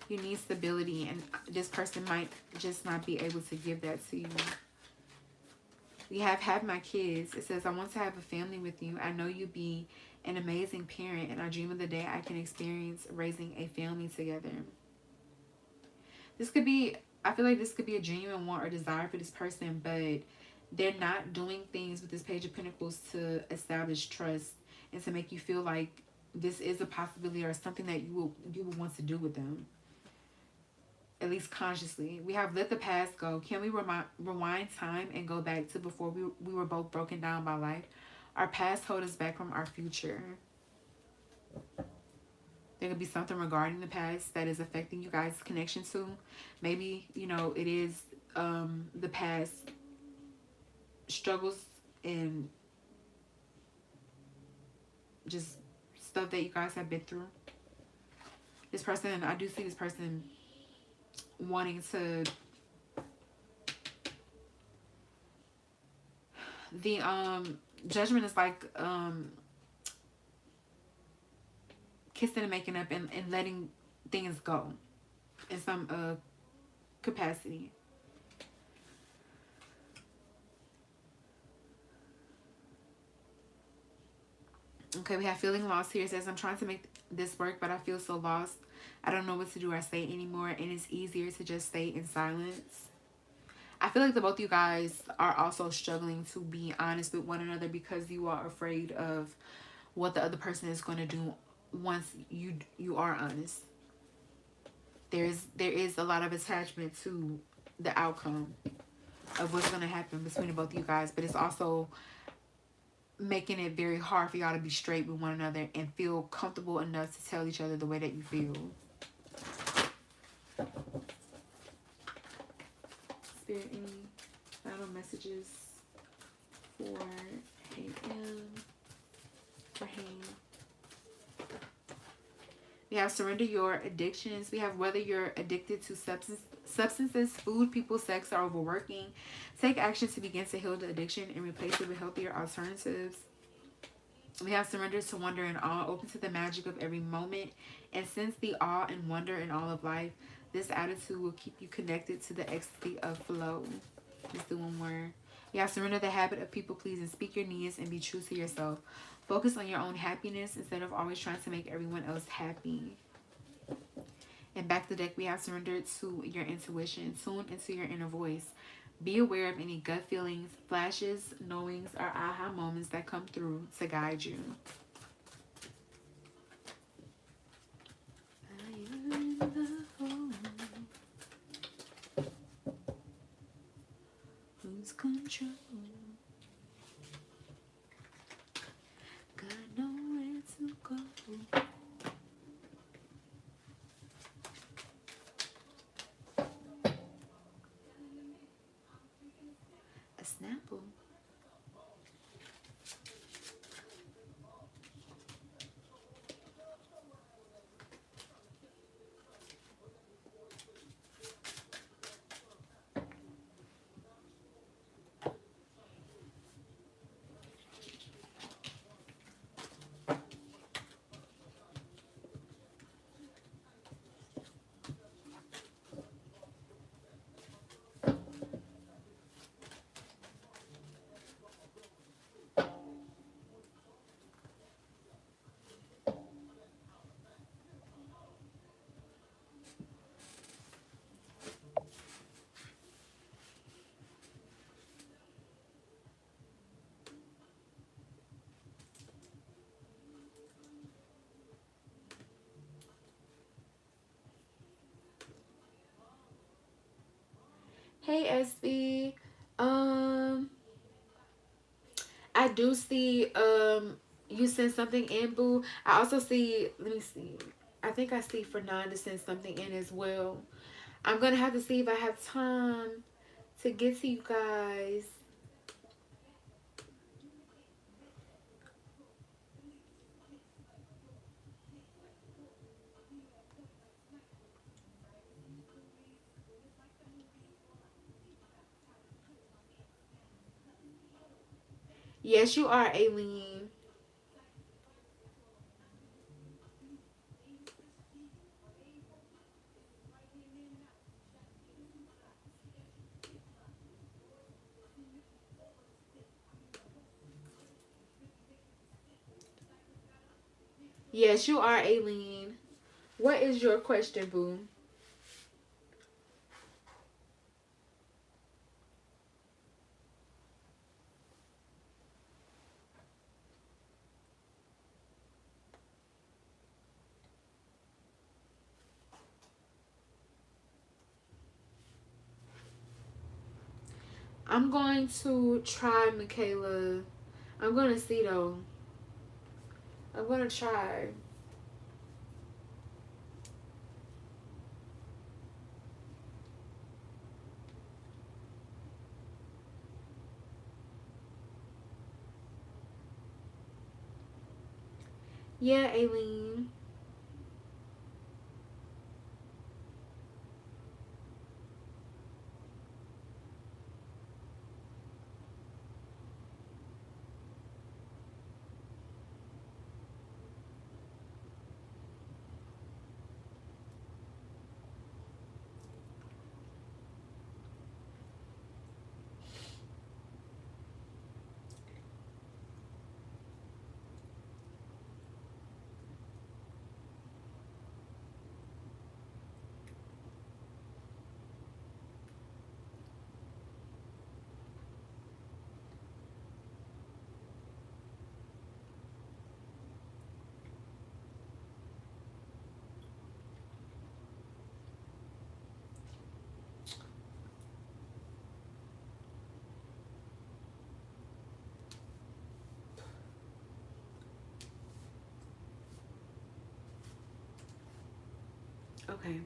You need stability, and this person might just not be able to give that to you. We have my kids. It says, I want to have a family with you. I know you be an amazing parent, and I dream of the day I can experience raising a family together. This could be, I feel like this could be a genuine want or desire for this person, but they're not doing things with this Page of Pentacles to establish trust and to make you feel like this is a possibility or something that you will want to do with them. At least consciously. We have let the past go. Can we rewind time and go back to before we were both broken down by life? Our past hold us back from our future. There could be something regarding the past that is affecting you guys' connection to. Maybe, you know, it is the past struggles and just stuff that you guys have been through. This person, I do see this person wanting to, the judgment is like kissing and making up and letting things go in some capacity. Okay, we have feeling lost here. It says, I'm trying to make this work, but I feel so lost. I don't know what to do or say anymore, and it's easier to just stay in silence. I feel like the both of you guys are also struggling to be honest with one another because you are afraid of what the other person is going to do once you are honest. There is a lot of attachment to the outcome of what's going to happen between the both of you guys, but it's also making it very hard for y'all to be straight with one another and feel comfortable enough to tell each other the way that you feel. Spirit, any final messages for AM, for Ham? We have surrender your addictions. We have whether you're addicted to substances, food, people, sex, or overworking. Take action to begin to heal the addiction and replace it with healthier alternatives. We have surrender to wonder and awe, open to the magic of every moment, and sense the awe and wonder in all of life. This attitude will keep you connected to the ecstasy of flow. Just do one more. You have surrender the habit of people pleasing. Speak your needs and be true to yourself. Focus on your own happiness instead of always trying to make everyone else happy. And back to the deck, we have surrendered to your intuition. Tune into your inner voice. Be aware of any gut feelings, flashes, knowings, or aha moments that come through to guide you. I am in the home. Lose control. Got nowhere to go. Snapple. Hey, SB. I do see you send something in, boo. I also see, let me see. I think I see for 9 to send something in as well. I'm gonna have to see if I have time to get to you guys. Yes, you are, Aileen. Yes, you are, Aileen. What is your question, boo? I'm going to try, Michaela. I'm gonna see though. I'm gonna try. Yeah, Aileen. Okay.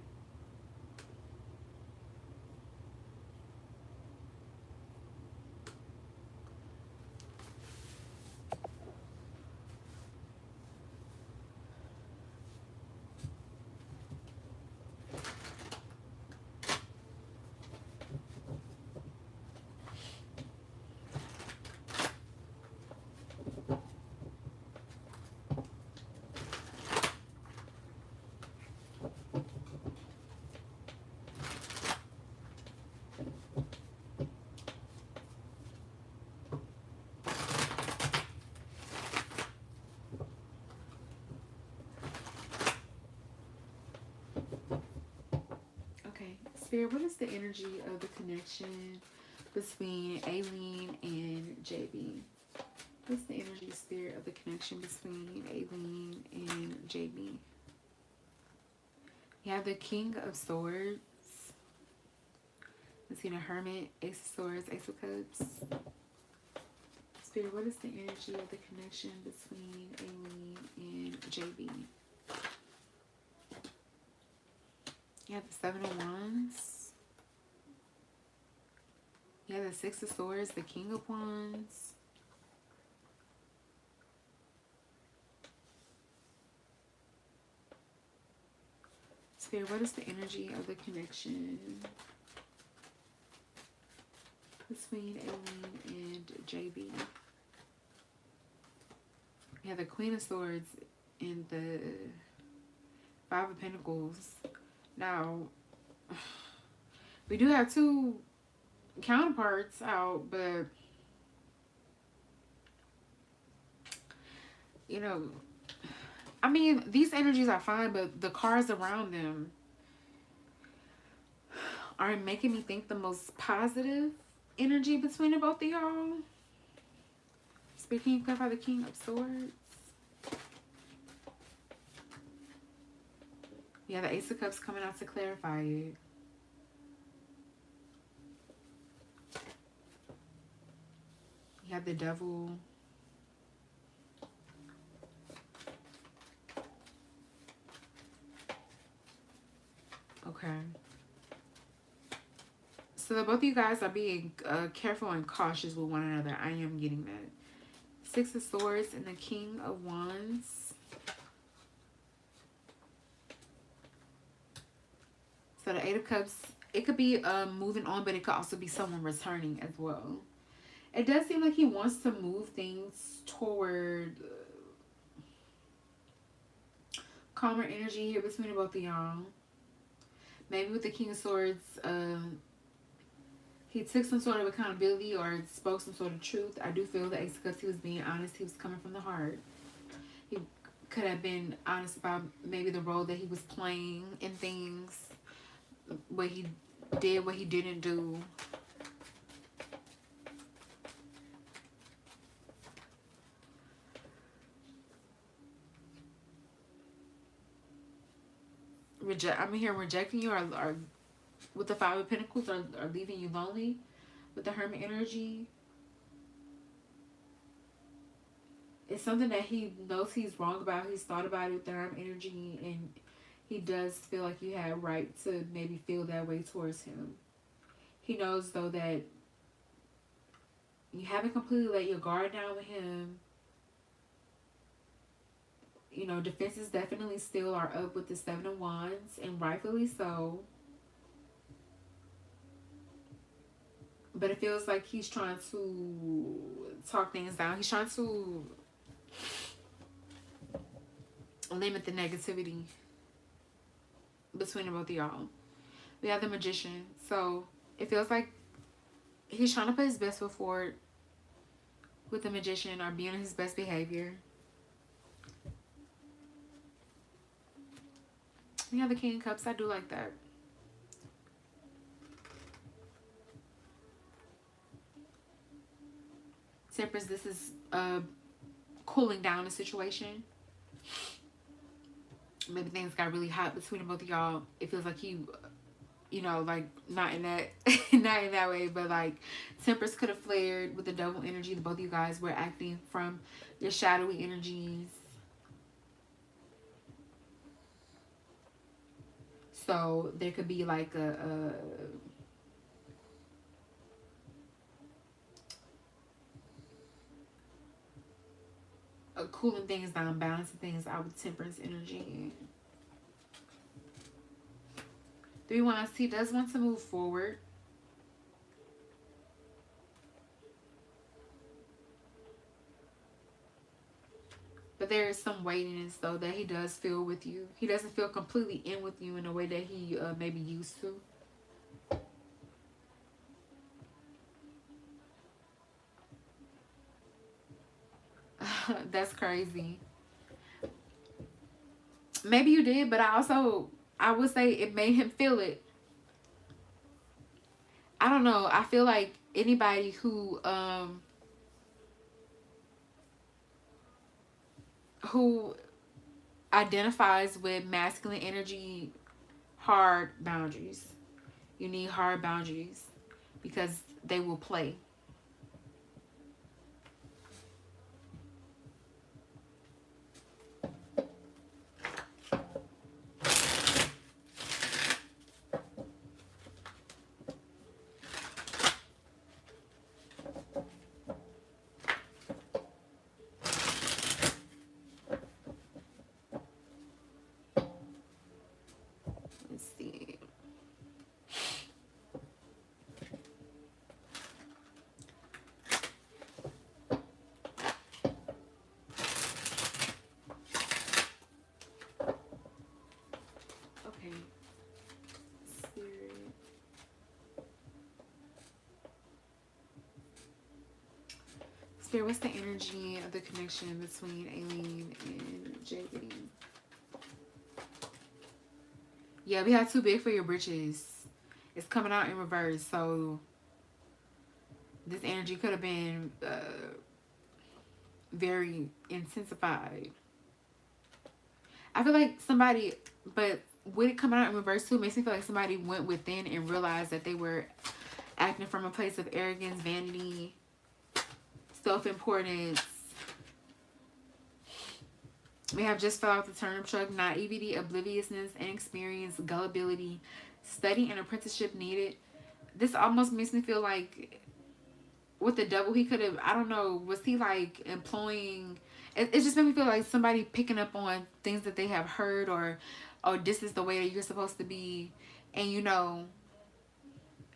Okay. Spirit, what is the energy of the connection between Aileen and JB? What's the energy, spirit of the connection between Aileen and JB? You have the King of Swords. Between a Hermit, Ace of Swords, Ace of Cups. Spirit, what is the energy of the connection between Aileen and JB? You have the Seven of Wands. You have the Six of Swords, the King of Wands. Spirit, what is the energy of the connection between Aileen and JB? You have the Queen of Swords and the Five of Pentacles. Now, we do have two counterparts out, but, you know, I mean, these energies are fine, but the cards around them aren't making me think the most positive energy between the both of y'all. Speaking of the King of Swords. Yeah, the Ace of Cups coming out to clarify it. You have the devil. Okay. So the both of you guys are being careful and cautious with one another. I am getting that. Six of Swords and the King of Wands. So the Eight of Cups, it could be moving on, but it could also be someone returning as well. It does seem like he wants to move things toward calmer energy here between the both of y'all. Maybe with the King of Swords, he took some sort of accountability or spoke some sort of truth. I do feel the Ace of Cups, he was being honest. He was coming from the heart. He could have been honest about maybe the role that he was playing in things. What he did, what he didn't do. I'm here rejecting you or with the Five of Pentacles or leaving you lonely with the Hermit energy. It's something that he knows he's wrong about. He's thought about it with the Hermit energy, and he does feel like you had right to maybe feel that way towards him. He knows, though, that you haven't completely let your guard down with him. You know, defenses definitely still are up with the Seven of Wands, and rightfully so. But it feels like he's trying to talk things down. He's trying to limit the negativity between the both of y'all. We have the Magician. So it feels like he's trying to put his best foot forward with the Magician or being on his best behavior. We have the King of Cups. I do like that. Temperance, this is cooling down the situation. Maybe things got really hot between the both of y'all. It feels like you know, like not in that not in that way, but like Temperance could have flared with the double energy. The both of you guys were acting from your shadowy energies. So there could be like a cooling things down, balancing things out with Temperance energy. 3 Wands, he does want to move forward. But there is some weightiness, though, that he does feel with you. He doesn't feel completely in with you in a way that he maybe used to. That's crazy. Maybe you did, but I would say it made him feel it. I don't know. I feel like anybody who identifies with masculine energy, hard boundaries. You need hard boundaries because they will play. Spirit, what's the energy of the connection between Aileen and JB? Yeah, we have too big for your britches. It's coming out in reverse, so this energy could have been very intensified. I feel like somebody, but with it coming out in reverse too, makes me feel like somebody went within and realized that they were acting from a place of arrogance, vanity, self-importance. We have just fell off the turnip truck, naivety, obliviousness, inexperience, gullibility, study and apprenticeship needed. This almost makes me feel like with the devil, he could have, I don't know, was he like employing, it just made me feel like somebody picking up on things that they have heard, or this is the way that you're supposed to be. And, you know,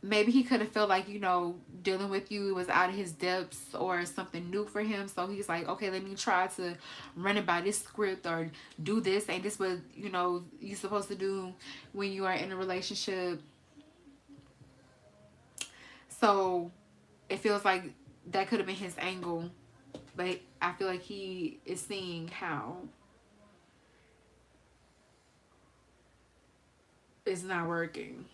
maybe he could have felt like, you know, dealing with you was out of his depths or something new for him. So he's like, okay, let me try to run it by this script or do this. And this what, you know, you're supposed to do when you are in a relationship. So it feels like that could have been his angle. But I feel like he is seeing how it's not working.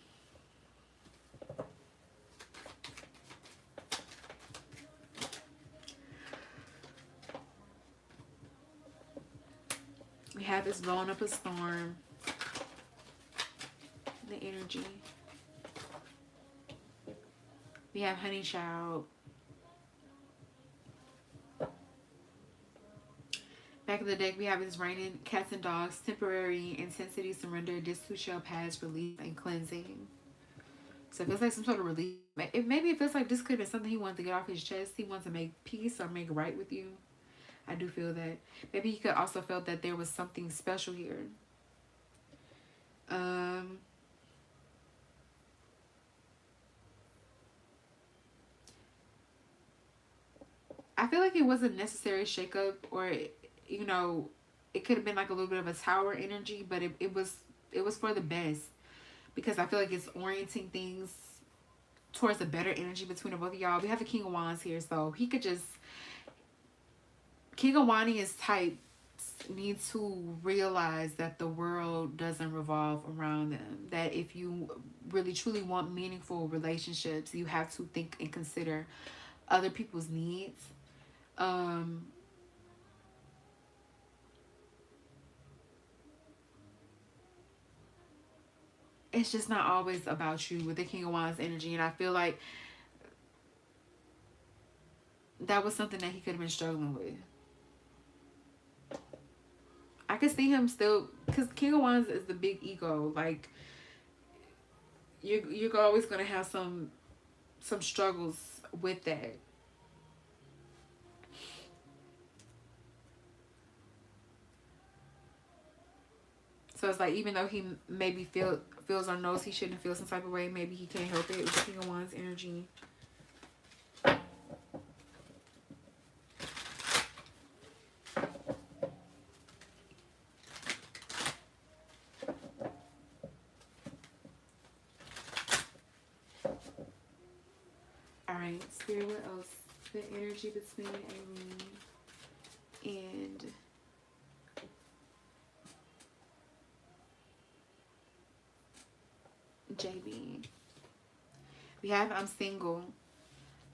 We have this blowing up a storm. The energy. We have honey child. Back of the deck, we have this raining cats and dogs, temporary intensity, surrender, this too shall pass, release, and cleansing. So it feels like some sort of relief. Maybe it feels like this could have been something he wanted to get off his chest. He wants to make peace or make right with you. I do feel that. Maybe he could also feel that there was something special here. I feel like it was a necessary shakeup, or, you know, it could have been like a little bit of a tower energy, but it was for the best, because I feel like it's orienting things towards a better energy between the both of y'all. We have the King of Wands here, so he could just, King of Wands is type need to realize that the world doesn't revolve around them. That if you really truly want meaningful relationships, you have to think and consider other people's needs. It's just not always about you with the King of Wands energy, and I feel like that was something that he could have been struggling with. I could see him still, because King of Wands is the big ego. Like, you're always gonna have some struggles with that. So it's like, even though he maybe feels or knows he shouldn't feel some type of way, maybe he can't help it with the King of Wands energy. Alright, Spirit, what else? The energy between Aileen and JB. We have I'm single.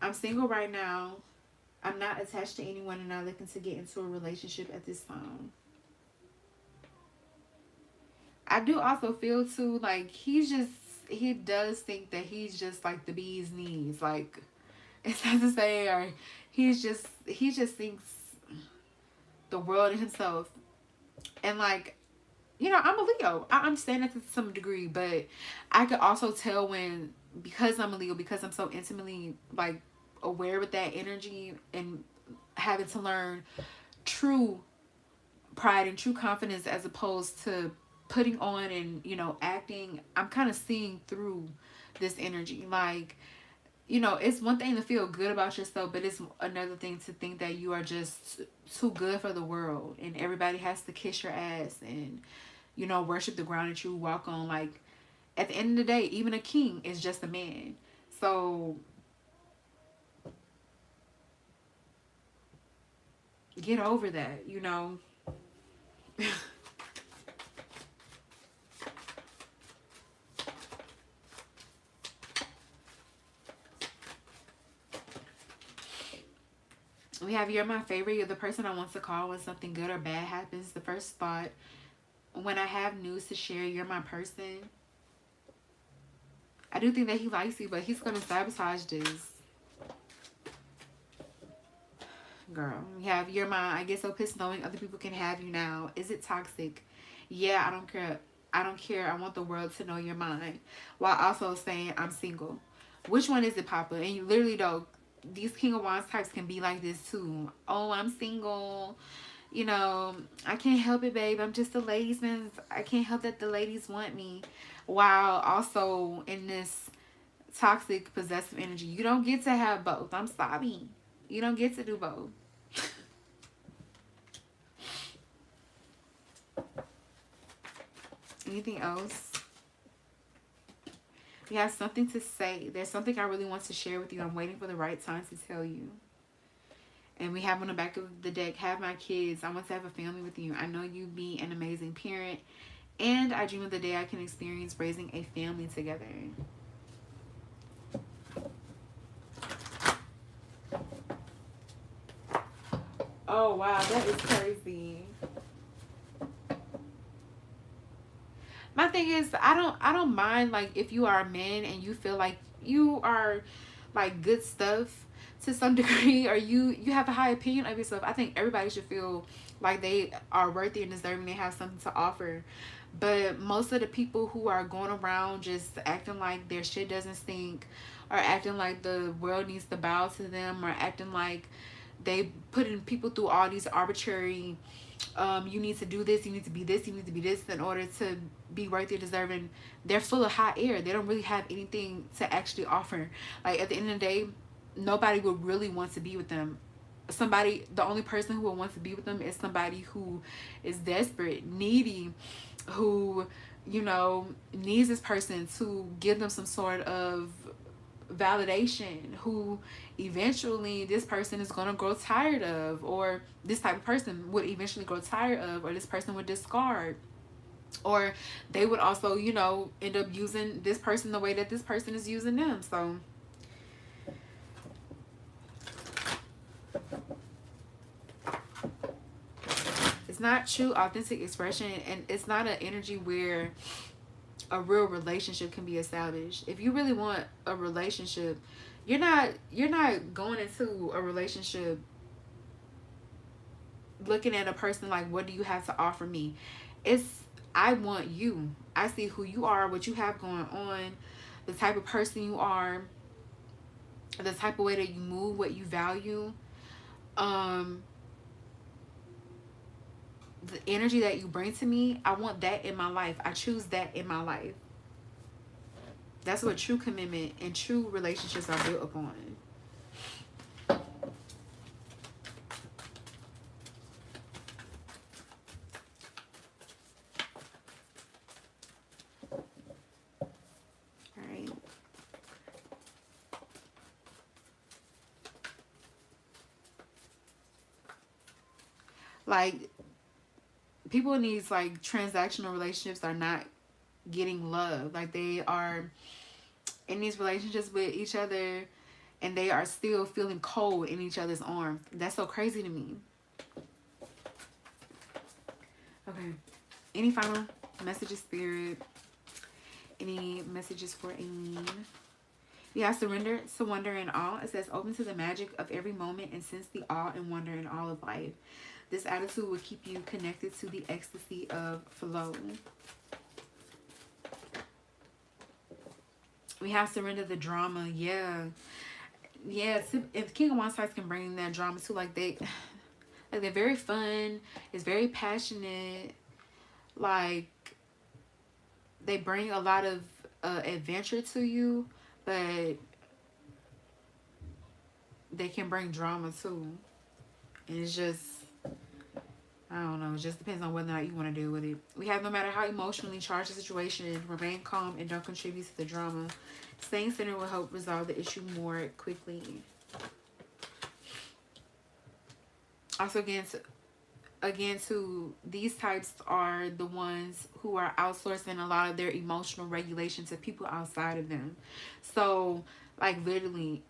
I'm single right now. I'm not attached to anyone and not looking to get into a relationship at this time. I do also feel too like he does think that he's just like the bee's knees. Like, it's not to say, or he just thinks the world of himself. And like, you know, I'm a Leo. I understand that to some degree, but I could also tell when, because I'm a Leo, because I'm so intimately like aware with that energy and having to learn true pride and true confidence as opposed to putting on and, you know, acting. I'm kind of seeing through this energy. Like, you know, it's one thing to feel good about yourself, but it's another thing to think that you are just too good for the world and everybody has to kiss your ass and, you know, worship the ground that you walk on. Like, at the end of the day, even a king is just a man. So get over that, you know. We have you're my favorite. You're the person I want to call when something good or bad happens. The first thought. When I have news to share, you're my person. I do think that he likes you, but he's going to sabotage this. Girl, you have your mind. I get so pissed knowing other people can have you now. Is it toxic? Yeah, I don't care. I don't care. I want the world to know your mind. While also saying I'm single. Which one is it, Papa? And you literally though, these King of Wands types can be like this too. Oh, I'm single. You know, I can't help it, babe. I'm just a ladies' man. I can't help that the ladies want me. While also in this toxic, possessive energy. You don't get to have both. I'm sorry. You don't get to do both. Anything else? We have something to say. There's something I really want to share with you. I'm waiting for the right time to tell you. And we have on the back of the deck, have my kids. I want to have a family with you. I know you be an amazing parent. And I dream of the day I can experience raising a family together. Oh, wow. That is crazy. My thing is, I don't mind, like, if you are a man and you feel like you are, like, good stuff to some degree, or you have a high opinion of yourself. I think everybody should feel like they are worthy and deserving. They have something to offer. But most of the people who are going around just acting like their shit doesn't stink, or acting like the world needs to bow to them, or acting like they putting people through all these arbitrary you need to do this, you need to be this, you need to be this in order to be worthy, deserving. They're full of hot air. They don't really have anything to actually offer. Like, at the end of the day, nobody would really want to be with them. The only person who would want to be with them is somebody who is desperate, needy, who, you know, needs this person to give them some sort of validation, who eventually this person is going to grow tired of, or this type of person would eventually grow tired of, or this person would discard, or they would also, you know, end up using this person the way that this person is using them. So it's not true authentic expression, and it's not an energy where a real relationship can be established. If you really want a relationship, you're not going into a relationship looking at a person like, what do you have to offer me? It's, I want you. I see who you are, what you have going on, the type of person you are, the type of way that you move, what you value, the energy that you bring to me. I want that in my life. I choose that in my life. That's what true commitment and true relationships are built upon. All right. Like, people in these, like, transactional relationships are not getting love. Like, they are in these relationships with each other and they are still feeling cold in each other's arms. That's so crazy to me. Okay. Any final messages, Spirit? Any messages for Aileen? Yeah, surrender to wonder and awe. It says, open to the magic of every moment and sense the awe and wonder in all of life. This attitude will keep you connected to the ecstasy of flow. We have surrender the drama. Yeah. If King of Wands types can bring that drama too, like they're very fun. It's very passionate. Like, they bring a lot of adventure to you, but they can bring drama too. And it's just, I don't know. It just depends on whether or not you want to deal with it. We have, no matter how emotionally charged the situation, remain calm and don't contribute to the drama. Staying centered will help resolve the issue more quickly. Also, again, these types are the ones who are outsourcing a lot of their emotional regulation to people outside of them. So, like, literally,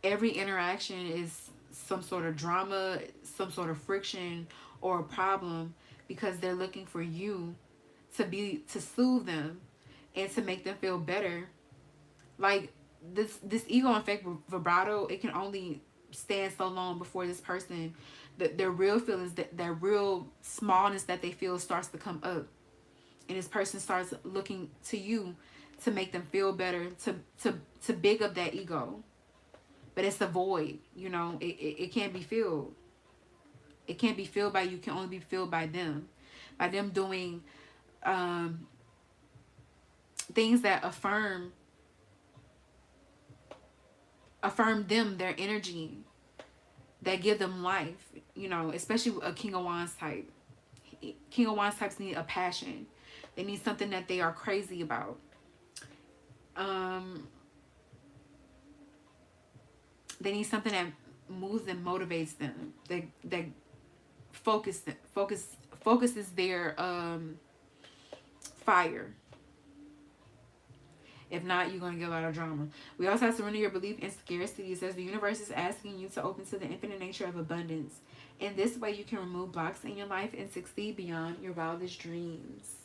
every interaction is some sort of drama, some sort of friction or a problem, because they're looking for you to soothe them and to make them feel better. Like, this ego effect vibrato, it can only stand so long before this person, their real feelings, that their real smallness that they feel starts to come up, and this person starts looking to you to make them feel better, to big up that ego. But it's a void, you know. It can't be filled. It can't be filled by you. It can only be filled by them, by them doing things that affirm them, their energy, that give them life, you know. Especially a King of Wands type. King of Wands types need a passion. They need something that they are crazy about. They need something that moves and motivates them. That focuses their fire. If not, you're going to get a lot of drama. We also have to surrender your belief in scarcity. It says the universe is asking you to open to the infinite nature of abundance. In this way, you can remove blocks in your life and succeed beyond your wildest dreams.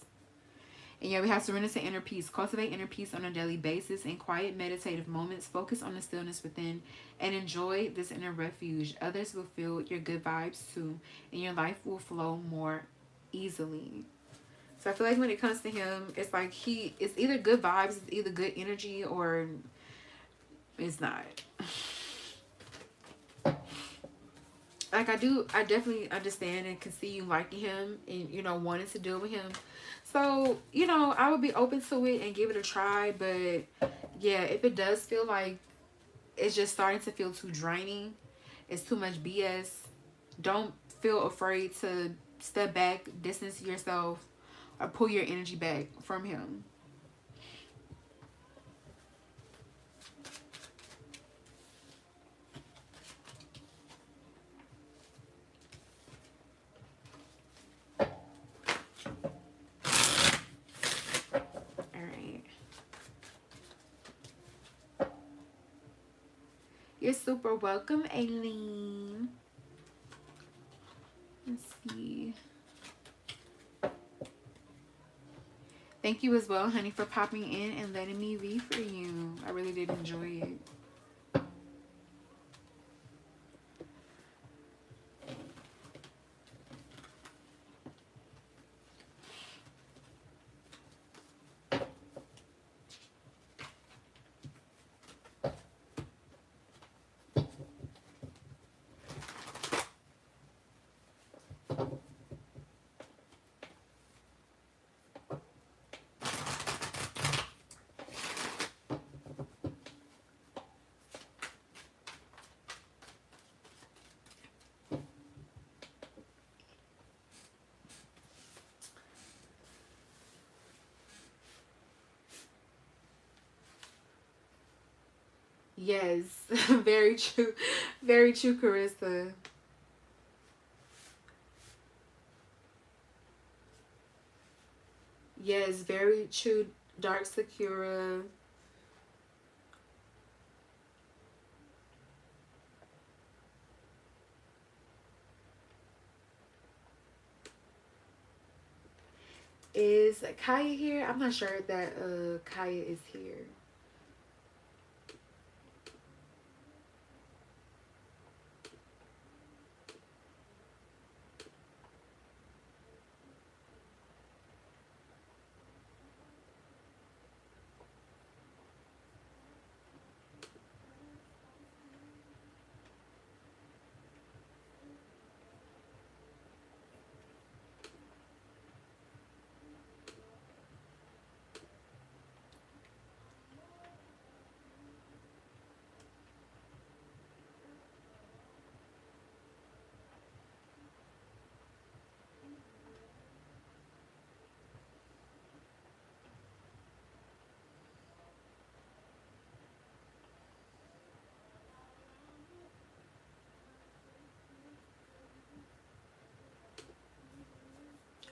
And yeah, we have to surrender to inner peace. Cultivate inner peace on a daily basis. In quiet, meditative moments, focus on the stillness within and enjoy this inner refuge. Others will feel your good vibes too, and your life will flow more easily. So I feel like when it comes to him, it's like it's either good vibes, it's either good energy, or it's not. Like, I definitely understand and can see you liking him and, you know, wanting to deal with him. So, you know, I would be open to it and give it a try. But yeah, if it does feel like it's just starting to feel too draining, it's too much BS, don't feel afraid to step back, distance yourself, or pull your energy back from him. Alright. You're super welcome, Aileen. Let's see. Thank you as well, honey, for popping in and letting me read for you. I really did enjoy it. Yes, very true. Very true, Carissa. Yes, very true, Dark Sakura. Is Kaya here? I'm not sure that Kaya is here.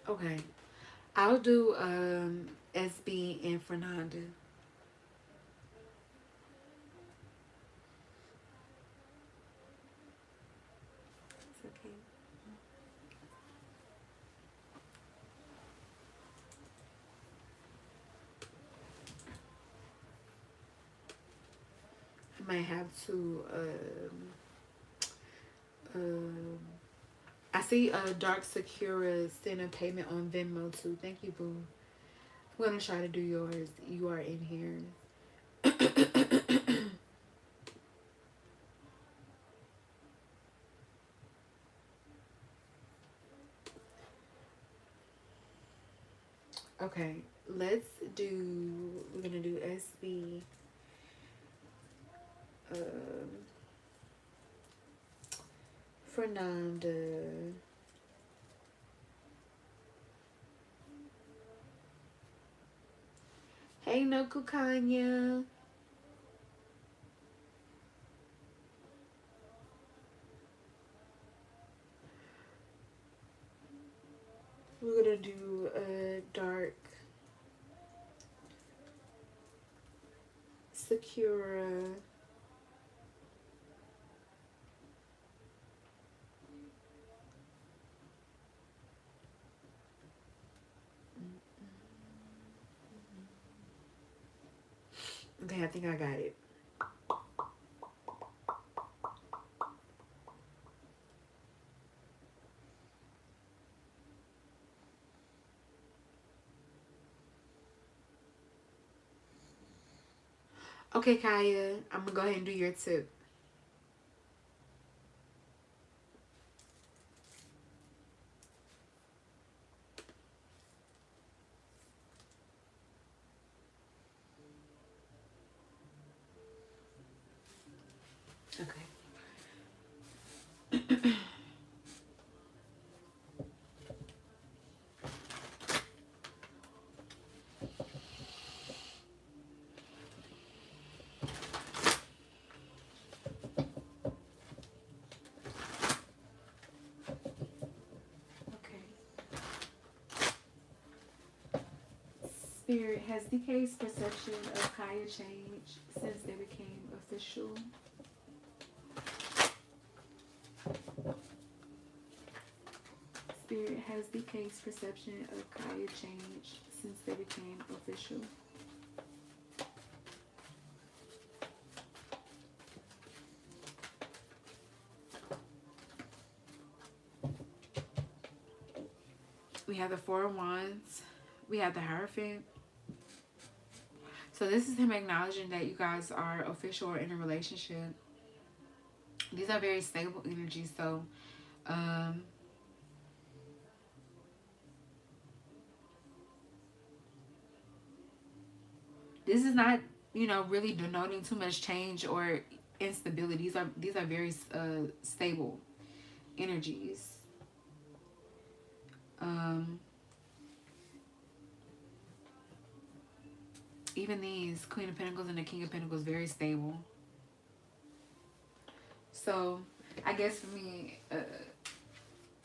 Okay. I'll do SB and Fernanda. It's okay. I might have to Um, I see a Dark Sakura send a payment on Venmo too. Thank you, boo. I'm gonna try to do yours. You are in here. Okay, let's do. We're gonna do SB. Um, Fernanda. Hey, no Kukanya. We're gonna do a Dark Sakura. Okay, I think I got it. Okay, Kaya, I'm gonna go ahead and do your tip. Okay. Okay. Spirit, has DK's perception of Kaya changed since they became official? Spirit, has DK's perception of Kaya changed since they became official? We have the Four of Wands. We have the Hierophant. So this is him acknowledging that you guys are official or in a relationship. These are very stable energies. So this is not, you know, really denoting too much change or instability. These are very stable energies. Even these Queen of Pentacles and the King of Pentacles, very stable. So I guess for me,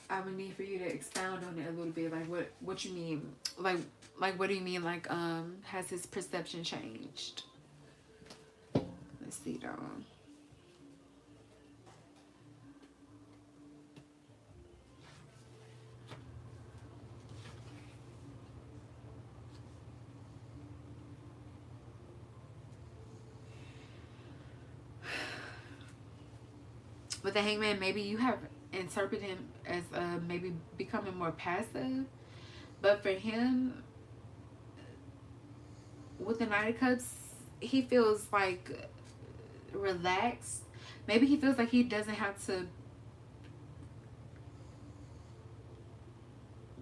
I would need for you to expound on it a little bit. Like what you mean? Like what do you mean? Like has his perception changed? Let's see though. With the Hangman, maybe you have interpreted him as maybe becoming more passive. But for him, with the Knight of Cups, he feels like relaxed. Maybe he feels like he doesn't have to.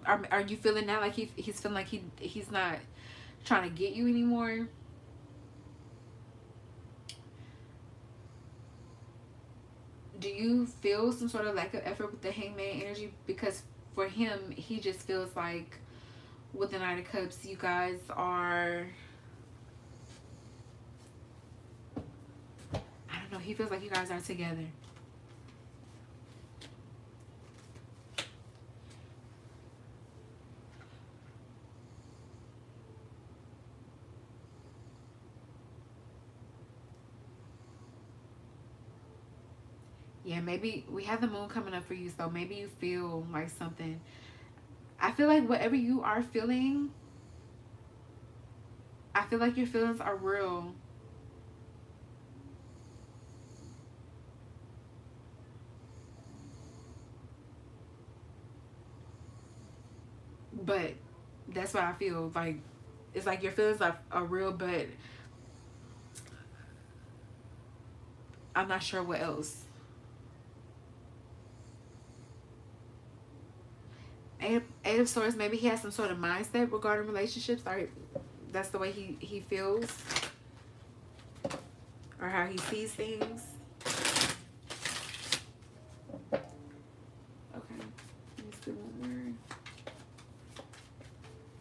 Are you feeling that? Like he's feeling like he's not trying to get you anymore? Do you feel some sort of lack of effort with the Hangman energy? Because for him, he just feels like with the Knight of Cups, you guys are, I don't know, he feels like you guys are together. Yeah, maybe we have the moon coming up for you, so maybe you feel like something. I feel like whatever you are feeling, I feel like your feelings are real. But that's what I feel like. It's like your feelings are real, but I'm not sure what else. Eight of Swords, maybe he has some sort of mindset regarding relationships, or that's the way he feels, or how he sees things. Okay, let me see one more.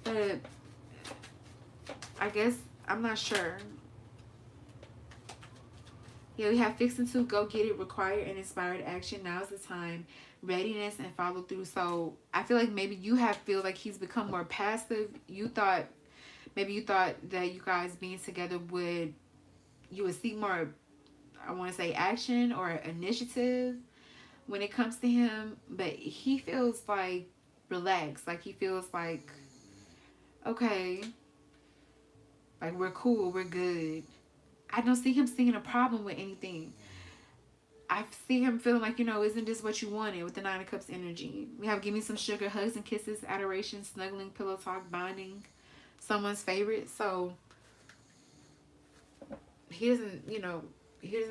But I guess I'm not sure. Yeah, we have fixing to go get it, require and inspired action. Now's the time. Readiness and follow through. So I feel like maybe you feel like he's become more passive. Maybe you thought that you guys being together you would see more, I want to say, action or initiative when it comes to him. But he feels like relaxed. Like he feels like, okay, like we're cool, we're good. I don't see him seeing a problem with anything. I see him feeling like, isn't this what you wanted with the Nine of Cups energy? We have give me some sugar, hugs and kisses, adoration, snuggling, pillow talk, bonding, someone's favorite. So he doesn't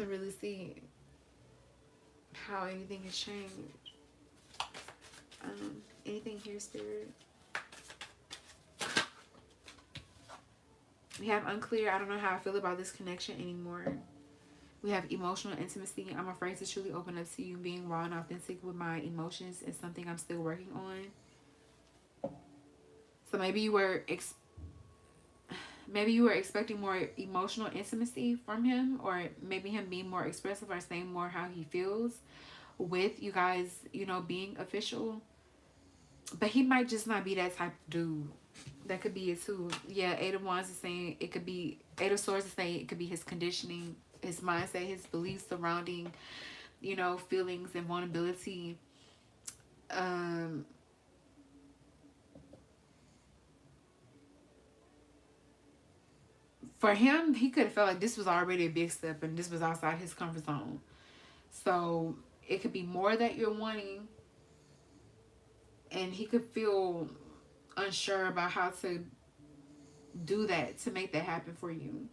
really see how anything has changed. Anything here, Spirit? We have unclear. I don't know how I feel about this connection anymore. We have emotional intimacy. I'm afraid to truly open up to you. Being raw and authentic with my emotions is something I'm still working on. So maybe you were expecting more emotional intimacy from him, or maybe him being more expressive or saying more how he feels with you guys, being official. But he might just not be that type of dude. That could be it too. Yeah, Eight of Wands is saying it could be, Eight of Swords is saying it could be his conditioning, his mindset, his beliefs surrounding, feelings and vulnerability. For him, he could have felt like this was already a big step and this was outside his comfort zone. So it could be more that you're wanting, and he could feel unsure about how to do that, to make that happen for you.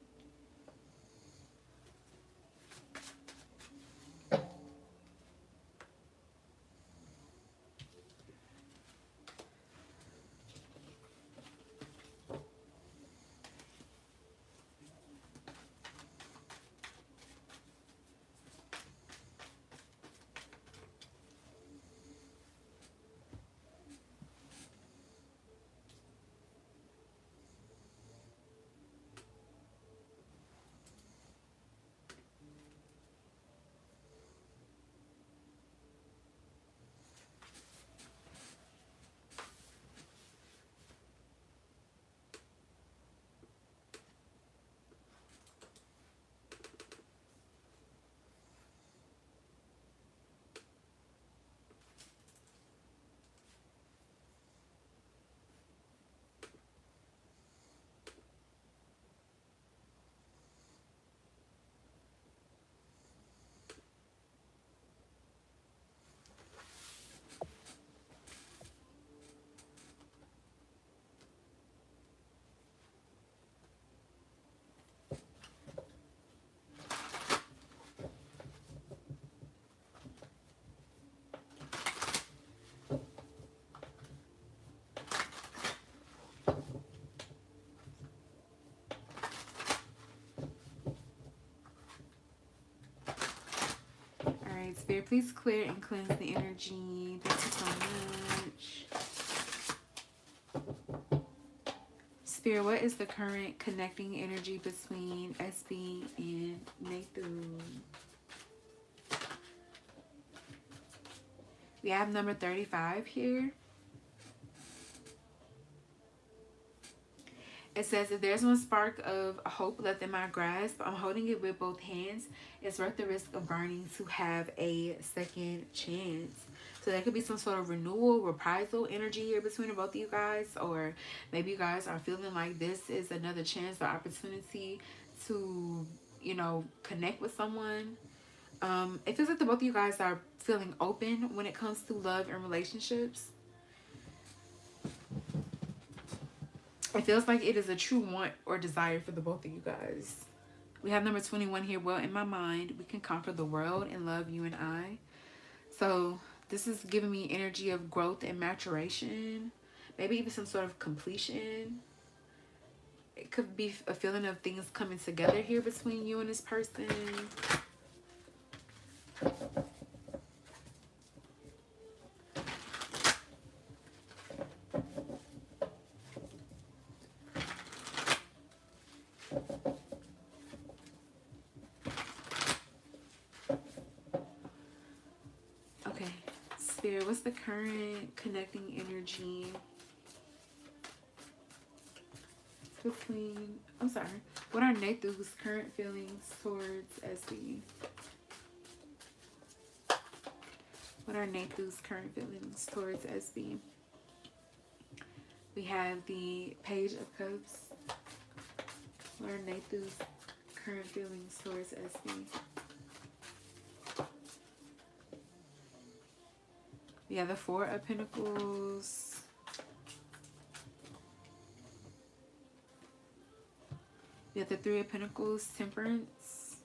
Alright, Spirit, please clear and cleanse the energy. Thank you so much. Spirit, what is the current connecting energy between SB and Nathan? We have number 35 here. It says, if there's one spark of hope left in my grasp, I'm holding it with both hands. It's worth the risk of burning to have a second chance. So there could be some sort of renewal, reprisal energy here between the both of you guys. Or maybe you guys are feeling like this is another chance or opportunity to, connect with someone. It feels like the both of you guys are feeling open when it comes to love and relationships. It feels like it is a true want or desire for the both of you guys. We have number 21 here. Well, in my mind, we can conquer the world and love, you and I. So this is giving me energy of growth and maturation. Maybe even some sort of completion. It could be a feeling of things coming together here between you and this person. Okay, Spirit, what's the current connecting energy between, I'm sorry, what are Nathan's current feelings towards SB? What are Nathan's current feelings towards SB? We have the Page of Cups. What are Nathan's current feelings towards SB? We have the Four of Pentacles. We have the Three of Pentacles, Temperance.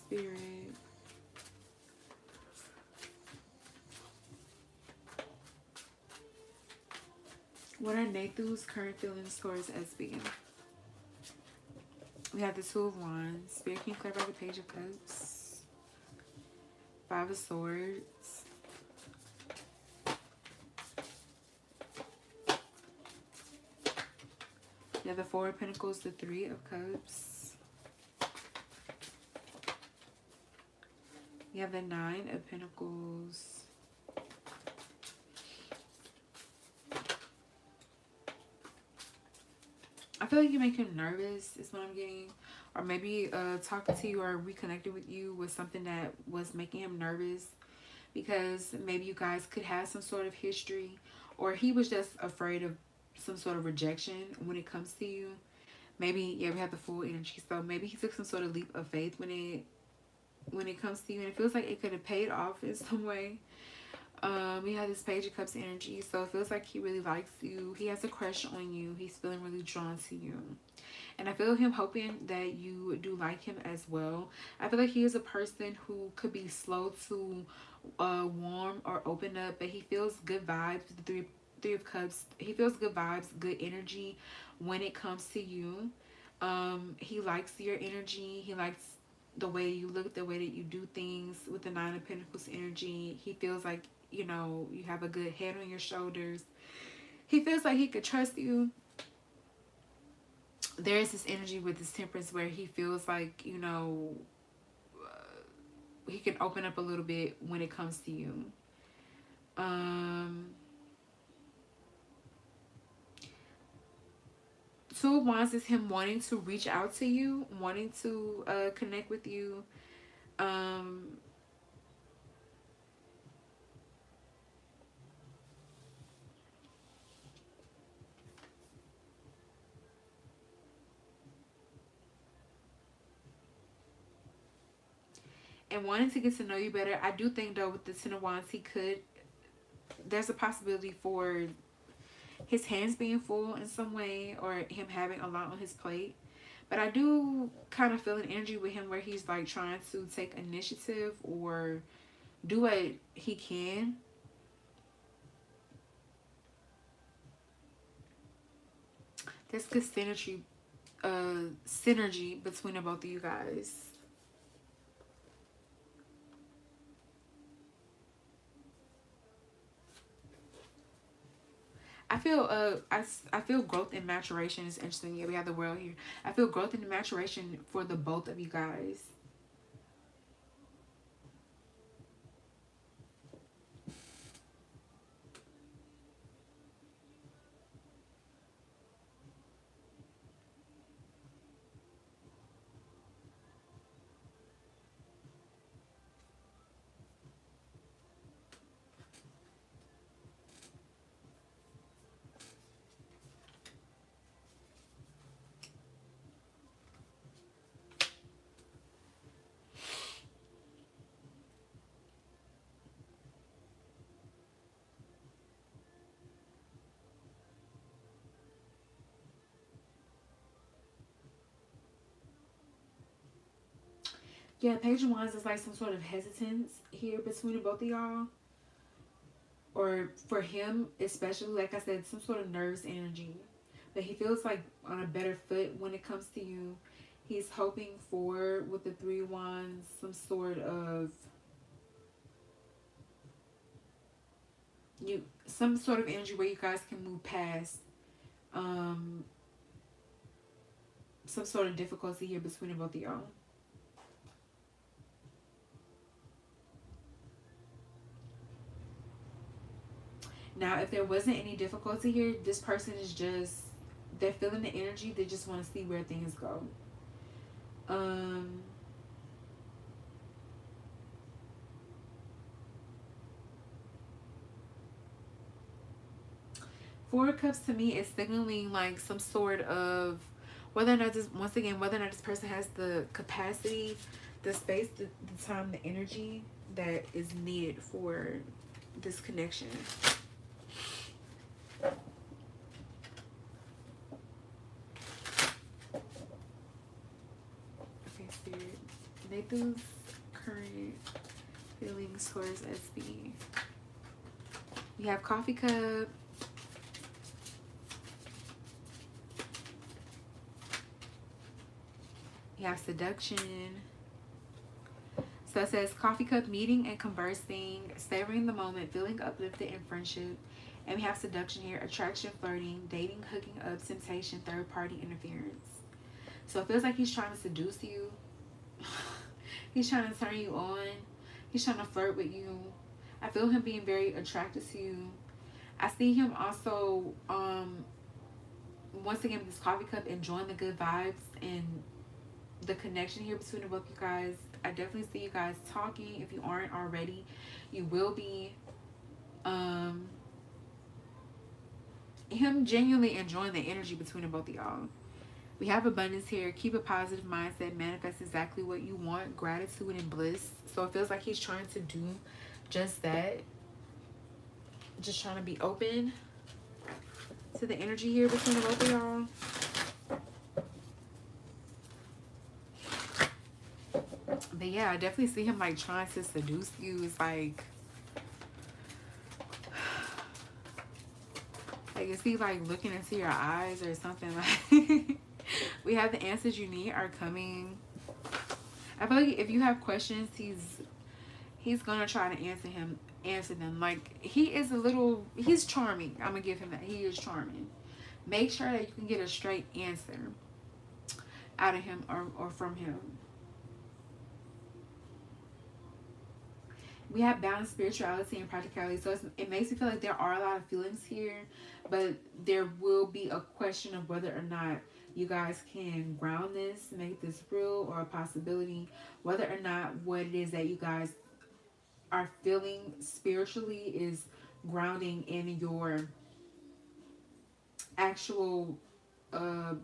Spirit. What are Nathan's current feelings towards SB? We have the Two of Wands. Spirit, can you clarify the Page of Cups? Five of Swords. We have the Four of Pentacles, the Three of Cups. We have the Nine of Pentacles. I feel like you make him nervous is what I'm getting. Or maybe talking to you or reconnecting with you was something that was making him nervous. Because maybe you guys could have some sort of history. Or he was just afraid of some sort of rejection when it comes to you. Maybe, yeah, we have the Full energy. So maybe he took some sort of leap of faith when it comes to you. And it feels like it could have paid off in some way. We have this Page of Cups energy, so it feels like he really likes you. He has a crush on you. He's feeling really drawn to you. And I feel him hoping that you do like him as well. I feel like he is a person who could be slow to warm or open up, but he feels good vibes. The Three of Cups, he feels good vibes, good energy when it comes to you. He likes your energy. He likes the way you look, the way that you do things. With the Nine of Pentacles energy, he feels like, you know, you have a good head on your shoulders. He feels like he could trust you. There is this energy with this Temperance where he feels like, you know, he can open up a little bit when it comes to you. Two of Wands is him wanting to reach out to you, wanting to connect with you. And wanting to get to know you better. I do think, though, with the Ten of Wands, there's a possibility for his hands being full in some way, or him having a lot on his plate. But I do kind of feel an energy with him where he's like trying to take initiative or do what he can. There's good synergy between the both of you guys. I feel growth and maturation is interesting. Yeah, we have the World here. I feel growth and maturation for the both of you guys. Yeah, Page of Wands is like some sort of hesitance here between the both of y'all. Or for him, especially, like I said, some sort of nervous energy. But he feels like on a better foot when it comes to you. He's hoping for, with the Three of Wands, some sort of some sort of energy where you guys can move past some sort of difficulty here between the both of y'all. Now, if there wasn't any difficulty here, this person is just, they're feeling the energy. They just want to see where things go. Four of Cups to me is signaling like some sort of, whether or not this, once again, whether or not this person has the capacity, the space, the time, the energy that is needed for this connection. Okay, Spirit. Nathan's current feelings towards SB. We have Coffee Cup. We have Seduction. So it says Coffee Cup, meeting and conversing, savoring the moment, feeling uplifted in friendship. And we have Seduction here, attraction, flirting, dating, hooking up, temptation, third party interference. So it feels like he's trying to seduce you. He's trying to turn you on. He's trying to flirt with you. I feel him being very attracted to you. I see him also, once again, with this Coffee Cup, enjoying the good vibes and the connection here between the both of you guys. I definitely see you guys talking. If you aren't already, you will be. Him genuinely enjoying the energy between the both of y'all. We have abundance here. Keep a positive mindset. Manifest exactly what you want. Gratitude and bliss. So it feels like he's trying to do just that. Just trying to be open to the energy here between the both of y'all. But yeah, I definitely see him like trying to seduce you. It's like is he like looking into your eyes or something? Like we have the answers you need are coming. I feel like if you have questions, he's gonna try to answer them. Like he's charming. I'm gonna give him that. He is charming. Make sure that you can get a straight answer out of him or from him. We have balanced spirituality and practicality. So it makes me feel like there are a lot of feelings here, but there will be a question of whether or not you guys can ground this, make this real or a possibility, whether or not what it is that you guys are feeling spiritually is grounding in your actual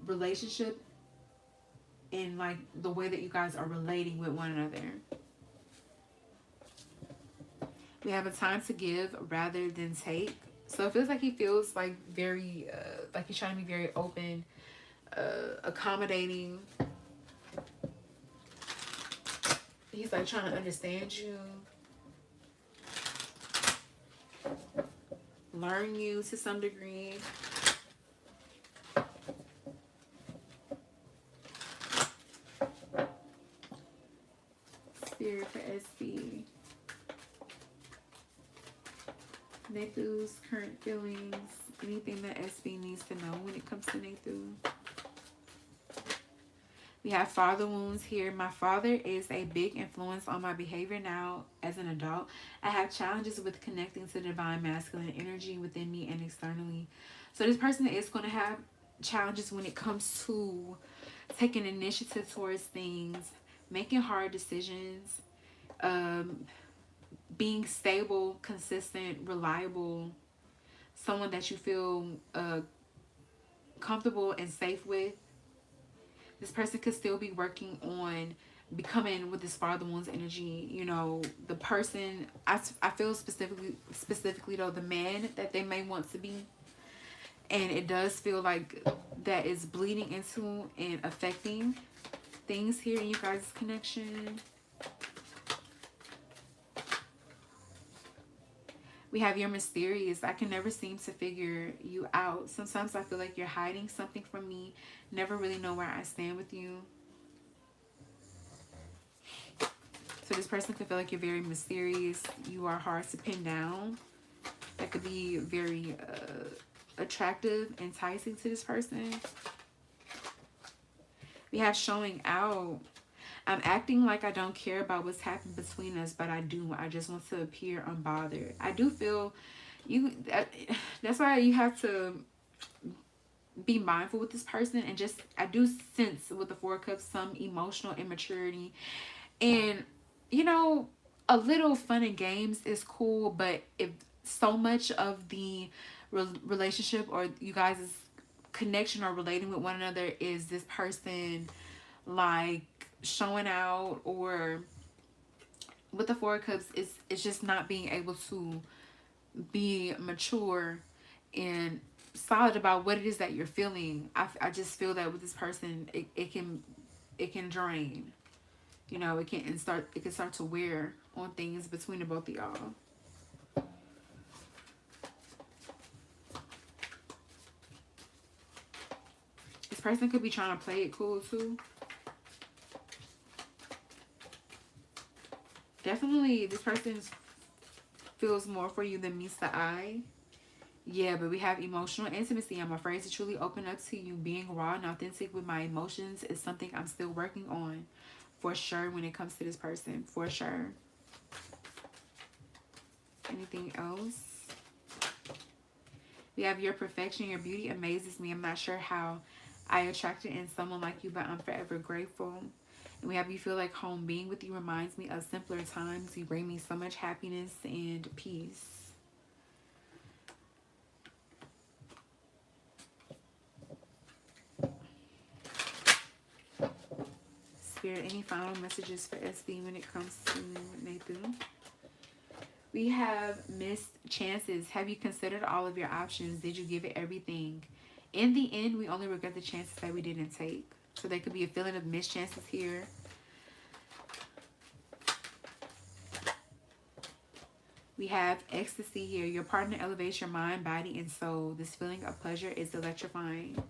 relationship and like the way that you guys are relating with one another. We have a time to give rather than take. So it feels like he feels like very, like he's trying to be very open, accommodating. He's like trying to understand you, learn you to some degree. Spirit for SB. Nathu's current feelings, anything that SB needs to know when it comes to Nathu. We have father wounds here. My father is a big influence on my behavior now as an adult. I have challenges with connecting to divine masculine energy within me and externally. So this person is going to have challenges when it comes to taking initiative towards things, making hard decisions, being stable, consistent, reliable, someone that you feel comfortable and safe with. This person could still be working on becoming with this father wounds energy. You know, the person, I feel specifically though, the man that they may want to be. And it does feel like that is bleeding into and affecting things here in you guys' connection. We have you're mysterious. I can never seem to figure you out. Sometimes I feel like you're hiding something from me. Never really know where I stand with you. So this person could feel like you're very mysterious. You are hard to pin down. That could be very attractive, enticing to this person. We have showing out. I'm acting like I don't care about what's happened between us, but I do. I just want to appear unbothered. I do feel you. That's why you have to be mindful with this person, and just I do sense with the Four of Cups some emotional immaturity, and you know, a little fun and games is cool, but if so much of the relationship or you guys' connection or relating with one another is this person like showing out, or with the Four of Cups, it's just not being able to be mature and solid about what it is that you're feeling. I just feel that with this person, it can drain. You know, it can start to wear on things between the both of y'all. This person could be trying to play it cool too. Definitely, this person feels more for you than meets the eye. Yeah, but we have emotional intimacy. I'm afraid to truly open up to you. Being raw and authentic with my emotions is something I'm still working on. For sure, when it comes to this person. For sure. Anything else? We have your perfection. Your beauty amazes me. I'm not sure how I attracted in someone like you, but I'm forever grateful. And we have you feel like home. Being with you reminds me of simpler times. You bring me so much happiness and peace. Spirit, any final messages for SB when it comes to Nathan? We have missed chances. Have you considered all of your options? Did you give it everything? In the end, we only regret the chances that we didn't take. So there could be a feeling of missed chances here. We have ecstasy here. Your partner elevates your mind, body, and soul. This feeling of pleasure is electrifying.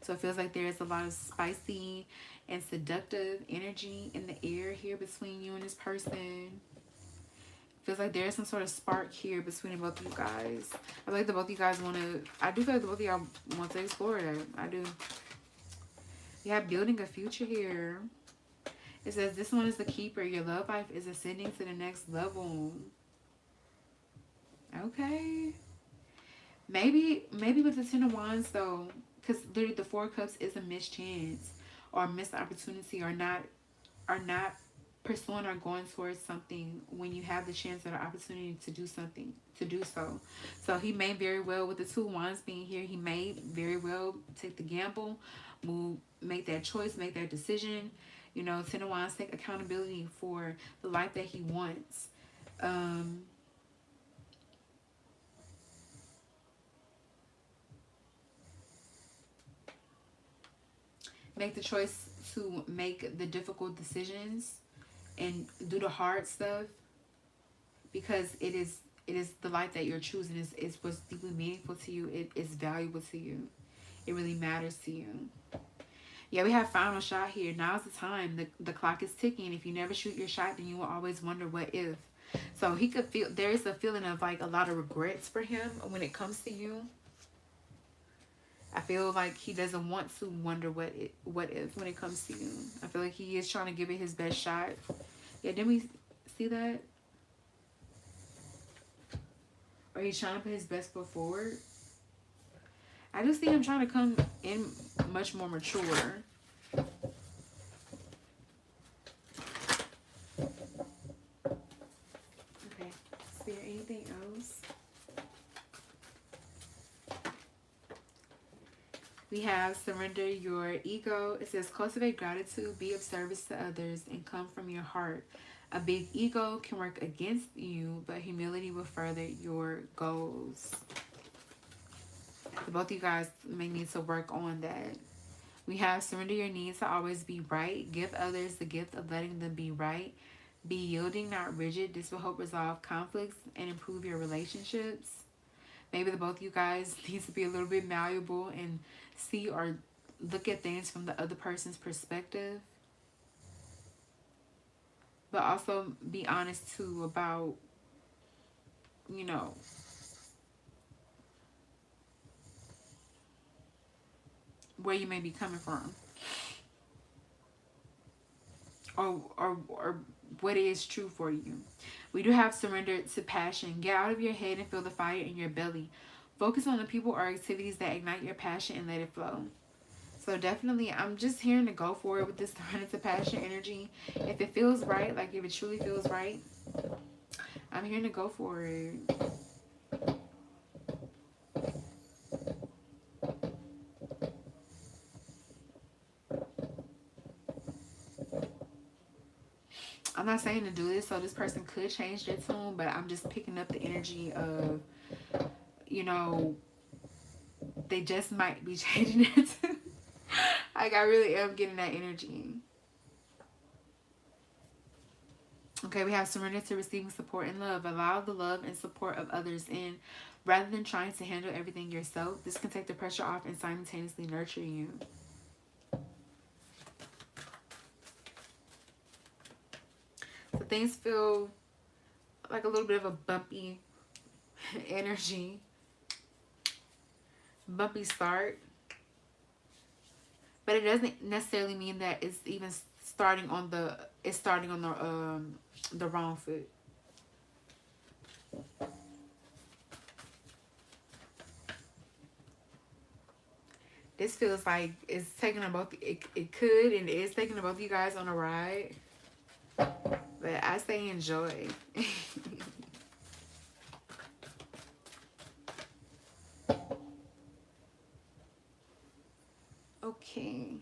So it feels like there is a lot of spicy and seductive energy in the air here between you and this person. Feels like there is some sort of spark here between the both of you guys. I feel like the both of you guys want to... I do feel like the both of y'all want to explore that. I do. We have building a future here. It says this one is the keeper. Your love life is ascending to the next level. Okay. Maybe with the Ten of Wands though, because literally the Four of Cups is a missed chance or a missed opportunity, or not pursuing or going towards something when you have the chance or the opportunity to do something, to do so. So he may very well, with the Two of Wands being here, he may very well take the gamble, make that choice, make that decision. You know, Ten of Wands, take accountability for the life that he wants. Make the choice to make the difficult decisions and do the hard stuff, because it is the life that you're choosing. Is what's deeply meaningful to you. It is valuable to you. It really matters to you. Yeah, we have final shot here. Now's the time. The clock is ticking. If you never shoot your shot, then you will always wonder what if. So he could feel, there is a feeling of like a lot of regrets for him when it comes to you. I feel like he doesn't want to wonder what if when it comes to you. I feel like he is trying to give it his best shot. Yeah, didn't we see that? Or he's trying to put his best foot forward. I just see him trying to come in much more mature. Okay, is there anything else? We have surrender your ego. It says cultivate gratitude, be of service to others, and come from your heart. A big ego can work against you, but humility will further your goals. Both of you guys may need to work on that. We have surrender your needs to always be right. Give others the gift of letting them be right. Be yielding, not rigid. This will help resolve conflicts and improve your relationships. Maybe the both of you guys need to be a little bit malleable and see or look at things from the other person's perspective. But also be honest too about, you know, where you may be coming from. Or what is true for you. We do have surrender to passion. Get out of your head and feel the fire in your belly. Focus on the people or activities that ignite your passion and let it flow. So definitely, I'm just hearing to go for it with this surrender to passion energy. If it feels right, like if it truly feels right, I'm hearing to go for it. I'm not saying to do this, so this person could change their tune, but I'm just picking up the energy of, you know, they just might be changing their tune. Like, I really am getting that energy. Okay, we have surrender to receiving support and love. Allow the love and support of others in rather than trying to handle everything yourself. This can take the pressure off and simultaneously nurture you. So things feel like a little bit of a bumpy energy. Bumpy start. But it doesn't necessarily mean that it's even starting on the wrong foot. This feels like it's taking them both. It could and it is taking both of you guys on a ride. But I say enjoy. Okay.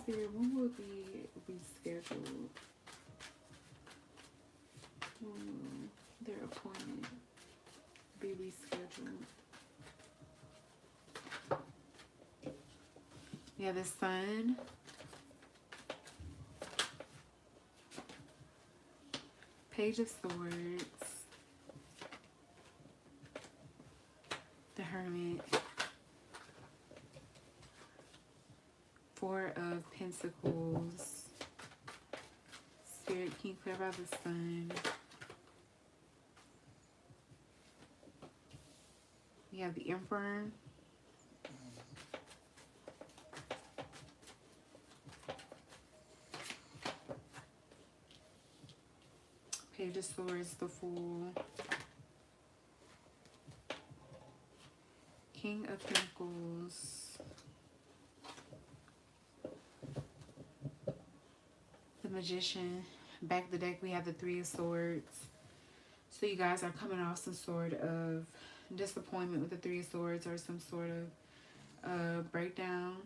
Spirit, when will be rescheduled? Their appointment be rescheduled. Yeah, the Sun. Page of Swords. The Hermit. Four of Pentacles. Spirit, can you clarify the Sun? We have the Emperor. Page of Swords, the Fool. King of Pentacles. The Magician. Back of the deck, we have the Three of Swords. So you guys are coming off some sort of disappointment with the Three of Swords, or some sort of breakdown.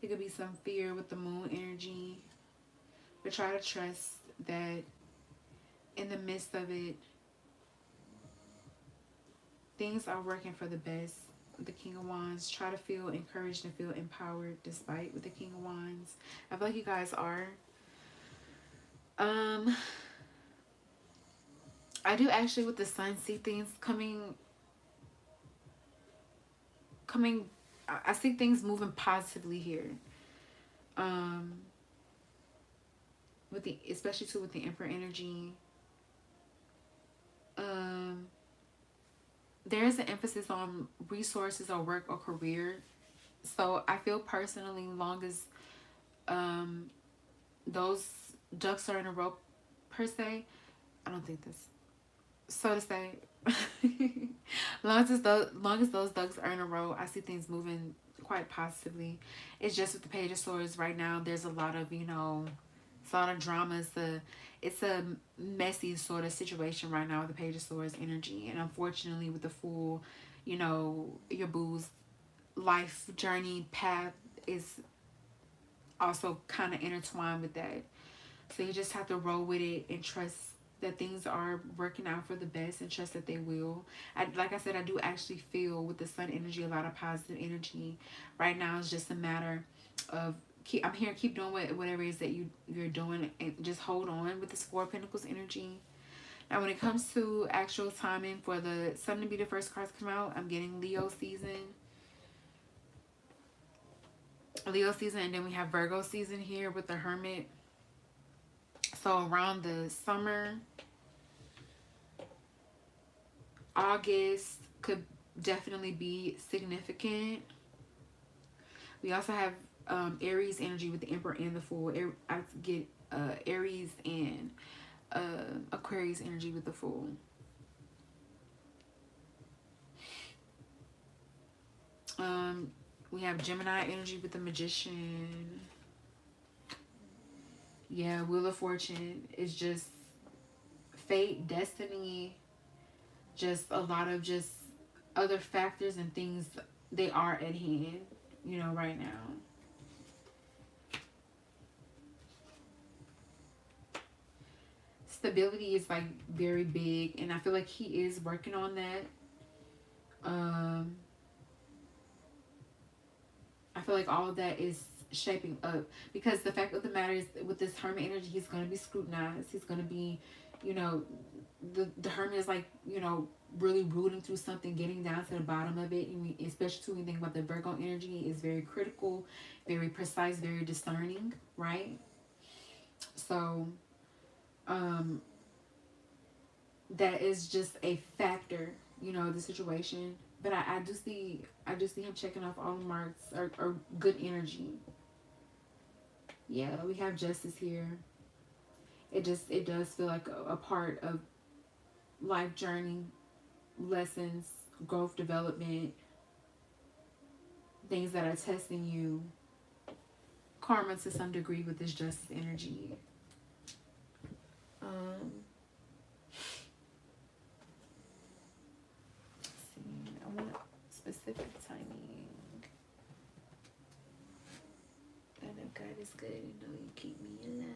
There could be some fear with the Moon energy. But try to trust that in the midst of it, things are working for the best. The King of Wands. Try to feel encouraged and feel empowered despite with the King of Wands. I feel like you guys are. I do actually with the Sun see things coming. I see things moving positively here. With the, especially too with the Emperor energy. There is an emphasis on resources or work or career. So I feel personally, long as those ducks are in a row per se, I don't think this, so to say, long as those ducks are in a row, I see things moving quite positively. It's just with the Page of Swords right now, there's a lot of, you know, it's a lot of drama. It's a messy sort of situation right now with the Page of Swords energy. And unfortunately with the Fool, you know, your boo's life journey path is also kind of intertwined with that. So you just have to roll with it and trust that things are working out for the best, and trust that they will. Like I said, I do actually feel with the Sun energy a lot of positive energy. Right now it's just a matter of I'm here, keep doing whatever it is that you're doing, and just hold on with this Four of Pentacles energy. Now when it comes to actual timing for the Sun to be the first card to come out, I'm getting Leo season. And then we have Virgo season here with the Hermit. So around the summer, August could definitely be significant. We also have Aries energy with the Emperor and the Fool. I get Aries and Aquarius energy with the Fool. We have Gemini energy with the Magician. Yeah, Wheel of Fortune is just fate, destiny, just a lot of just other factors and things, they are at hand, you know, right now. Stability is like very big, and I feel like he is working on that. I feel like all of that is shaping up, because the fact of the matter is, with this Hermit energy, he's going to be scrutinized. He's going to be, you know, the Hermit is like, you know, really rooting through something, getting down to the bottom of it. Especially too, when you think about the Virgo energy, is very critical, very precise, very discerning, right? So that is just a factor, you know, the situation. But I do see him checking off all the marks or good energy. Yeah, we have justice here. It does feel like a part of life journey, lessons, growth, development, things that are testing you, karma to some degree with this justice energy. Let's see, I want specific timing. I know God is good and know you keep me alive.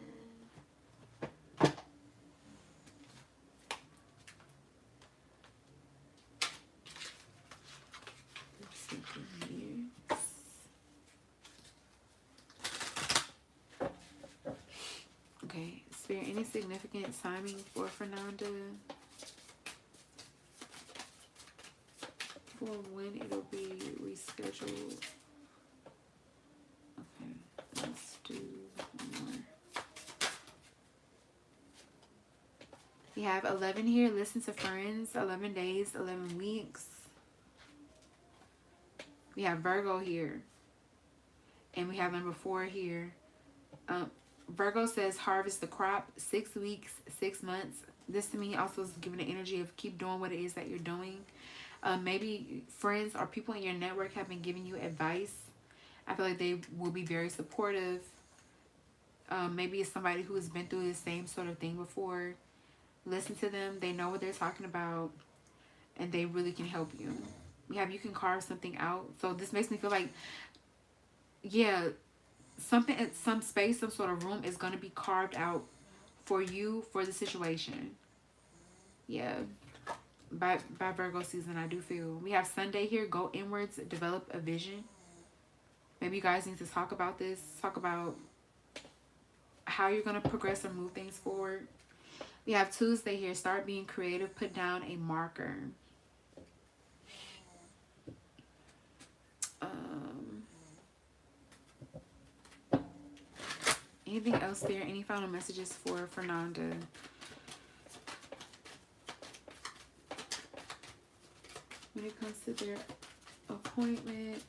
Let's see here. Okay, Spirit, any significant timing for Fernanda? For when it'll be rescheduled. Okay, let's do more. We have 11 here. Listen to friends. 11 days, 11 weeks. We have Virgo here. And we have number 4 here. Virgo says harvest the crop, 6 weeks, 6 months. This to me also is giving the energy of keep doing what it is that you're doing. Maybe friends or people in your network have been giving you advice. I feel like they will be very supportive. Maybe it's somebody who has been through the same sort of thing before. Listen to them. They know what they're talking about. And they really can help you. You can carve something out. So this makes me feel like, yeah, something at some space, some sort of room is going to be carved out for you, for the situation. Yeah. By Virgo season, I do feel. We have Sunday here. Go inwards. Develop a vision. Maybe you guys need to talk about this. Talk about how you're going to progress or move things forward. We have Tuesday here. Start being creative. Put down a marker. Anything else there? Any final messages for Fernanda? When it comes to their appointment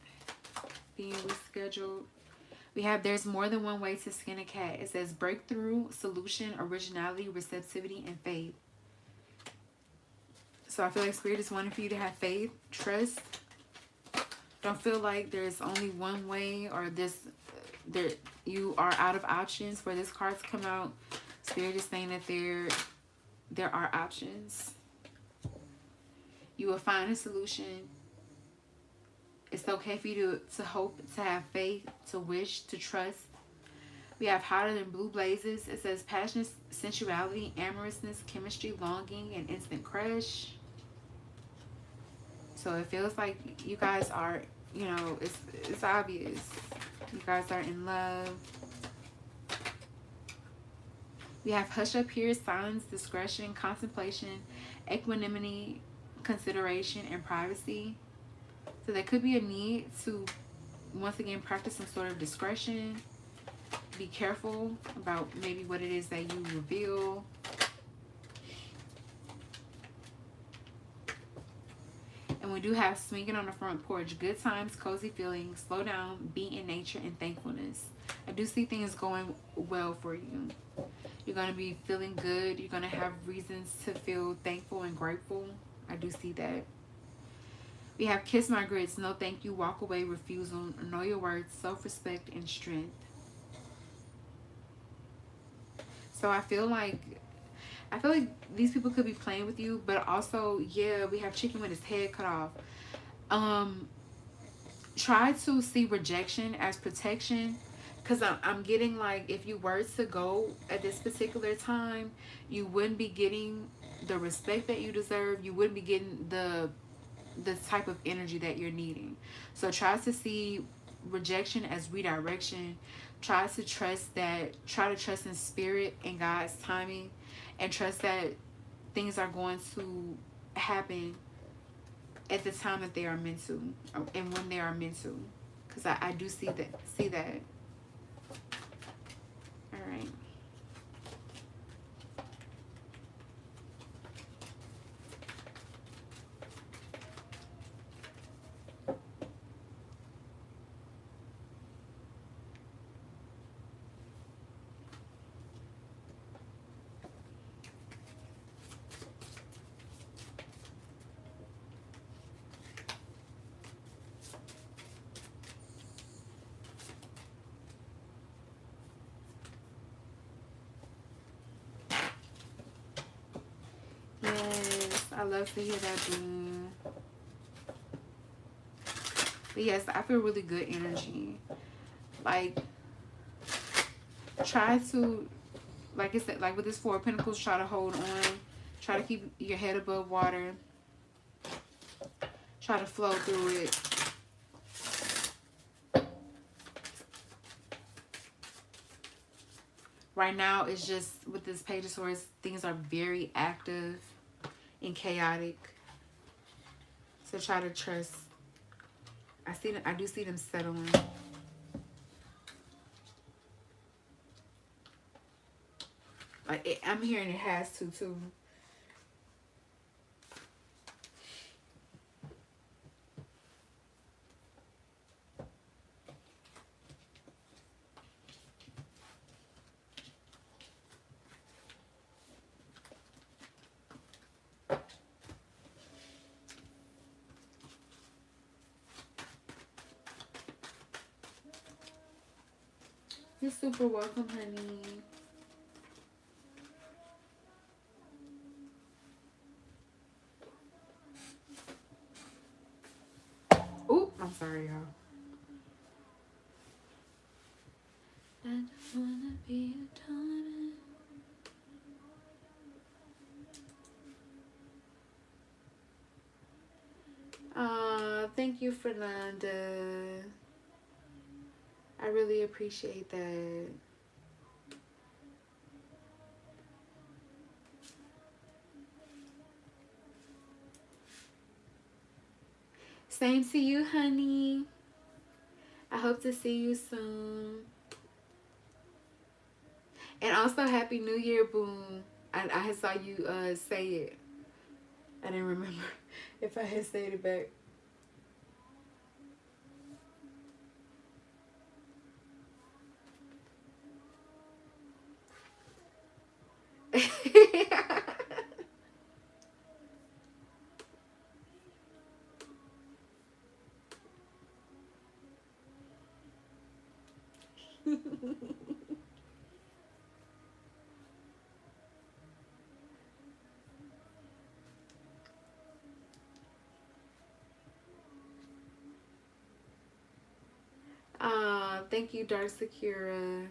being rescheduled, we have there's more than one way to skin a cat. It says breakthrough, solution, originality, receptivity, and faith. So I feel like Spirit is wanting for you to have faith, trust. Don't feel like there's only one way or there you are out of options for this card to come out. Spirit is saying that there are options. You will find a solution. It's okay for you to hope, to have faith, to wish, to trust. We have hotter than blue blazes. It says passion, sensuality, amorousness, chemistry, longing, and instant crush. So it feels like you guys are, it's obvious. You guys are in love. We have hush up here, silence, discretion, contemplation, equanimity, consideration, and privacy. So there could be a need to, once again, practice some sort of discretion. Be careful about maybe what it is that you reveal. And we do have swinging on the front porch. Good times, cozy feelings, slow down, be in nature, and thankfulness. I do see things going well for you. You're going to be feeling good. You're going to have reasons to feel thankful and grateful. I do see that. We have kiss my grits, no thank you, walk away, refusal, know your worth, self-respect, and strength. So I feel like these people could be playing with you, but also, yeah, we have chicken with his head cut off. Try to see rejection as protection, because I'm getting like if you were to go at this particular time, you wouldn't be getting the respect that you deserve. You wouldn't be getting the type of energy that you're needing. So try to see rejection as redirection. Try to trust in spirit and God's timing, and trust that things are going to happen at the time that they are meant to, and when they are meant to, because I do see that. All right. Yes, I love to hear that, boo. But yes, I feel really good energy. Like, try to, like I said, like with this Four of Pentacles, try to hold on. Try to keep your head above water. Try to flow through it. Right now, it's just, with this Page of Swords, things are very active and chaotic. So try to trust. I do see them settling. Like, I'm hearing it has to, too. You're super welcome, honey. Oop, I'm sorry, y'all. I just wanna be a diamond. Thank you, Fernanda. I really appreciate that. Same to you, honey. I hope to see you soon. And also, Happy New Year, boom. I saw you say it. I didn't remember if I had said it back. Thank you, Dark Sakura.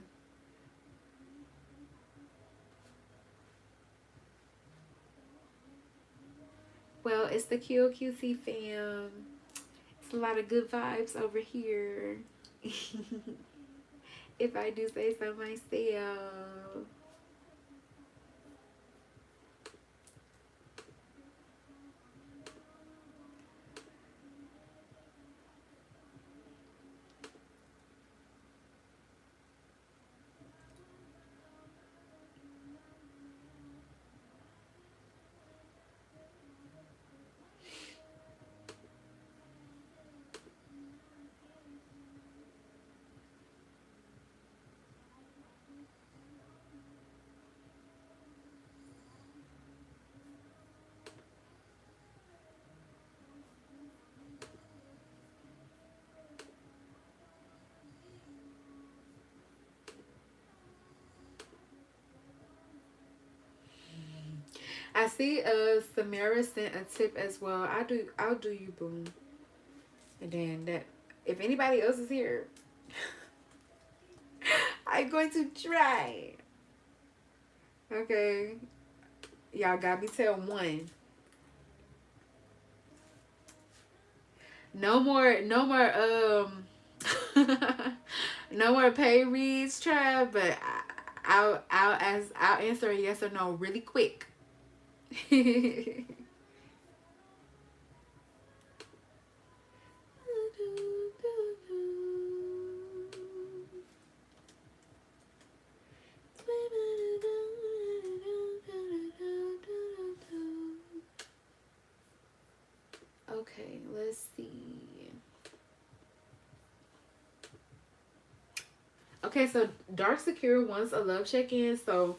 Well, it's the QOQC fam. It's a lot of good vibes over here. If I do say so myself. I see Samara sent a tip as well. I'll do you, boom. And then that, if anybody else is here, I'm going to try. Okay. Y'all got me till 1. No more no more pay reads, try, but I'll answer a yes or no really quick. Okay, let's see. Okay, so Dark Secure wants a love check-in. So,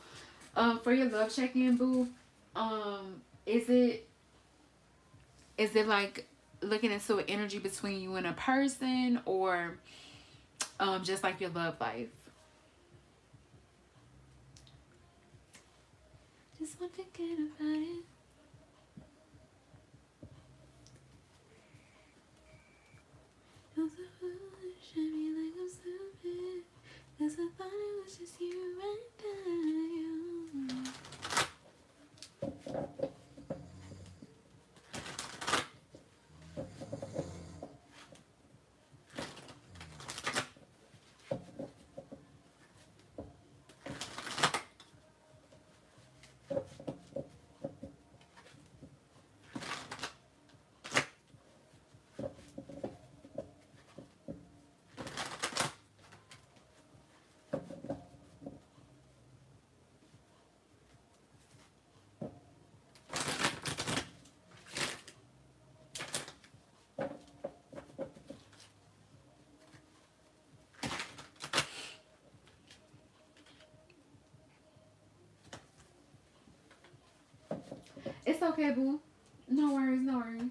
for your love check-in, boo, is it like looking into an energy between you and a person, or just like your love life? Just want to get about it. okay, boo. No worries, no worries.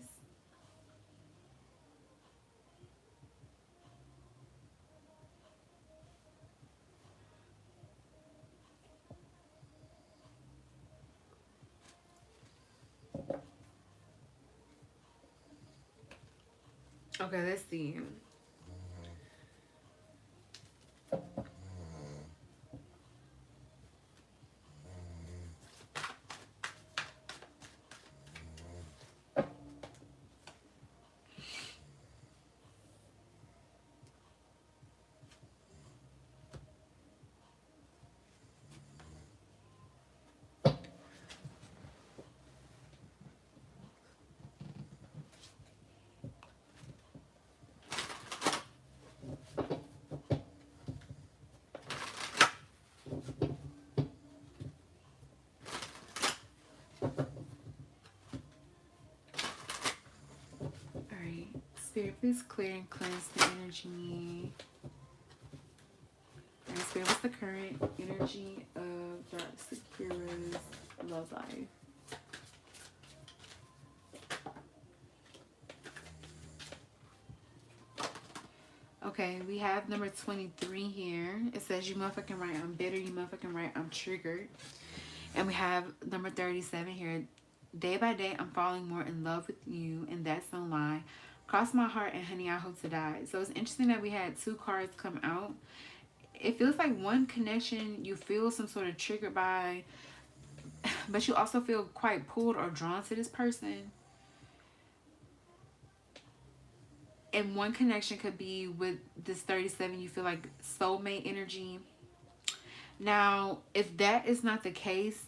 Okay, let's see. Alright. Spirit, please clear and cleanse the energy. Alright, Spirit, what's the current energy of Dark Sakura's love life? Okay, we have number 23 here. It says, you motherfucking right, I'm bitter. You motherfucking right, I'm triggered. And we have number 37 here. Day by day, I'm falling more in love with you, and that's no lie. Cross my heart, and honey, I hope to die. So it's interesting that we had two cards come out. It feels like one connection you feel some sort of triggered by, but you also feel quite pulled or drawn to this person. And one connection could be with this 37, you feel like soulmate energy. Now, if that is not the case,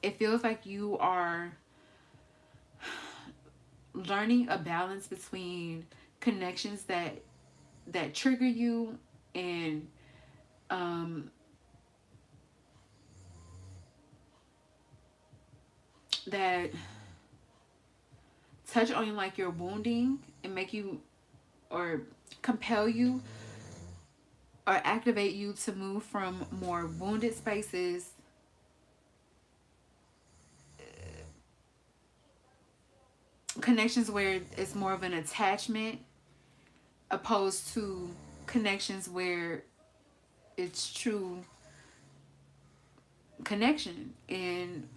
it feels like you are learning a balance between connections that trigger you and that touch on like your wounding and make you or compel you or activate you to move from more wounded spaces connections where it's more of an attachment opposed to connections where it's true connection and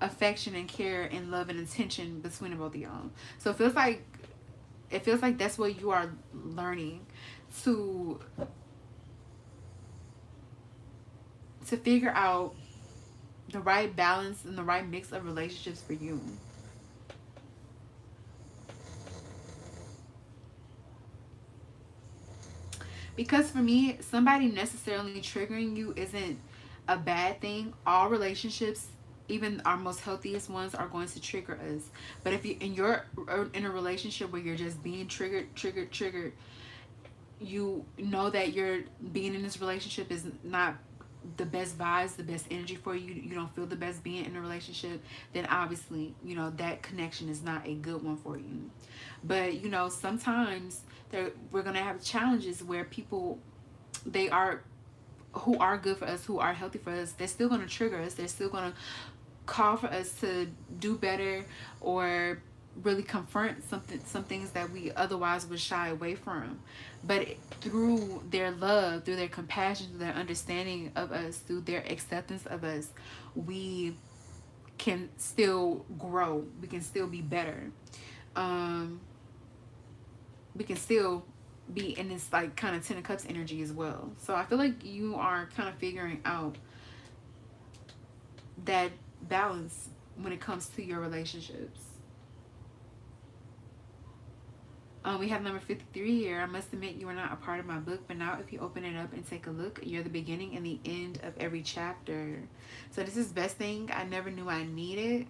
affection and care and love and attention between the both of y'all. So it feels like that's what you are learning to figure out the right balance and the right mix of relationships for you. Because for me, somebody necessarily triggering you isn't a bad thing. All relationships, even our most healthiest ones, are going to trigger us. But if you're in a relationship where you're just being triggered, you know that you're being in this relationship is not the best vibes, the best energy for you, you don't feel the best being in a relationship, then obviously, you know, that connection is not a good one for you. But, you know, sometimes we're going to have challenges where people, they are, who are good for us, who are healthy for us, they're still going to trigger us. They're still going to call for us to do better or really confront some things that we otherwise would shy away from. But through their love, through their compassion, through their understanding of us, through their acceptance of us, we can still grow. We can still be better. We can still be in this like kind of Ten of Cups energy as well. So I feel like you are kind of figuring out that balance when it comes to your relationships. We have number 53 here. I must admit you are not a part of my book, but now if you open it up and take a look, you're the beginning and the end of every chapter. So this is best thing I never knew I needed.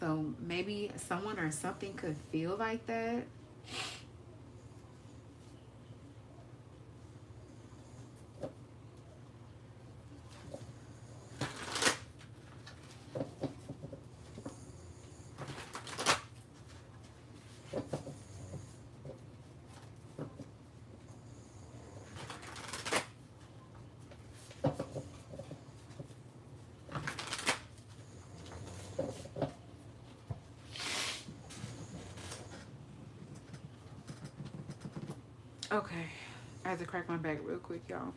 So maybe someone or something could feel like that. Okay. I have to crack my back real quick, y'all.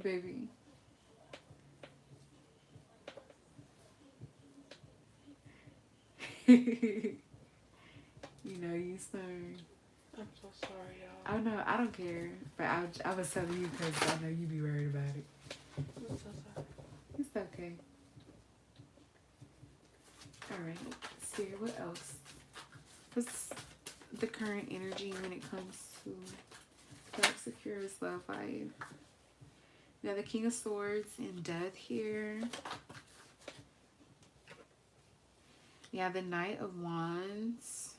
Baby. You know you snoring. I'm so sorry, y'all. Oh no, I don't care. But I was telling you because I know you be worried about it. I'm so sorry. It's okay. Alright. See what else? What's the current energy when it comes to Dark Secures love life? We have the King of Swords and Death here. We have the Knight of Wands.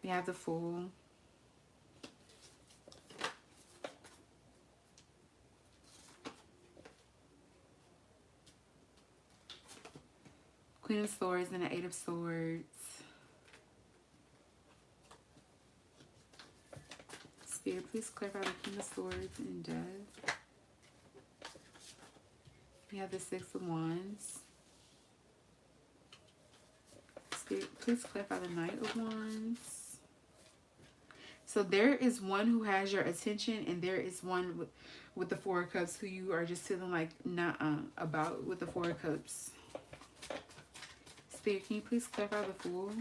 We have the Fool. Queen of Swords and the Eight of Swords. Spirit, please clarify the King of Swords and Death. We have the Six of Wands. Spirit, please clarify the Knight of Wands. So there is one who has your attention, and there is one with the Four of Cups who you are just feeling like nah about with the Four of Cups. Spirit, can you please clarify the Fool?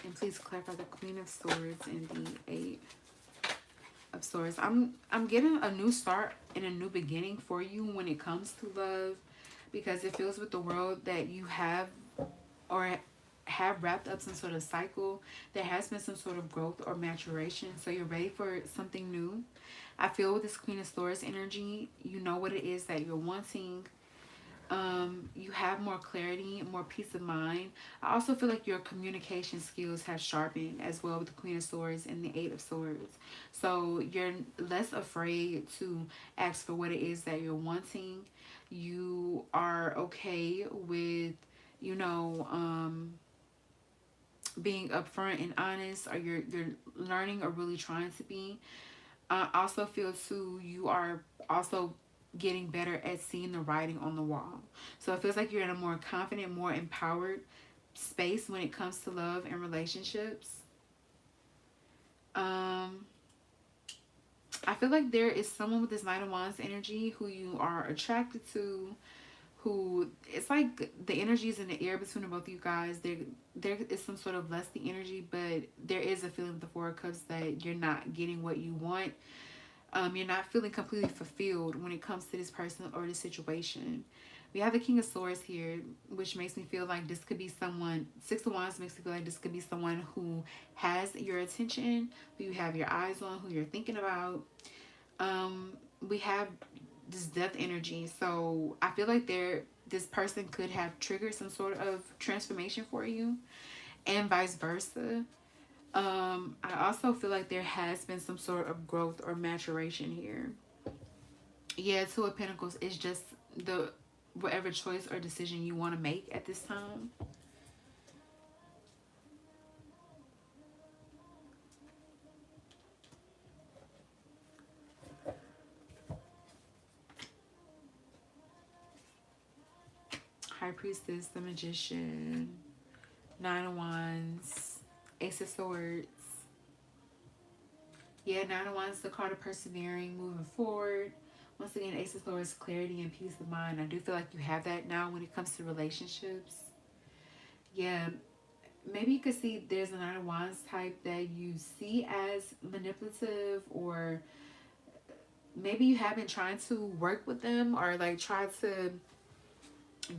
And please clarify the Queen of Swords and the Eight of Swords. I'm getting a new start and a new beginning for you when it comes to love, because it feels with the world that you have or have wrapped up some sort of cycle. There has been some sort of growth or maturation, so you're ready for something new. I feel with this Queen of Swords energy, you know what it is that you're wanting. You have more clarity, more peace of mind. I also feel like your communication skills have sharpened as well with the Queen of Swords and the Eight of Swords. So you're less afraid to ask for what it is that you're wanting. You are okay with, you know, being upfront and honest, or you're learning or really trying to be. I also feel too, you are also getting better at seeing the writing on the wall. So it feels like you're in a more confident, more empowered space when it comes to love and relationships. I feel like there is someone with this Knight of Wands energy who you are attracted to, who it's like the energy is in the air between both of you guys. There is some sort of lusty energy, but there is a feeling with the Four of Cups that you're not getting what you want. You're not feeling completely fulfilled when it comes to this person or this situation. We have the King of Swords here, which makes me feel like this could be someone. Six of Wands makes me feel like this could be someone who has your attention, who you have your eyes on, who you're thinking about. We have this death energy, so I feel like this person could have triggered some sort of transformation for you, and vice versa. I also feel like there has been some sort of growth or maturation here. Yeah, Two of Pentacles is just the whatever choice or decision you want to make at this time. High Priestess, the Magician, Nine of Wands, Ace of Swords. Yeah, Nine of Wands, the card of persevering, moving forward. Once again, Ace of Swords, clarity and peace of mind. I do feel like you have that now when it comes to relationships. Yeah, maybe you could see there's a Nine of Wands type that you see as manipulative, or maybe you have been trying to work with them or like try to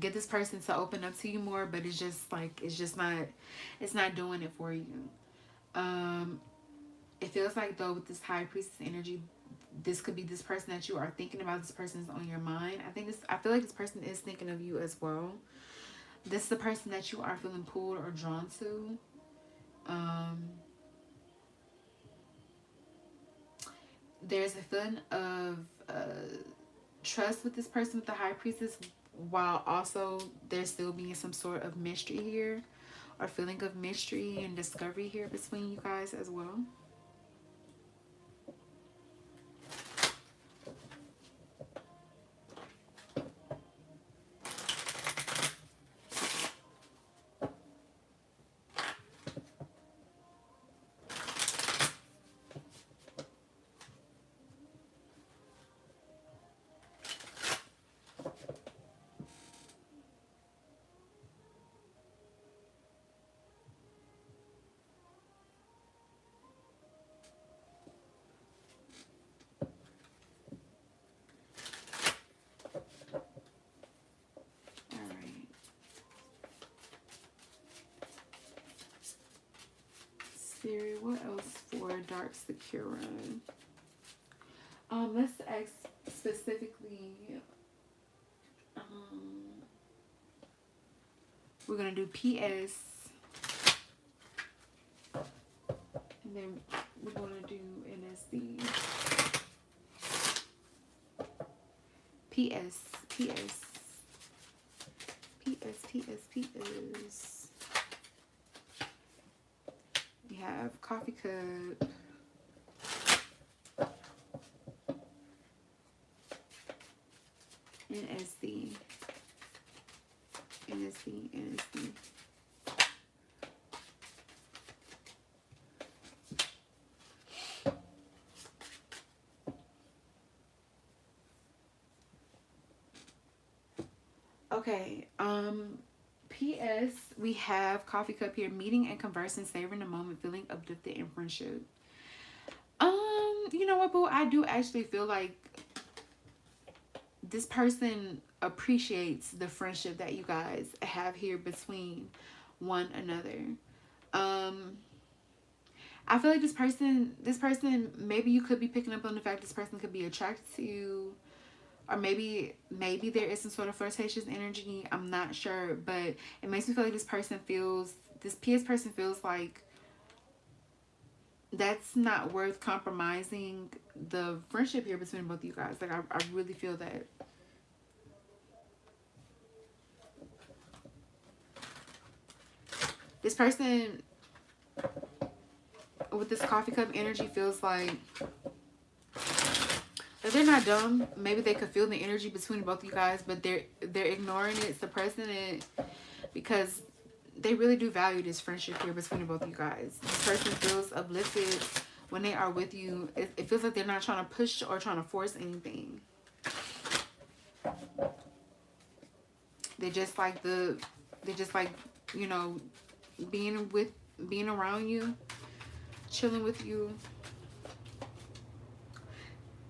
get this person to open up to you more, but it's just like it's not doing it for you. It feels like though with this High Priestess energy, this could be this person that you are thinking about. This person is on your mind. I feel like this person is thinking of you as well. This is the person that you are feeling pulled or drawn to. there's a feeling of trust with this person with the High Priestess, while also there still being some sort of mystery here, or feeling of mystery and discovery here between you guys as well. Spirit, what else for Dark Sakura? Let's ask specifically. We're gonna do PS, and then we're gonna do NSD. PS. We have coffee cup. NSD. Okay, PS, we have coffee cup here, meeting and conversing, savoring the moment, feeling uplifted in friendship. You know what, boo? I do actually feel like this person appreciates the friendship that you guys have here between one another. I feel like this person, maybe you could be picking up on the fact this person could be attracted to you, or maybe there is some sort of flirtatious energy. I'm not sure, but it makes me feel like this PS person feels like that's not worth compromising the friendship here between both of you guys. Like, I really feel that. This person with this coffee cup energy feels like they're not dumb. Maybe they could feel the energy between both of you guys, but they're ignoring it, suppressing it, because they really do value this friendship here between both of you guys. This person feels uplifted when they are with you. It feels like they're not trying to push or trying to force anything. They just like you know, being around you, chilling with you,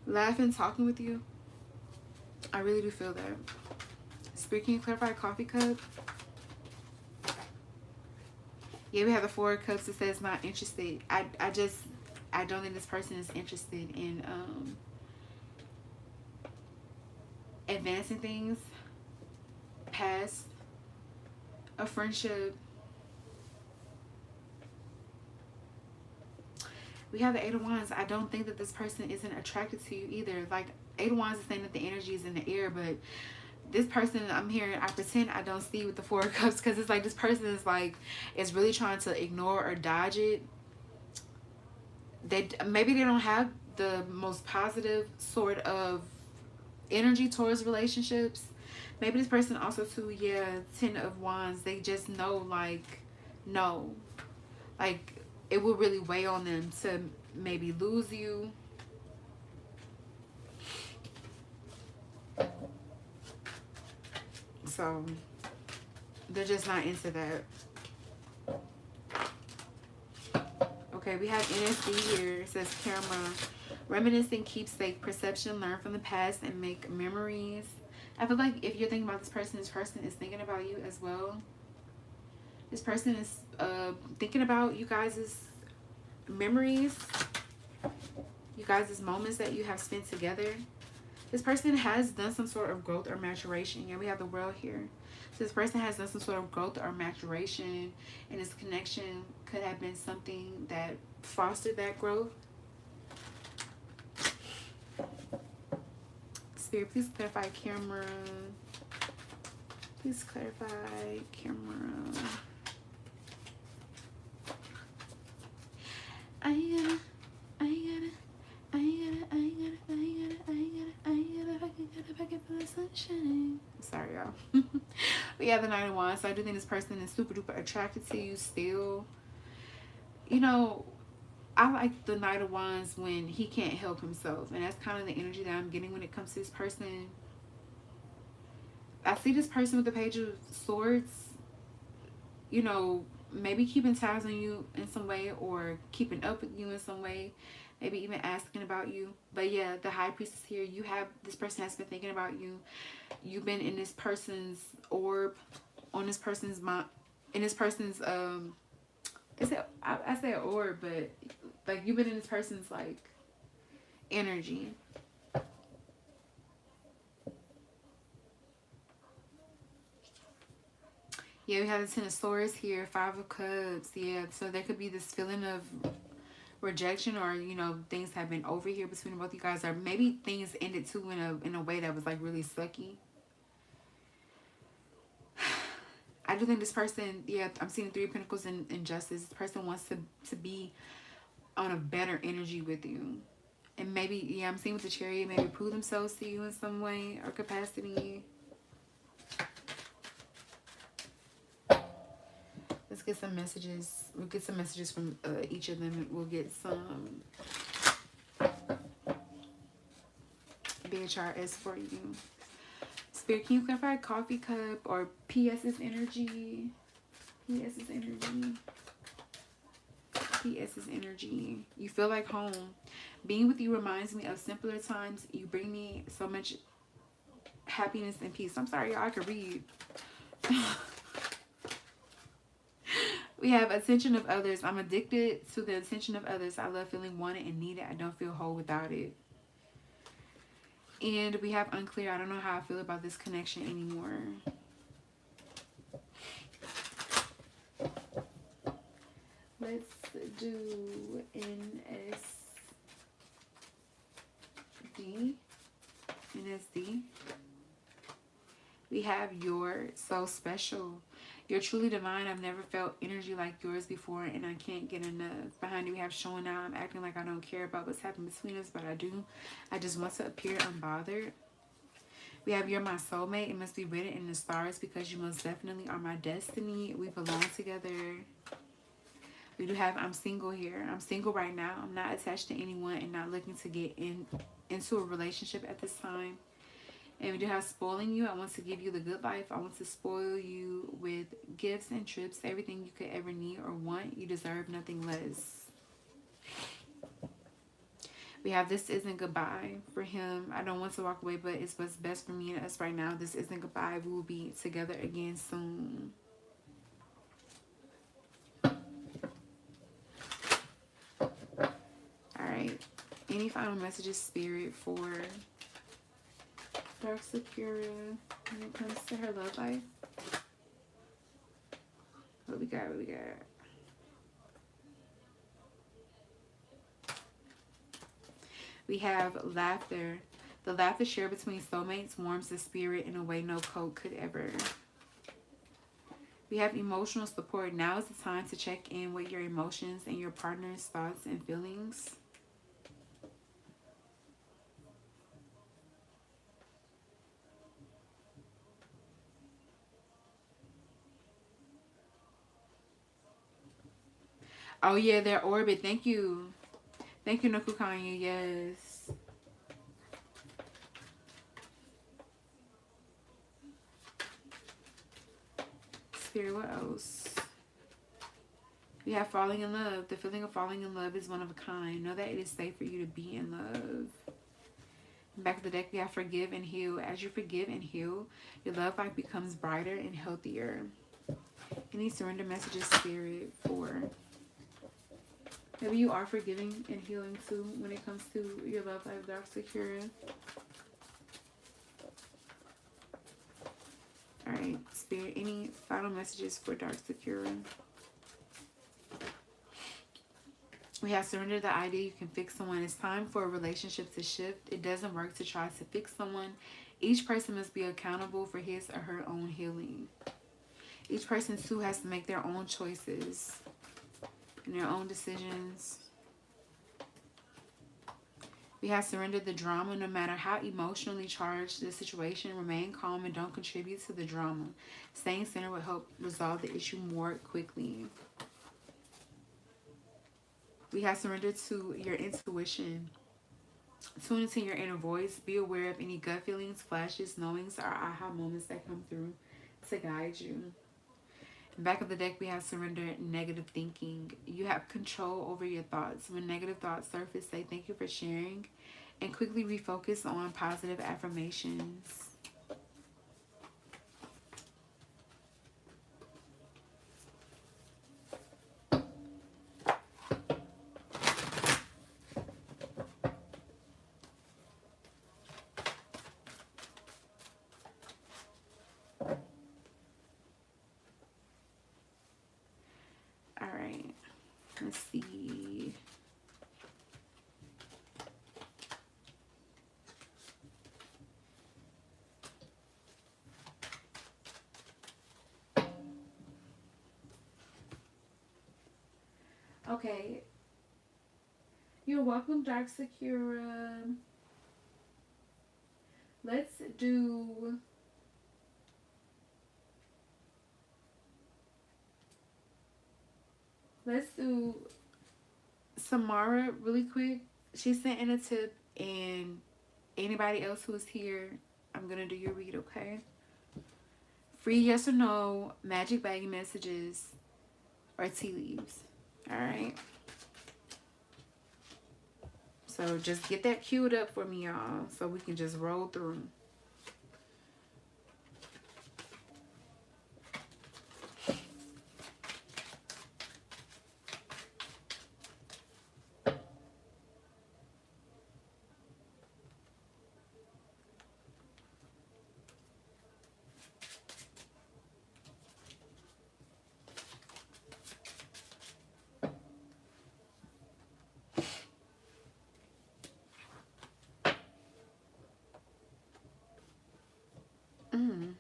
laughing, talking with you. I really do feel that. Speaking clarified coffee cup. Yeah, we have the 4 of Cups that says not interested. I don't think this person is interested in advancing things past a friendship. We have the 8 of Wands. I don't think that this person isn't attracted to you either. Like, 8 of Wands is saying that the energy is in the air, but this person, I'm hearing, I pretend I don't see with the 4 of Cups, because it's like this person is really trying to ignore or dodge it. Maybe they don't have the most positive sort of energy towards relationships. Maybe this person also too, yeah, 10 of Wands, they just know, like, no. Like, it will really weigh on them to maybe lose you. So they're just not into that. Okay, we have NSD here. It says camera. Reminiscing, keepsake, perception, learn from the past and make memories. I feel like if you're thinking about this person is thinking about you as well. This person is thinking about you guys' memories, you guys' moments that you have spent together. This person has done some sort of growth or maturation. Yeah, we have the World here. So this person has done some sort of growth or maturation, and this connection could have been something that fostered that growth. Spirit, please clarify camera. Please clarify camera. I gotta pocket full of sunshine. Sorry, y'all. We have the Knight of Wands. So I do think this person is super duper attracted to you still. You know, I like the Knight of Wands when he can't help himself. And that's kind of the energy that I'm getting when it comes to this person. I see this person with the Page of Swords, you know, maybe keeping tabs on you in some way or keeping up with you in some way. Maybe even asking about you. But yeah, the High Priestess here, you have, this person has been thinking about you. You've been in this person's orb, on this person's mind, in this person's, I say orb, but like you've been in this person's like energy. Yeah, we have the Ten of Swords here, Five of Cups. Yeah, so there could be this feeling of rejection, or you know, things have been over here between both you guys, or maybe things ended too in a way that was like really sucky. I do think this person, yeah, I'm seeing Three of Pentacles and Justice. This person wants to be on a better energy with you. And maybe, yeah, I'm seeing with the Chariot, maybe prove themselves to you in some way or capacity. Let's get some messages. We'll get some messages from each of them. And we'll get some BHRS for you. Spirit, can you clarify Coffee Cup or PS's energy? PS's energy. PS's energy. You feel like home. Being with you reminds me of simpler times. You bring me so much happiness and peace. I'm sorry, y'all, I could read. We have attention of others. I'm addicted to the attention of others. I love feeling wanted and needed. I don't feel whole without it. And we have unclear. I don't know how I feel about this connection anymore. Let's do NSD. We have You're So Special. You're truly divine. I've never felt energy like yours before, and I can't get enough. Behind you, we have Showing Out. I'm acting like I don't care about what's happened between us, but I do. I just want to appear unbothered. We have You're My Soulmate. It must be written in the stars because you most definitely are my destiny. We belong together. We do have I'm single here. I'm single right now. I'm not attached to anyone and not looking to get into a relationship at this time. And we do have Spoiling You. I want to give you the good life. I want to spoil you with gifts and trips. Everything you could ever need or want. You deserve nothing less. We have This Isn't Goodbye for him. I don't want to walk away, but it's what's best for me and us right now. This isn't goodbye. We will be together again soon. Alright. Any final messages, Spirit, for Dark Sakura when it comes to her love life? What we got? What we got? We have Laughter. The laughter shared between soulmates warms the spirit in a way no coat could ever. We have Emotional Support. Now is the time to check in with your emotions and your partner's thoughts and feelings. Oh, yeah, their orbit. Thank you. Thank you, Nakukanya. Yes. Spirit, what else? We have Falling in Love. The feeling of falling in love is one of a kind. Know that it is safe for you to be in love. Back of the deck, we have Forgive and Heal. As you forgive and heal, your love life becomes brighter and healthier. Any surrender messages, Spirit, for... Maybe you are forgiving and healing too when it comes to your love life, Dark Sakura. Alright, Spirit, any final messages for Dark Sakura? We have surrendered the idea you can fix someone. It's time for a relationship to shift. It doesn't work to try to fix someone. Each person must be accountable for his or her own healing. Each person, too, has to make their own choices and their own decisions. We have surrendered the drama. No matter how emotionally charged the situation, remain calm and don't contribute to the drama. Staying centered will help resolve the issue more quickly. We have surrendered to your intuition. Tune into your inner voice. Be aware of any gut feelings, flashes, knowings, or aha moments that come through to guide you. Back of the deck, we have surrendered negative thinking. You have control over your thoughts. When negative thoughts surface, say thank you for sharing and quickly refocus on positive affirmations. All right, let's see. Okay. You're welcome, Dark Sakura. Let's do Samara really quick. She sent in a tip, and anybody else who's here, I'm gonna do your read, okay? Free yes or no, magic baggie messages, or tea leaves. Alright. So just get that queued up for me, y'all, so we can just roll through. Mm.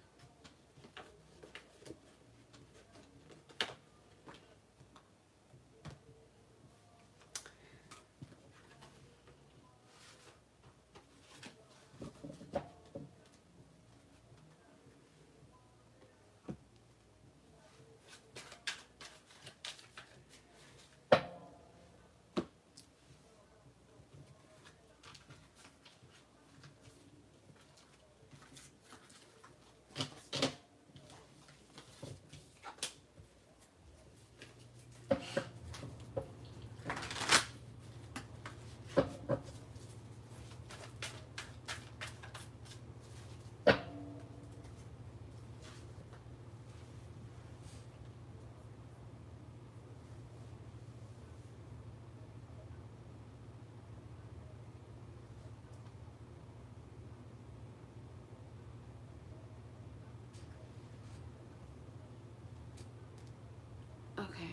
Okay.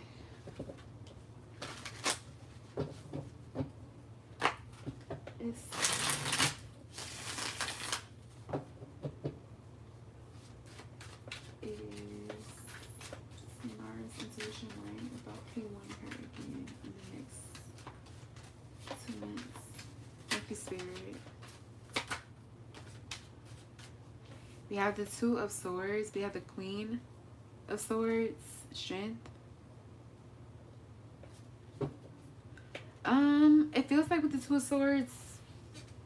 It's Mars intuition worrying about P1 her again in the next 2 months. Thank you, Spirit. We have the Two of Swords. We have the Queen of Swords. Strength. It feels like with the Two of Swords,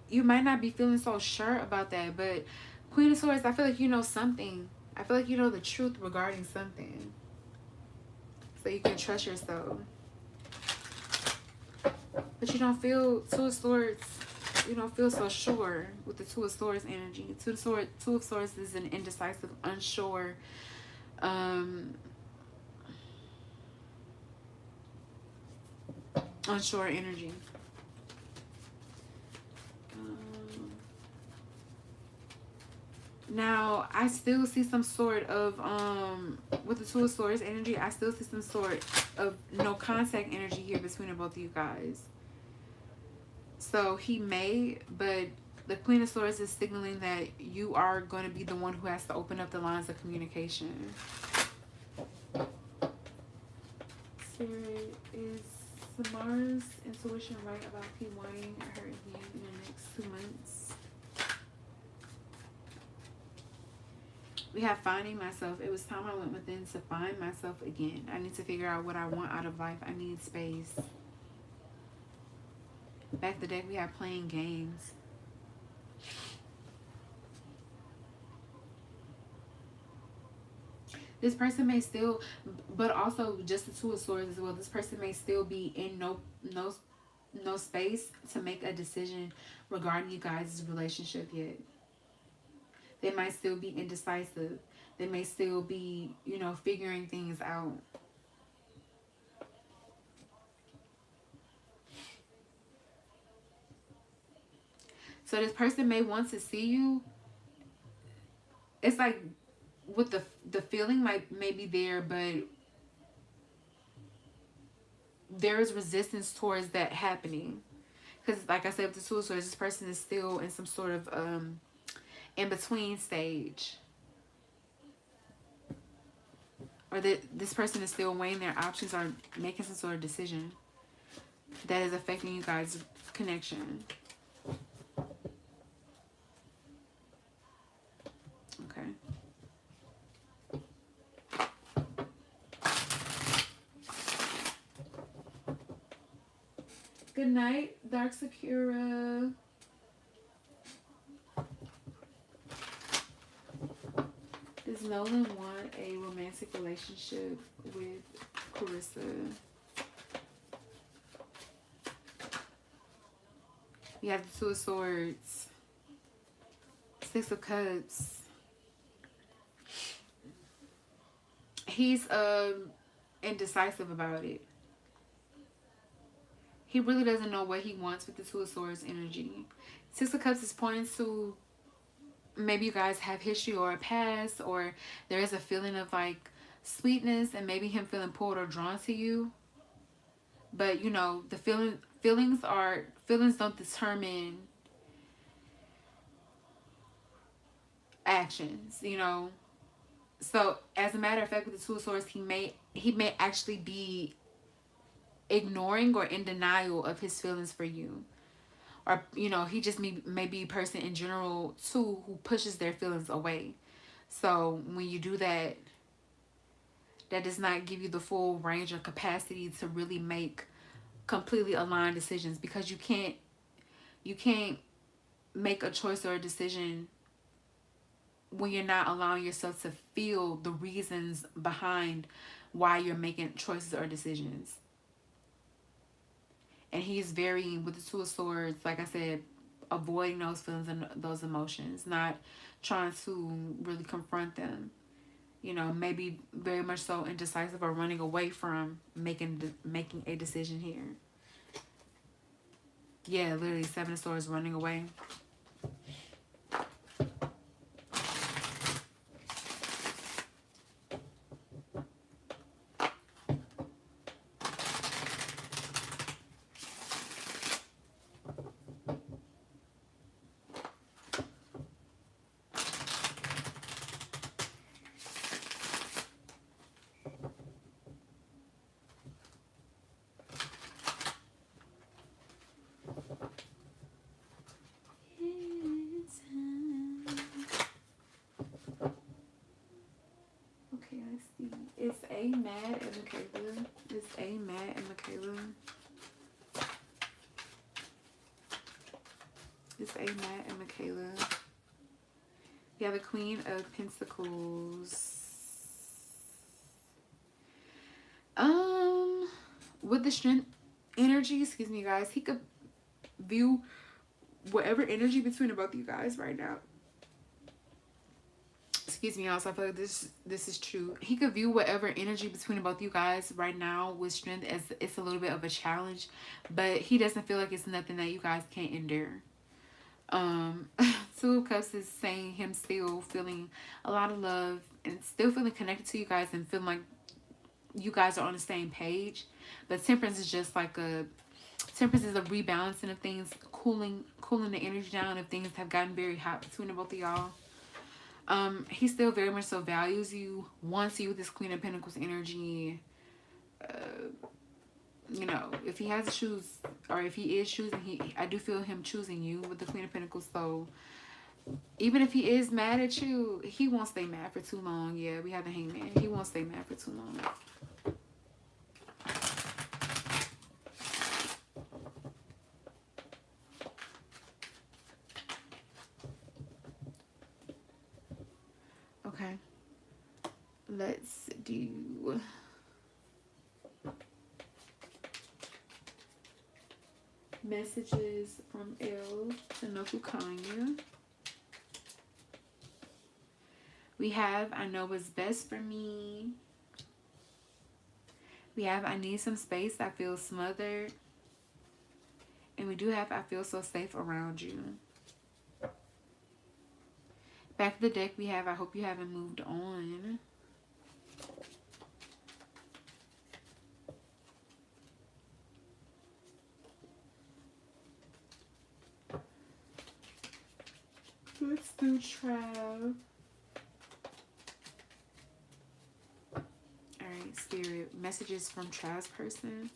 you might not be feeling so sure about that, but Queen of Swords, I feel like you know something. I feel like you know the truth regarding something. So you can trust yourself. But you don't feel Two of Swords, you don't feel so sure with the Two of Swords energy. Two of Swords is an indecisive, unsure, unsure energy. Now I still see some sort of with the Two of Swords energy, I still see some sort of no contact energy here between both of you guys. So he may, but the Queen of Swords is signaling that you are going to be the one who has to open up the lines of communication. Spirit, is Samara's intuition right about P wanting her again in the next 2 months? We have finding myself. It was time I went within to find myself again. I need to figure out what I want out of life. I need space. Back the deck, we have playing games. This person may still, but also just the Two of Swords as well. This person may still be in no space to make a decision regarding you guys' relationship yet. They might still be indecisive. They may still be, you know, figuring things out. So this person may want to see you. It's like with the feeling may be there, but there is resistance towards that happening. Because like I said, with the Two of Swords, this person is still in some sort of in-between stage. Or that this person is still weighing their options or making some sort of decision that is affecting you guys' connection. Okay. Good night, Dark Sakura. Does Nolan want a romantic relationship with Carissa? We have the Two of Swords, Six of Cups. He's indecisive about it. He really doesn't know what he wants with the Two of Swords energy. Six of Cups is pointing to maybe you guys have history or a past, or there is a feeling of like sweetness and maybe him feeling pulled or drawn to you. But you know, the feelings don't determine actions, you know. So as a matter of fact, with the Two of Swords, he may actually be ignoring or in denial of his feelings for you. Or, you know, he just may be a person in general, too, who pushes their feelings away. So, when you do that, that does not give you the full range or capacity to really make completely aligned decisions. Because you can't make a choice or a decision when you're not allowing yourself to feel the reasons behind why you're making choices or decisions. And he's very, with the Two of Swords, like I said, avoiding those feelings and those emotions, not trying to really confront them. You know, maybe very much so indecisive or running away from making a decision here. Yeah, literally, Seven of Swords, running away. It's A mad at Michaela. It's A mad at Michaela. It's A mad at Michaela. You have the Queen of Pentacles. With the Strength energy, excuse me, guys, he could view whatever energy between the both of you guys right now. Excuse me, also, I feel like this is true. He could view whatever energy between both you guys right now with Strength as it's a little bit of a challenge, but he doesn't feel like it's nothing that you guys can't endure. Two of Cups is saying him still feeling a lot of love and still feeling connected to you guys and feeling like you guys are on the same page. But Temperance is just like Temperance is a rebalancing of things, cooling the energy down if things have gotten very hot between the both of y'all. He still very much so values you, wants you with this Queen of Pentacles energy. You know, if he has to choose, or if he is choosing, I do feel him choosing you with the Queen of Pentacles. So even if he is mad at you, he won't stay mad for too long. Yeah, we have the Hangman. He won't stay mad for too long. Okay. Let's do... messages from L to Nokukanya. We have, I know what's best for me. We have, I need some space, I feel smothered. And we do have, I feel so safe around you. Back of the deck, we have, I hope you haven't moved on. Let's do Trav. Alright, Spirit. Messages from Trav's person.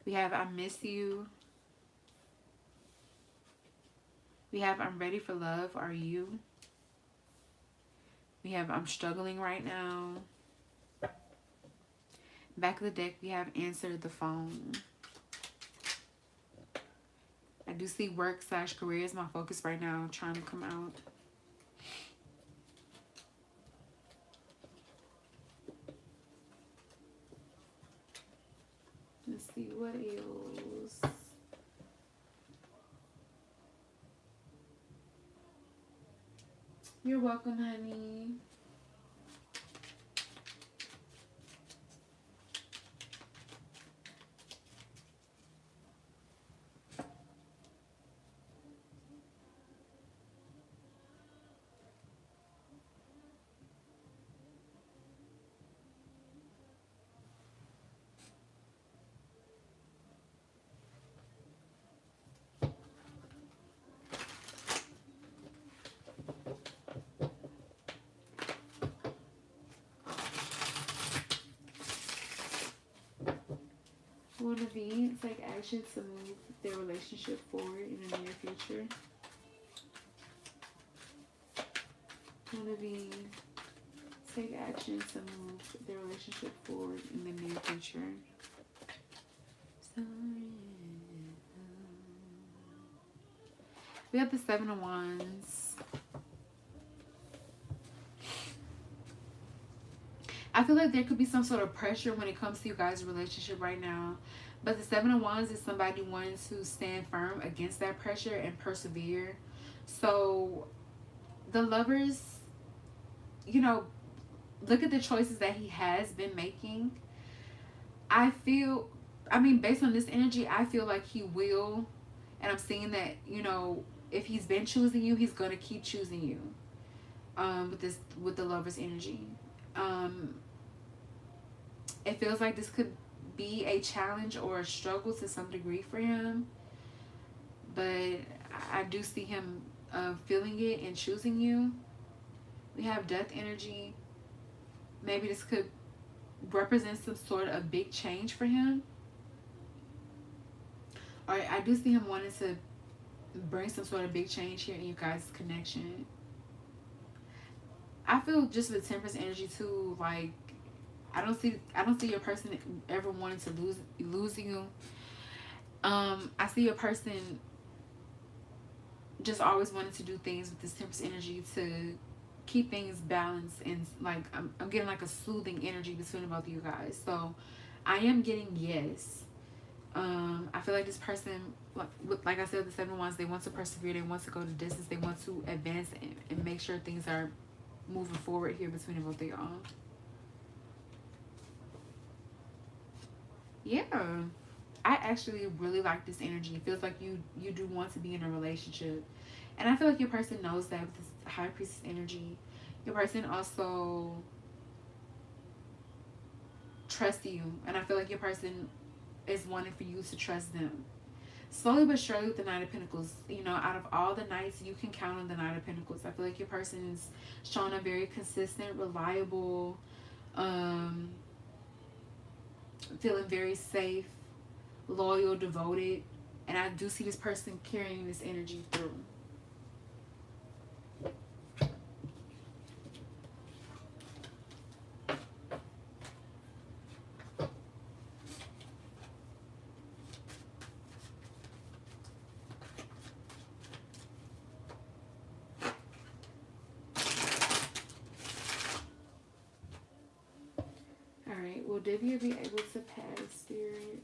We have, I miss you. We have, I'm ready for love. Are you? We have, I'm struggling right now. Back of the deck, we have answered the phone. I do see work / career is my focus right now. I'm trying to come out. Let's see what else. You're welcome, honey. One of these, take action to move their relationship forward in the near future. One of these, take action to move their relationship forward in the near future. We have the Seven of Wands. I feel like there could be some sort of pressure when it comes to you guys' relationship right now. But the Seven of Wands is somebody wanting to stand firm against that pressure and persevere. So the lovers, you know, look at the choices that he has been making. I mean, based on this energy, I feel like he will. And I'm seeing that, you know, if he's been choosing you, he's going to keep choosing you. With the lover's energy. It feels like this could be a challenge or a struggle to some degree for him, but I do see him feeling it and choosing you. We have death energy. Maybe this could represent some sort of big change for him. Or I do see him wanting to bring some sort of big change here in you guys' connection. I feel just with Temperance energy too, like I don't see your person ever wanting to lose you. I see a person just always wanting to do things with this Temperance energy to keep things balanced, and like I'm getting like a soothing energy between both of you guys. So I am getting yes. I feel like this person, like I said, the Seven of Wands, they want to persevere, they want to go the distance, they want to advance and make sure things are moving forward here between both of y'all. Yeah. I actually really like this energy. It feels like you do want to be in a relationship. And I feel like your person knows that with this high priestess energy. Your person also trusts you. And I feel like your person is wanting for you to trust them. Slowly but surely with the Knight of Pentacles, you know, out of all the Knights, you can count on the Knight of Pentacles. I feel like your person is showing a very consistent, reliable, um, feeling very safe, loyal, devoted. And I do see this person carrying this energy through. Alright, will Divya be able to pass, Spirit?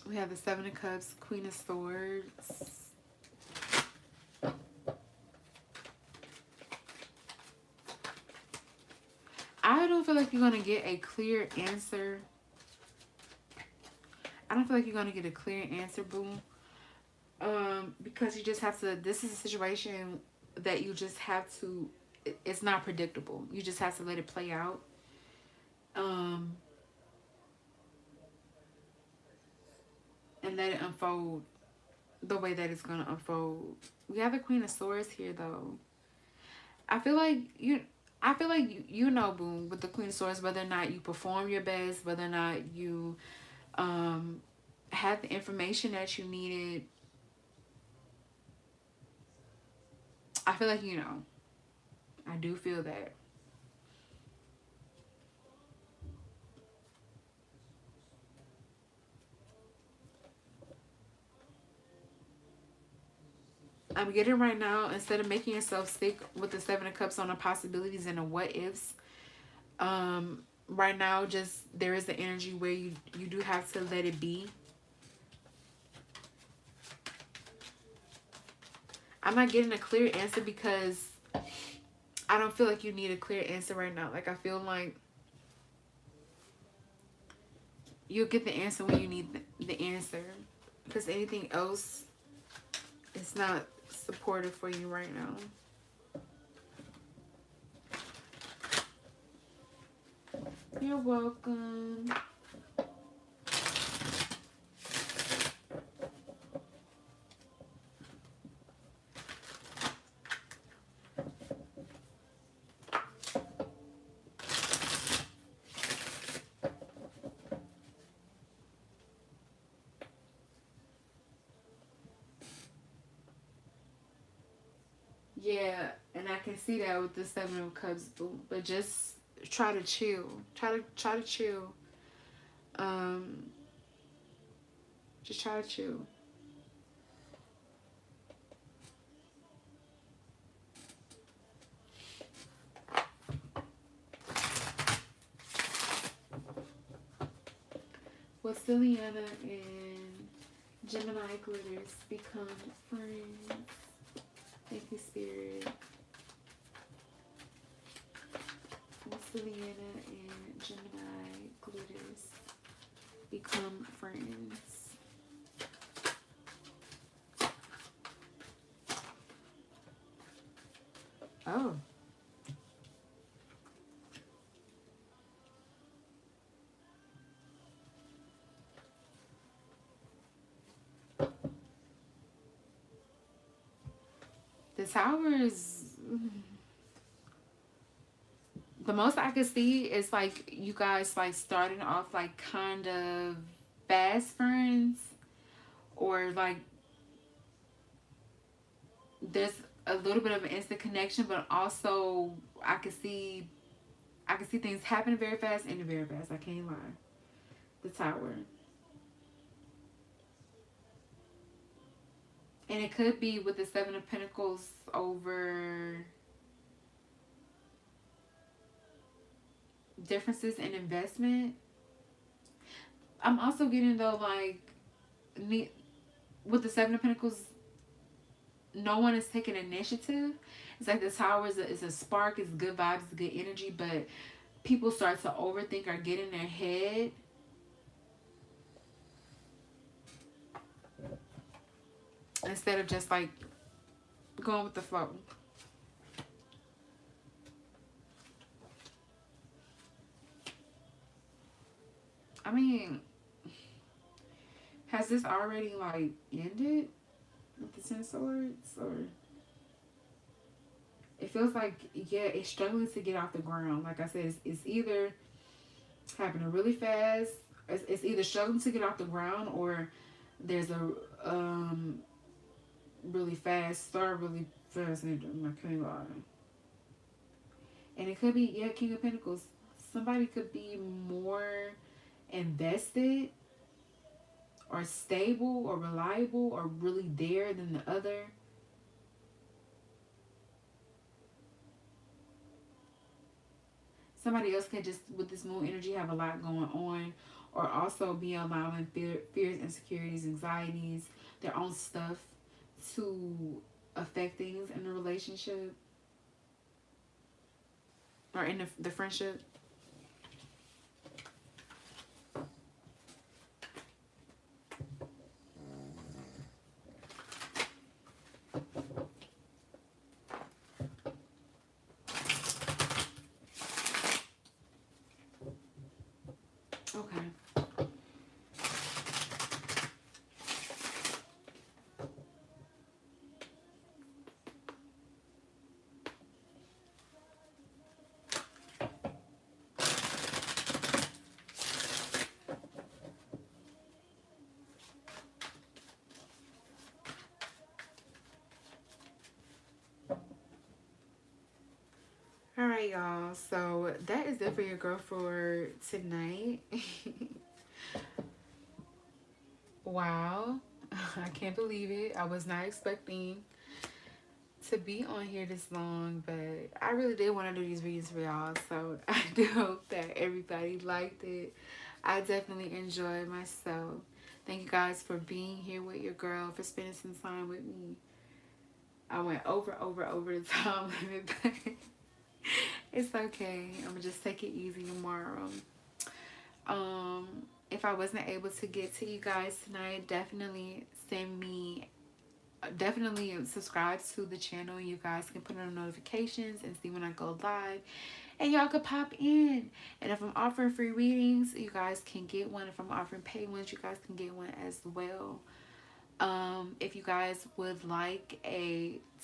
We have the Seven of Cups, Queen of Swords. I don't feel like you're going to get a clear answer. I don't feel like you're going to get a clear answer, boo. Because you just have to, this is a situation that you just have to, it's not predictable. You just have to let it play out. And let it unfold the way that it's going to unfold. We have the Queen of Swords here, though. I feel like you know, boom, with the Queen of Swords, whether or not you perform your best, whether or not you had the information that you needed. I feel like, you know, I do feel that. I'm getting right now, instead of making yourself sick with the Seven of Cups on the possibilities and the what ifs, right now, just there is the energy where you do have to let it be. I'm not getting a clear answer because I don't feel like you need a clear answer right now. Like, I feel like you'll get the answer when you need the answer. Because anything else is not supportive for you right now. You're welcome. Yeah, and I can see that with the Seven of Cups, but just try to chill. Try to chill. Just try to chill. Well, Ciliana and Gemini glitters become friends. Thank you, Spirit. Ciliana and Gemini glitters become friends. Oh. The Tower is... The most I could see is like you guys like starting off like kind of fast friends, or like there's a little bit of an instant connection, but also I could see things happening very fast, ending very fast. I can't lie. The Tower. And it could be with the Seven of Pentacles over differences in investment. I'm also getting though like with the Seven of Pentacles, no one is taking initiative. It's like the Tower is a spark, it's good vibes, it's good energy, but people start to overthink or get in their head. Instead of just like going with the flow. I mean, has this already like ended with the Ten of Swords? Or it feels like, yeah, it's struggling to get off the ground. Like I said, it's either happening really fast, it's either struggling to get off the ground, or there's a really fast start, really fast ending. I can't lie. And it could be, yeah, King of Pentacles. Somebody could be more invested or stable or reliable or really there than the other. Somebody else can just, with this moon energy, have a lot going on, or also be allowing fears, insecurities, anxieties, their own stuff to affect things in the relationship or in the friendship. Okay. Alright, y'all. So that is it for your girl for tonight. Wow. I can't believe it. I was not expecting to be on here this long, but I really did want to do these readings for y'all. So I do hope that everybody liked it. I definitely enjoyed myself. Thank you guys for being here with your girl, for spending some time with me. I went over the time limit, but it's okay. I'm gonna just take it easy tomorrow. If I wasn't able to get to you guys tonight, definitely subscribe to the channel. You guys can put on notifications and see when I go live, and y'all could pop in. And if I'm offering free readings, you guys can get one. If I'm offering paid ones, you guys can get one as well. If you guys would like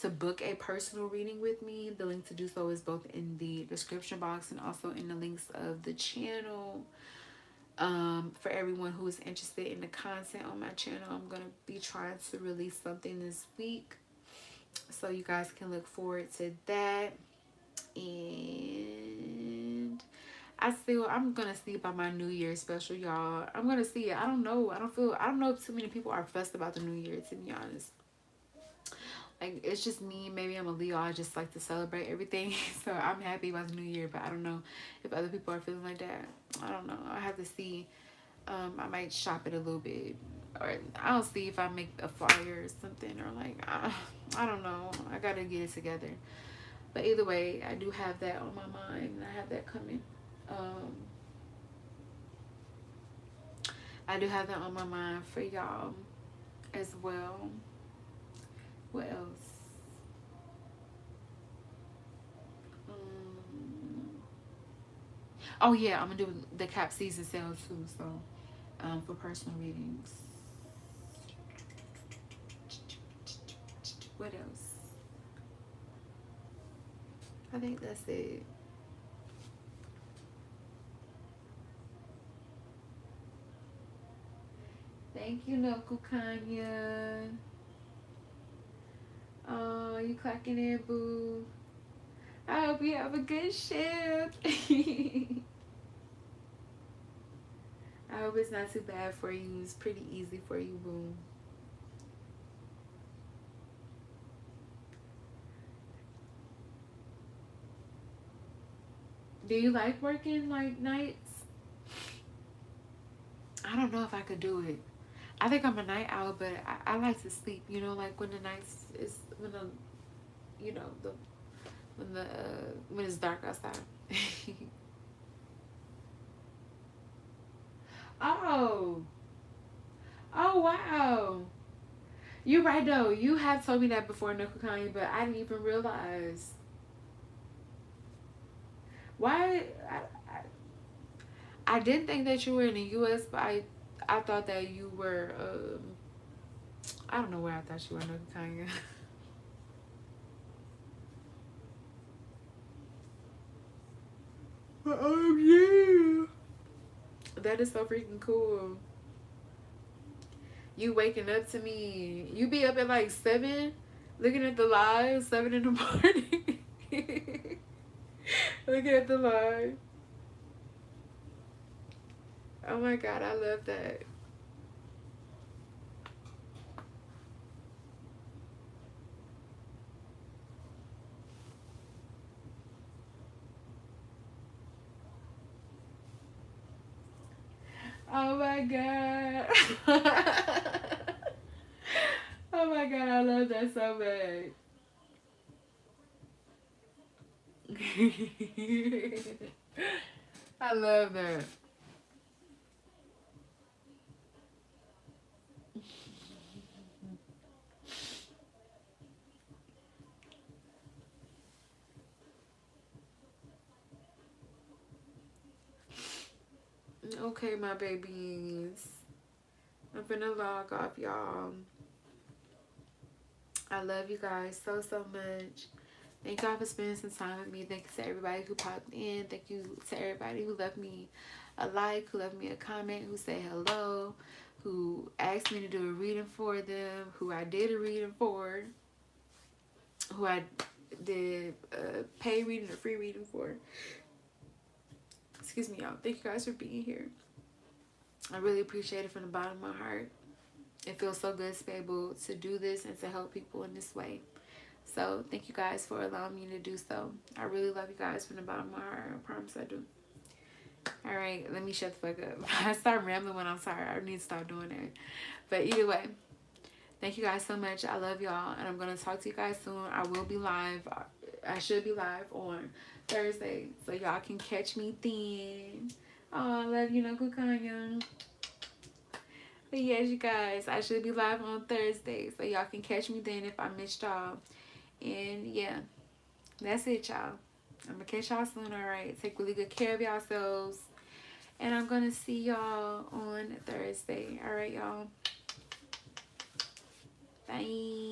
to book a personal reading with me, the link to do so is both in the description box and also in the links of the channel. For everyone who is interested in the content on my channel, I'm going to be trying to release something this week, so you guys can look forward to that. And I'm gonna see about my New Year special, y'all. I'm gonna see it. I don't know if too many people are fussed about the New Year, to be honest. Like, it's just me. Maybe I'm a Leo. I just like to celebrate everything. So I'm happy about the New Year, but I don't know if other people are feeling like that. I don't know. I have to see. I might shop it a little bit, or I'll see if I make a flyer or something, or like, I don't know. I gotta get it together. But either way, I do have that on my mind, and I have that coming. I do have that on my mind for y'all as well. What else? Oh yeah, I'm gonna do the cap season sale too. So for personal readings. What else? I think that's it. Thank you, Local Kanya. Oh, you clocking in, boo. I hope you have a good shift. I hope it's not too bad for you. It's pretty easy for you, boo. Do you like working like nights? I don't know if I could do it. I think I'm a night owl, but I like to sleep. You know, like when the nights is when the you know the when it's dark outside. Oh, oh wow. You're right though. You have told me that before, Nicole Kanye, but I didn't even realize. Why? I didn't think that you were in the U.S., but I thought that you were. I don't know where I thought you were, Nicole Kanye. Oh yeah. That is so freaking cool. You waking up to me. You be up at like 7, looking at the live, 7 in the morning. Looking at the live. Oh my god, I love that. Oh my god. Oh my god, I love that so much. I love that. Okay, my babies. I'm finna log off, y'all. I love you guys so, so much. Thank y'all for spending some time with me. Thank you to everybody who popped in. Thank you to everybody who left me a like, who left me a comment, who said hello, who asked me to do a reading for them, who I did a reading for, who I did a pay reading or free reading for. Excuse me, y'all. Thank you guys for being here. I really appreciate it from the bottom of my heart. It feels so good to be able to do this and to help people in this way. So thank you guys for allowing me to do so. I really love you guys from the bottom of my heart. I promise I do. All right, let me shut the fuck up. I start rambling when I'm sorry. I need to stop doing that. But either way, thank you guys so much. I love y'all, and I'm going to talk to you guys soon. I will be live. I should be live on Thursday, so y'all can catch me then. Oh, I love you, Uncle Kanye. But yes, you guys, I should be live on Thursday, so y'all can catch me then if I missed y'all. And yeah, that's it, y'all. I'm gonna catch y'all soon. All right, take really good care of yourselves, and I'm gonna see y'all on Thursday. All right, y'all. Bye.